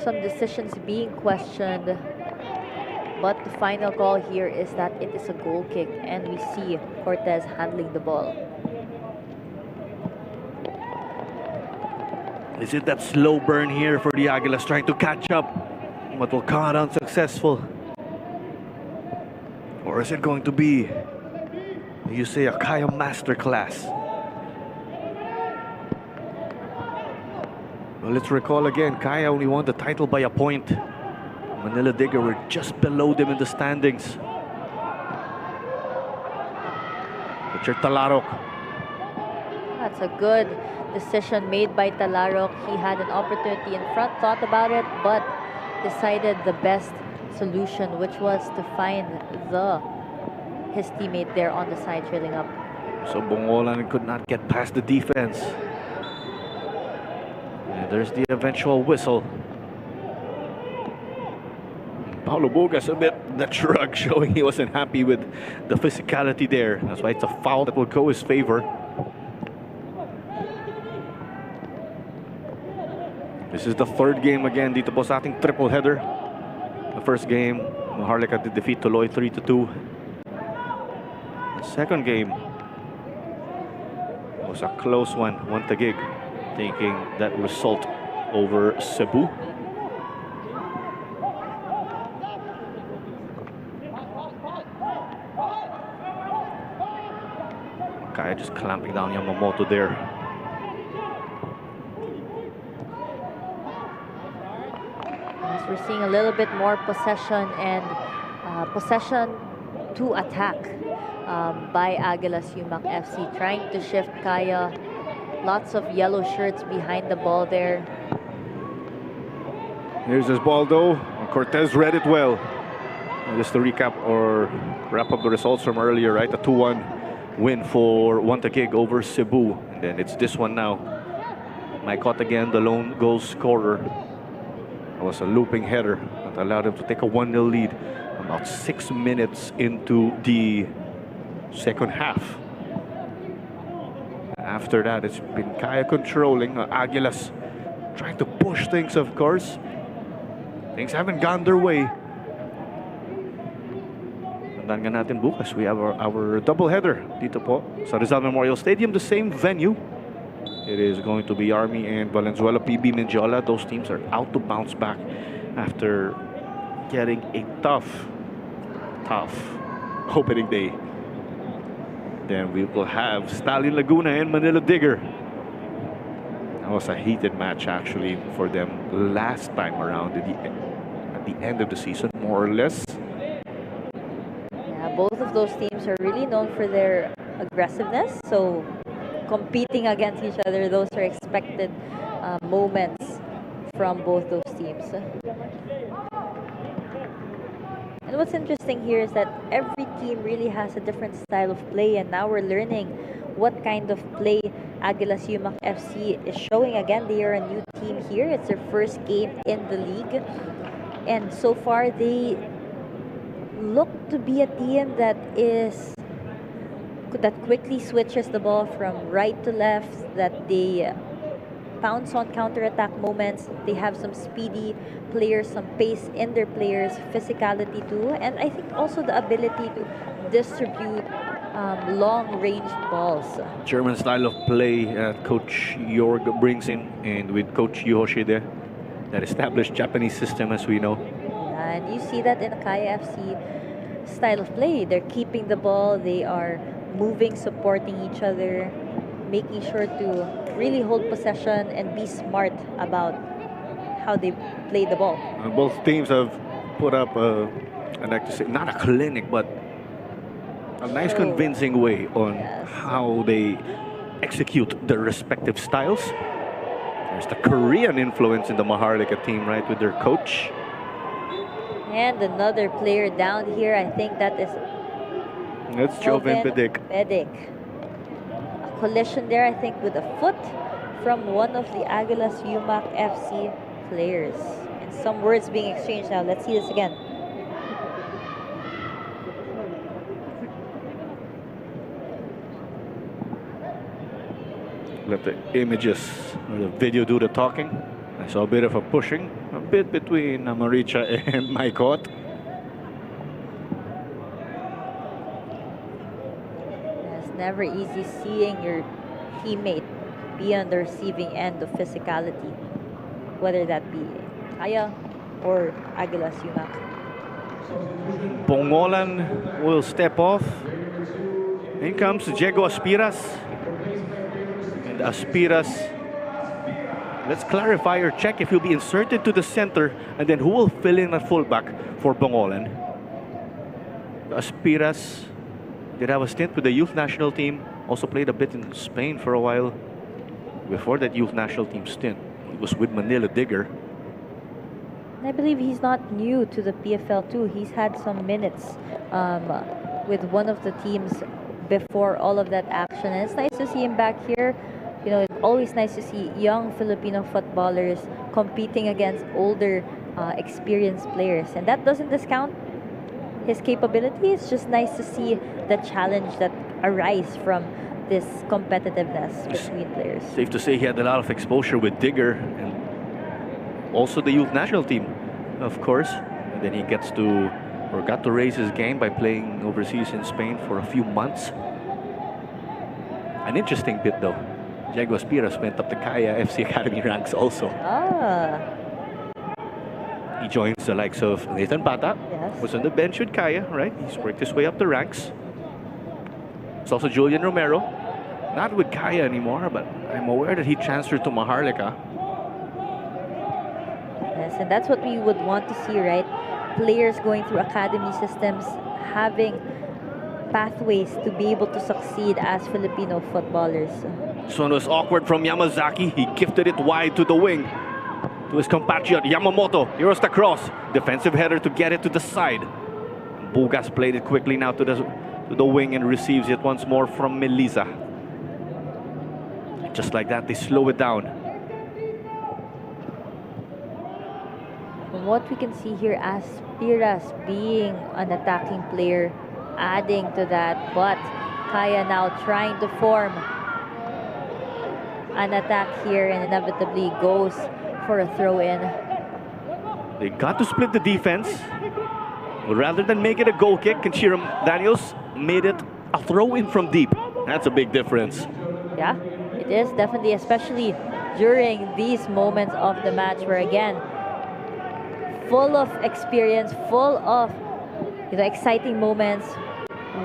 S6: some decisions being questioned. But the final call here is that it is a goal kick, and we see Cortez handling the ball.
S5: Is it that slow burn here for the Aguilas trying to catch up, but will come out unsuccessful? Or is it going to be, you say, a Kaya masterclass? Well, let's recall again, Kaya only won the title by a point. Manila Digger were just below them in the standings. Richard Talarok.
S6: That's a good decision made by Talarok. He had an opportunity in front, thought about it, but decided the best solution, which was to find his teammate there on the side trailing up.
S5: So Bongolan could not get past the defense. And there's the eventual whistle. Paulo Bugas a bit that shrug, showing he wasn't happy with the physicality there. That's why it's a foul that will go his favor. This is the third game again dito po sa ating triple header. The first game, Maharlika did defeat Tuloy 3-2. The second game was a close one. Taguig taking that result over Cebu. Kaya just clamping down Yamamoto there.
S6: As we're seeing a little bit more possession and possession to attack by Aguilas Umak FC, trying to shift Kaya. Lots of yellow shirts behind the ball there.
S5: Here's his ball though. Cortez read it well. And just to recap or wrap up the results from earlier, right? A 2-1 win for Taguig over Cebu. And then it's this one now. Mycott again, the lone goal scorer. It was a looping header that allowed him to take a 1-0 lead about 6 minutes into the second half. After that, it's been Kaya controlling. Aguilas trying to push things, of course. Things haven't gone their way. Tandaan nga natin bukas, we have our doubleheader dito po sa Rizal Memorial Stadium, the same venue. It is going to be Army and Valenzuela PB Mendiola. Those teams are out to bounce back after getting a tough opening day. then we will have Stallion Laguna and Manila Digger. That was a heated match actually for them last time around at the end of the season, more or less.
S6: Yeah, both of those teams are really known for their aggressiveness. So competing against each other, those are expected moments from both those teams. And what's interesting here is that every team really has a different style of play, and now we're learning what kind of play Aguilas Umak FC is showing. Again, they are a new team here. It's their first game in the league. And so far, they look to be a team that quickly switches the ball from right to left, that they pounce on counter-attack moments. They have some speedy players, some pace in their players, physicality too, and I think also the ability to distribute long-range balls.
S5: German style of play Coach Jorg brings in, and with Coach Yoshi there, that established Japanese system as we know.
S6: And you see that in Kaya FC style of play. They're keeping the ball, they are moving, supporting each other, making sure to really hold possession and be smart about how they play the ball.
S5: Both teams have put up, I'd like to say, not a clinic, but a nice convincing way on how they execute their respective styles. There's the Korean influence in the Maharlika team, right, with their coach.
S6: And another player down here, I think that is
S5: That's Joven Pedic.
S6: A collision there, I think, with a foot from one of the Aguilas Umak FC players. And some words being exchanged now. Let's see this again.
S5: Let the images or the video do the talking. I saw a bit of a pushing, a bit between Maricha and Maikot.
S6: It's never easy seeing your teammate be on the receiving end of physicality, whether that be Kaya or Aguilas Umak.
S5: Bongolan will step off. In comes Diego Aspiras. And Aspiras, let's clarify or check if he'll be inserted to the center, and then who will fill in at fullback for Bongolan. Aspiras did have a stint with the youth national team, also played a bit in Spain for a while. Before that youth national team stint, he was with Manila Digger.
S6: And I believe he's not new to the PFL too. He's had some minutes with one of the teams before all of that action. And it's nice to see him back here. You know, it's always nice to see young Filipino footballers competing against older, experienced players. And that doesn't discount his capability. It's just nice to see the challenge that arise from this competitiveness between players.
S5: Safe to say he had a lot of exposure with Digger and also the youth national team, of course. And then he got to raise his game by playing overseas in Spain for a few months. An interesting bit though. Diego Aspiras went up the Kaya FC Academy ranks also. He joins the likes of Nathan Bata, was on the bench with Kaya, right? He's worked his way up the ranks. It's also Julian Romero, not with Kaya anymore, but I'm aware that he transferred to Maharlika.
S6: Yes, and that's what we would want to see, right? Players going through academy systems, having pathways to be able to succeed as Filipino footballers.
S5: This one was awkward from Yamazaki. He gifted it wide to the wing. To his compatriot Yamamoto. Here's the cross. Defensive header to get it to the side. Bugas played it quickly now to the wing and receives it once more from Melisa. Just like that, they slow it down.
S6: From what we can see here, Aspiras being an attacking player, adding to that, but Kaya now trying to form an attack here and inevitably goes for a throw-in.
S5: They got to split the defense. Rather than make it a goal kick, Kanchiram Daniels made it a throw-in from deep. That's a big difference.
S6: Yeah, it is definitely, especially during these moments of the match where, again, full of experience, full of exciting moments.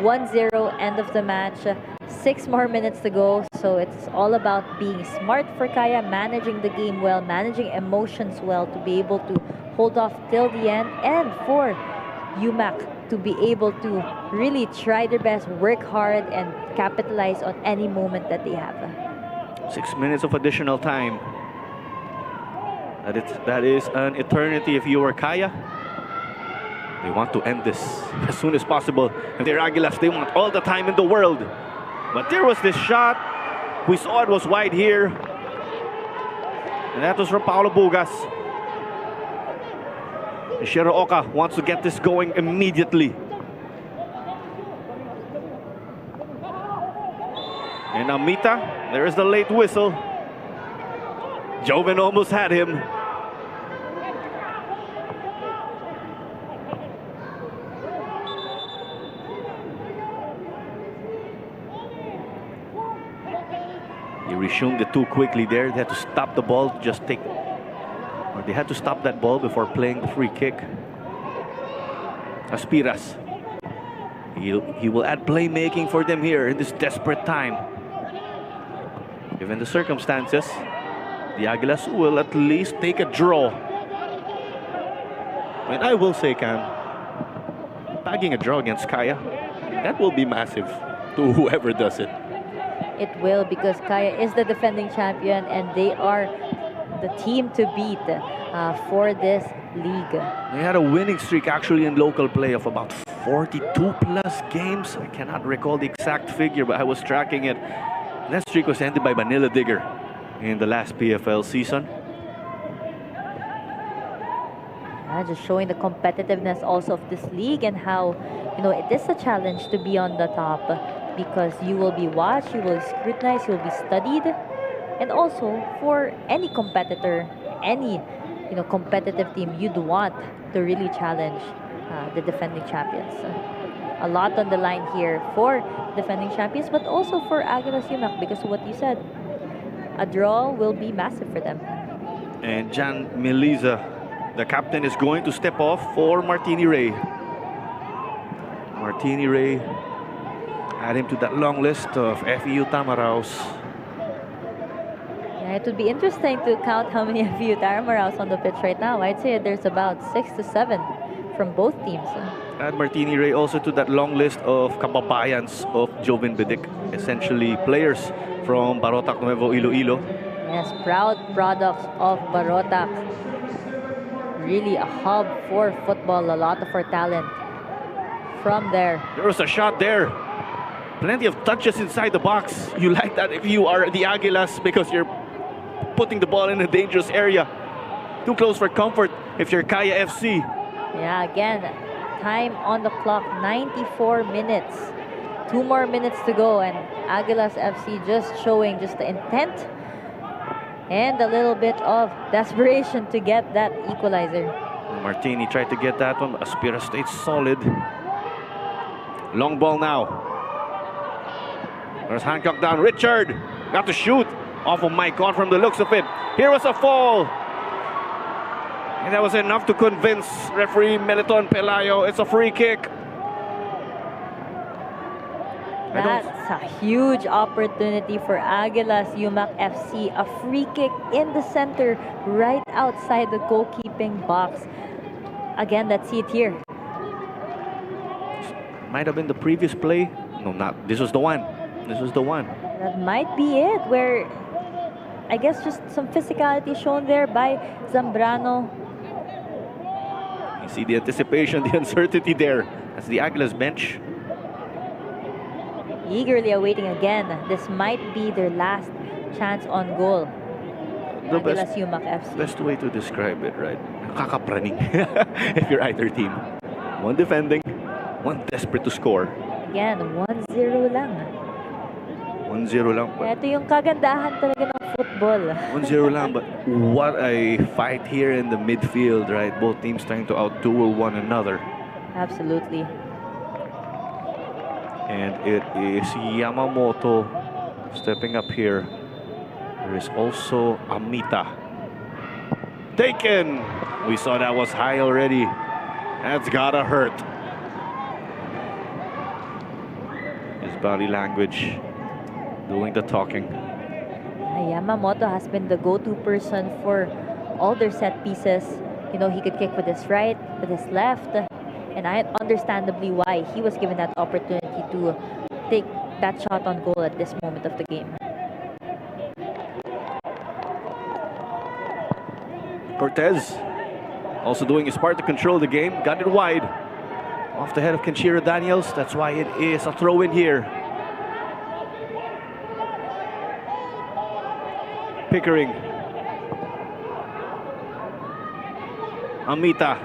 S6: 1-0 end of the match. 6 more minutes to go, so it's all about being smart for Kaya, managing the game well, managing emotions well to be able to hold off till the end, and for UMAC to be able to really try their best, work hard, and capitalize on any moment that they have.
S5: 6 minutes of additional time. That is an eternity if you were Kaya. They want to end this as soon as possible. If they're Aguilas, they want all the time in the world. But there was this shot. We saw it was wide here. And that was from Paolo Bugas. Shirooka wants to get this going immediately. And Amita, there is the late whistle. Joven almost had him. He resumed it too quickly there. They had to stop the ball, they had to stop that ball before playing the free kick. Aspiras. He will add playmaking for them here in this desperate time. Given the circumstances, the Aguilas will at least take a draw. And I will say, Cam, bagging a draw against Kaya, that will be massive to whoever does it.
S6: It will, because Kaya is the defending champion and they are the team to beat for this league.
S5: They had a winning streak actually in local play of about 42 plus games. I cannot recall the exact figure, but I was tracking it. That streak was ended by Manila Digger in the last PFL season.
S6: Just showing the competitiveness also of this league and how, it is a challenge to be on the top, because you will be watched, you will be scrutinized, you will be studied. And also, for any competitor, any competitive team, you'd want to really challenge the defending champions. A lot on the line here for defending champions, but also for Aguilas Umak, because of what you said. A draw will be massive for them.
S5: And Jan Meliza, the captain, is going to step off for Martini Ray. Martini Ray, add him to that long list of FEU Tamaraos.
S6: Yeah, it would be interesting to count how many FEU Tamaraos on the pitch right now. I'd say there's about 6 to 7 from both teams.
S5: Add Martini Ray also to that long list of kababayans of Joven Bidik, essentially players from Barotac Nuevo Iloilo.
S6: Yes, proud products of Barotac. Really a hub for football, a lot of our talent from there.
S5: There was a shot there. Plenty of touches inside the box. You like that if you are the Aguilas, because you're putting the ball in a dangerous area. Too close for comfort if you're Kaya FC.
S6: Yeah, again, time on the clock, 94 minutes. 2 more minutes to go, and Aguilas FC just showing just the intent and a little bit of desperation to get that equalizer.
S5: Martini tried to get that one, but Aspira stayed solid. Long ball now. There's Hancock down. Richard got to shoot off of Mike on from the looks of it. Here was a fall. And that was enough to convince referee Meliton Pelayo. It's a free kick.
S6: That's a huge opportunity for Aguilas Umak FC. A free kick in the center, right outside the goalkeeping box. Again, let's see it here.
S5: Might have been the previous play. No, not. This was the one. This was the one.
S6: That might be it, where I guess just some physicality shown there by Zambrano.
S5: You see the anticipation, the uncertainty there. That's the Aguilas bench.
S6: Eagerly awaiting again. This might be their last chance on goal.
S5: The
S6: Aguilas Umak FC.
S5: best way to describe it, right? Kakapraning if you're either team. One defending, one desperate to score.
S6: Again, 1-0 lang.
S5: 1-0 lang. But
S6: Ito yung kagandahan talaga ng football.
S5: 1-0 lang, but what a fight here in the midfield, right? Both teams trying to outduel one another.
S6: Absolutely.
S5: And it is Yamamoto stepping up here. There is also Amita. Taken! We saw that was high already. That's gotta hurt. His body language doing the talking.
S6: Yamamoto has been the go-to person for all their set pieces. You know, he could kick with his right, with his left, and I understandably why he was given that opportunity to take that shot on goal at this moment of the game.
S5: Cortez also doing his part to control the game. Got it wide. Off the head of Kenshiro Daniels. That's why it is a throw in here. Pickering. Amita.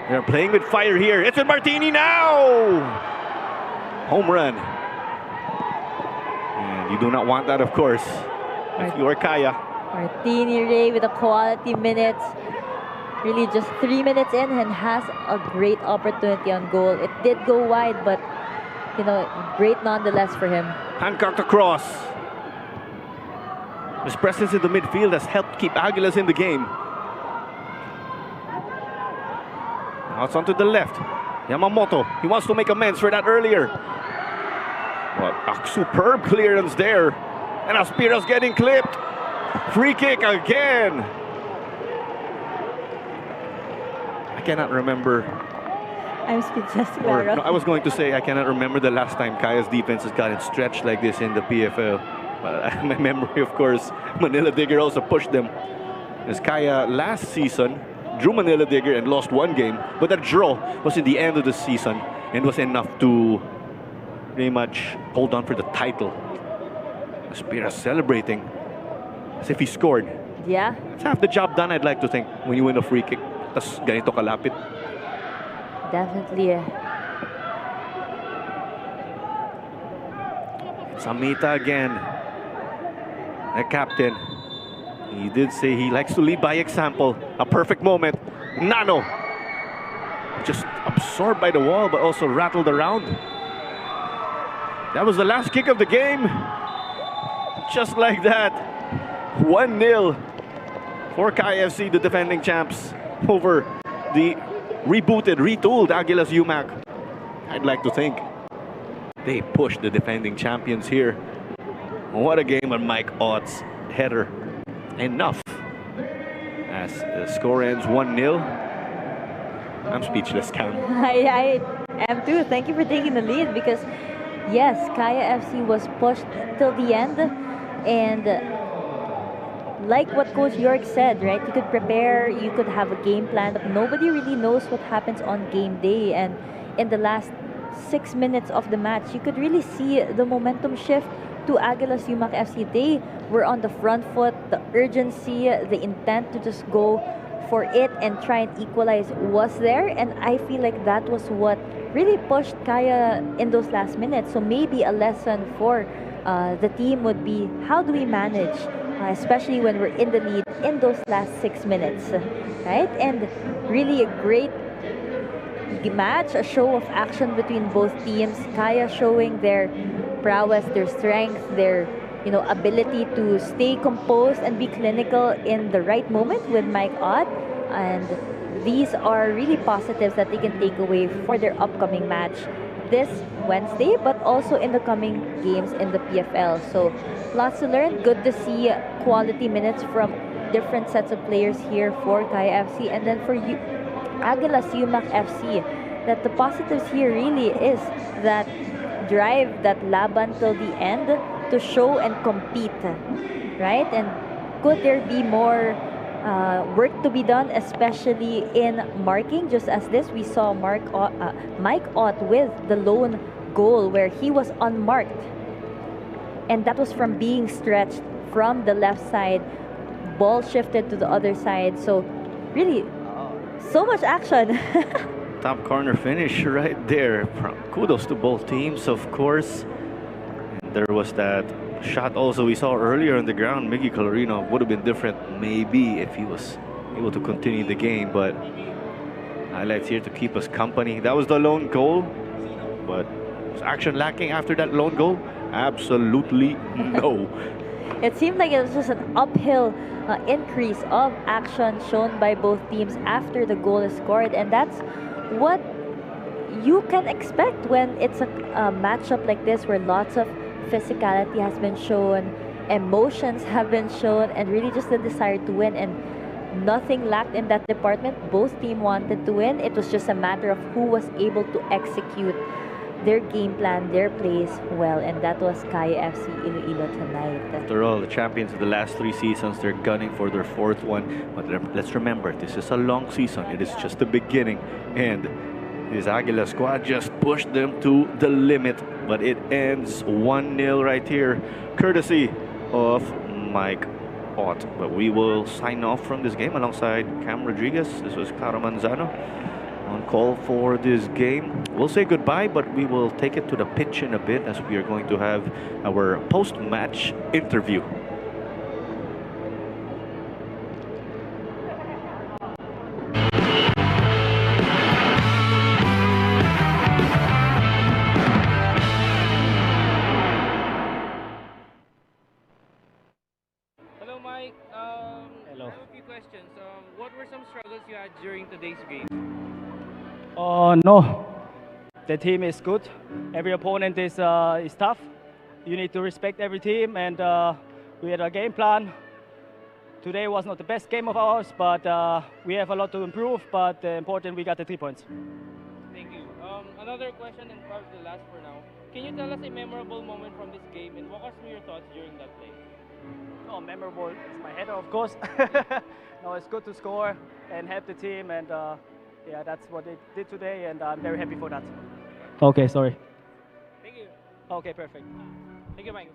S5: They're playing with fire here. It's with Martini now! Home run. And you do not want that, of course, if you are Kaya.
S6: Martini Ray with a quality minutes. Really just 3 minutes in and has a great opportunity on goal. It did go wide, but you know, great nonetheless for him.
S5: Hancock across. His presence in the midfield has helped keep Aguilas in the game. Now it's onto the left. Yamamoto, he wants to make amends for that earlier. Well, a superb clearance there. And Aspira's getting clipped. Free kick again. I cannot remember.
S6: I'm speechless,
S5: Or,
S6: Clara.
S5: no, I was going to say I cannot remember the last time Kaya's defense has gotten stretched like this in the PFL. But my memory, of course, Manila Digger also pushed them. As Kaya last season drew Manila Digger and lost one game, but that draw was in the end of the season and was enough to pretty much hold on for the title. Aspira celebrating as if he scored.
S6: Yeah.
S5: It's half the job done, I'd like to think, when you win a free kick. Tas ganito kalapit.
S6: Definitely.
S5: Samita again. The captain. He did say he likes to lead by example. A perfect moment. Nano. Just absorbed by the wall, but also rattled around. That was the last kick of the game. Just like that. 1-0 for KFC, the defending champs, over the rebooted, retooled Aguilas Umak. I'd like to think they pushed the defending champions here. What a game on Mike Ott's header. Enough. As the score ends 1-0. I'm speechless, Cam.
S6: I am too. Thank you for taking the lead because, yes, Kaya FC was pushed till the end. And like what Coach York said, right? You could prepare, you could have a game plan, but nobody really knows what happens on game day. And in the last 6 minutes of the match, you could really see the momentum shift to Aguilas Umak FC. They were on the front foot, the urgency, the intent to just go for it and try and equalize was there. And I feel like that was what really pushed Kaya in those last minutes. So maybe a lesson for the team would be, how do we manage, especially when we're in the lead in those last 6 minutes, right? And really a great match, a show of action between both teams. Kaya showing their prowess, their strength, their ability to stay composed and be clinical in the right moment with Mike Ott. And these are really positives that they can take away for their upcoming match this Wednesday, but also in the coming games in the PFL. So lots to learn. Good to see quality minutes from different sets of players here for Kaya FC. And then for you, Aguilas Umak FC, that the positives here really is that drive, that laban till the end to show and compete, right? And could there be more work to be done, especially in marking? Just as this, we saw Mike Ott with the lone goal where he was unmarked, and that was from being stretched from the left side, ball shifted to the other side. So really, so much action.
S5: Top corner finish right there. Kudos to both teams, of course. And there was that shot also we saw earlier on the ground. Miggy Colorino would have been different maybe if he was able to continue the game, but highlights here to keep us company. That was the lone goal, but was action lacking after that lone goal? Absolutely no.
S6: It seemed like it was just an uphill increase of action shown by both teams after the goal is scored, and that's what you can expect when it's a matchup like this where lots of physicality has been shown, emotions have been shown, and really just the desire to win. And nothing lacked in that department. Both teams wanted to win. It was just a matter of who was able to execute their game plan, their plays well, and that was Kaya FC Iloilo tonight.
S5: After all, the champions of the last 3 seasons, they're gunning for their 4th one. But let's remember, this is a long season. It is just the beginning. And this Aguila squad just pushed them to the limit. But it ends 1-0 right here, courtesy of Mike Ott. But we will sign off from this game alongside Cam Rodriguez. This was Caro Manzano on call for this game. We'll say goodbye, but we will take it to the pitch in a bit as we are going to have our post-match interview.
S9: Hello, Mike.
S7: Hello.
S9: I have a few questions. What were some struggles you had during today's game?
S7: No, the team is good. Every opponent is tough. You need to respect every team, and we had a game plan. Today was not the best game of ours, but we have a lot to improve. But important, we got the 3 points.
S9: Thank you. Another question, and probably the last for now. Can you tell us a memorable moment from this game and walk us through your thoughts during that play?
S7: Oh, memorable! It's my header, of course. No, it's good to score and help the team, and yeah, that's what they did today, and I'm very happy for that. Okay, sorry.
S9: Thank you.
S7: Okay, perfect.
S9: Thank you, Mike.